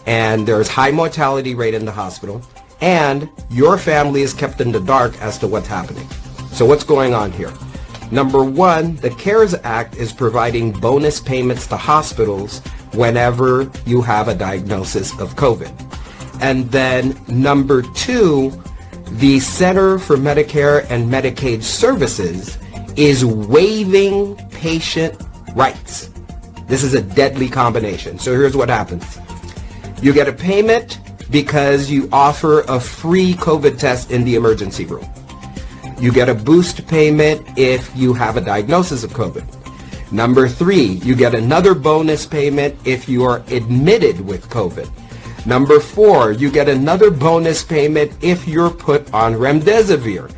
and there's high mortality rate in the hospital and your family is kept in the dark as to what's happening. So what's going on here? Number one, the CARES Act is providing bonus payments to hospitals whenever you have a diagnosis of COVID. And then number two, the Center for Medicare and Medicaid Services is waiving patient rights. This is a deadly combination. So here's what happens. You get a payment because you offer a free COVID test in the emergency room. You get a boost payment if you have a diagnosis of COVID. Number three, you get another bonus payment if you are admitted with COVID. Number four, you get another bonus payment if you're put on remdesivir.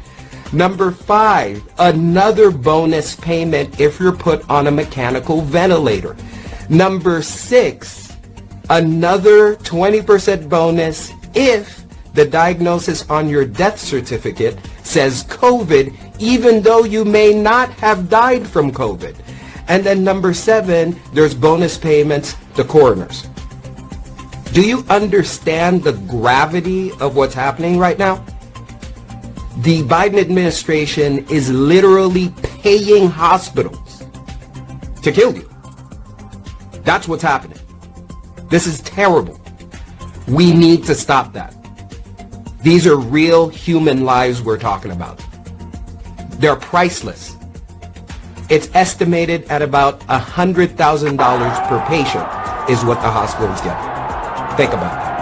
Number five, another bonus payment if you're put on a mechanical ventilator. Number six, another 20% bonus if the diagnosis on your death certificate says COVID, even though you may not have died from COVID. And then number seven, there's bonus payments to coroners. Do you understand the gravity of what's happening right now? The Biden administration is literally paying hospitals to kill you. That's what's happening. This is terrible. We need to stop that. These are real human lives we're talking about. They're priceless. It's estimated at about $100,000 per patient is what the hospitals get. Think about that.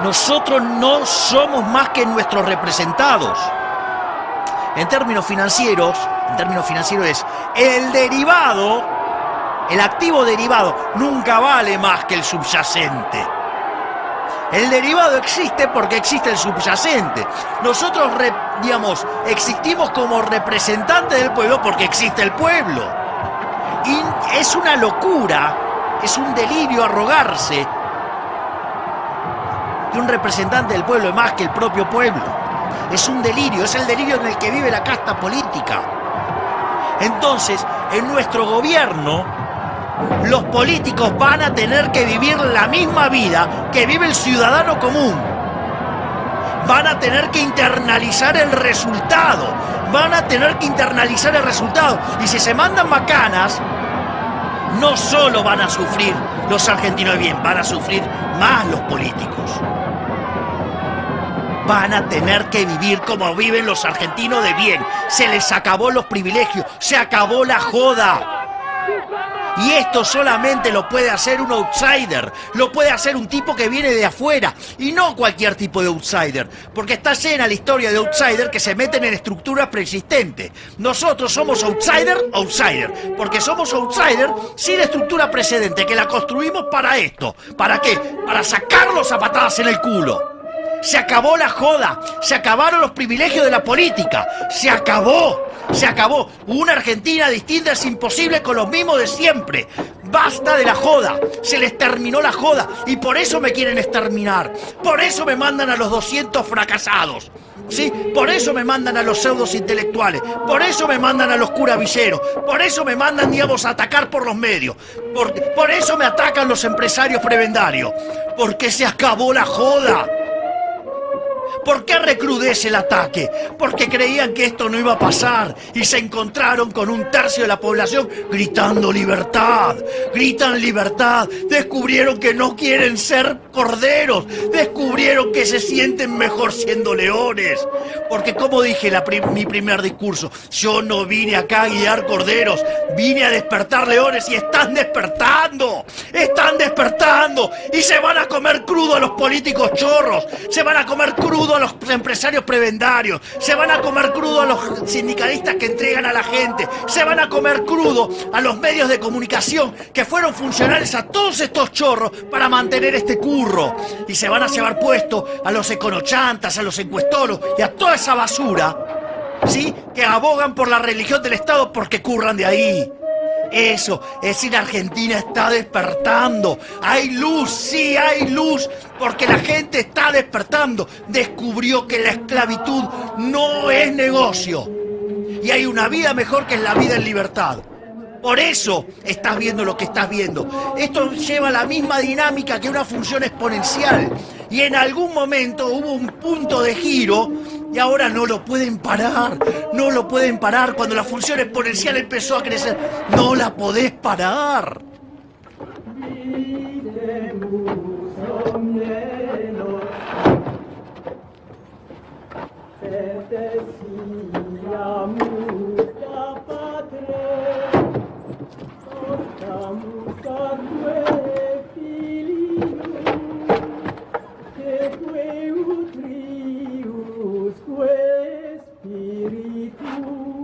Nosotros no somos más que nuestros representados. En términos financieros es el derivado, el activo derivado nunca vale más que el subyacente. El derivado existe porque existe el subyacente. Nosotros, existimos como representantes del pueblo porque existe el pueblo. Y es una locura, es un delirio arrogarse que un representante del pueblo es más que el propio pueblo. Es un delirio, es el delirio en el que vive la casta política. Entonces, en nuestro gobierno, los políticos van a tener que vivir la misma vida que vive el ciudadano común. Van a tener que internalizar el resultado. Y si se mandan macanas, no solo van a sufrir los argentinos de bien, van a sufrir más los políticos. Van a tener que vivir como viven los argentinos de bien. Se les acabó los privilegios, se acabó la joda. Y esto solamente lo puede hacer un outsider, lo puede hacer un tipo que viene de afuera, y no cualquier tipo de outsider, porque está llena la historia de outsider que se meten en estructuras preexistentes. Nosotros somos outsider, porque somos outsider sin estructura precedente, que la construimos para esto. ¿Para qué? Para sacarlos a patadas en el culo. Se acabó la joda, se acabaron los privilegios de la política, se acabó. Una Argentina distinta es imposible con los mismos de siempre. Basta de la joda, se les terminó la joda y por eso me quieren exterminar. Por eso me mandan a los 200 fracasados. ¿Sí? Por eso me mandan a los pseudos intelectuales, por eso me mandan a los curavilleros, por eso me mandan, digamos, a atacar por los medios, por eso me atacan los empresarios prebendarios, porque se acabó la joda. ¿Por qué recrudece el ataque? Porque creían que esto no iba a pasar y se encontraron con un tercio de la población gritando libertad. Gritan libertad. Descubrieron que no quieren ser corderos. Descubrieron que se sienten mejor siendo leones. Porque como dije en mi primer discurso, yo no vine acá a guiar corderos, vine a despertar leones y están despertando. Están despertando y se van a comer crudo a los políticos chorros. Se van a comer crudo a los empresarios prebendarios, se van a comer crudo a los sindicalistas que entregan a la gente, se van a comer crudo a los medios de comunicación que fueron funcionales a todos estos chorros para mantener este curro, y se van a llevar puesto a los econochantas, a los encuestoros y a toda esa basura, ¿sí? Que abogan por la religión del Estado porque curran de ahí. Eso, es decir, Argentina está despertando. Hay luz, sí hay luz, porque la gente está despertando. Descubrió que la esclavitud no es negocio. Y hay una vida mejor que es la vida en libertad. Por eso estás viendo lo que estás viendo. Esto lleva la misma dinámica que una función exponencial. Y en algún momento hubo un punto de giro y ahora no lo pueden parar. No lo pueden parar. Cuando la función exponencial empezó a crecer, no la podés parar.
Spiritu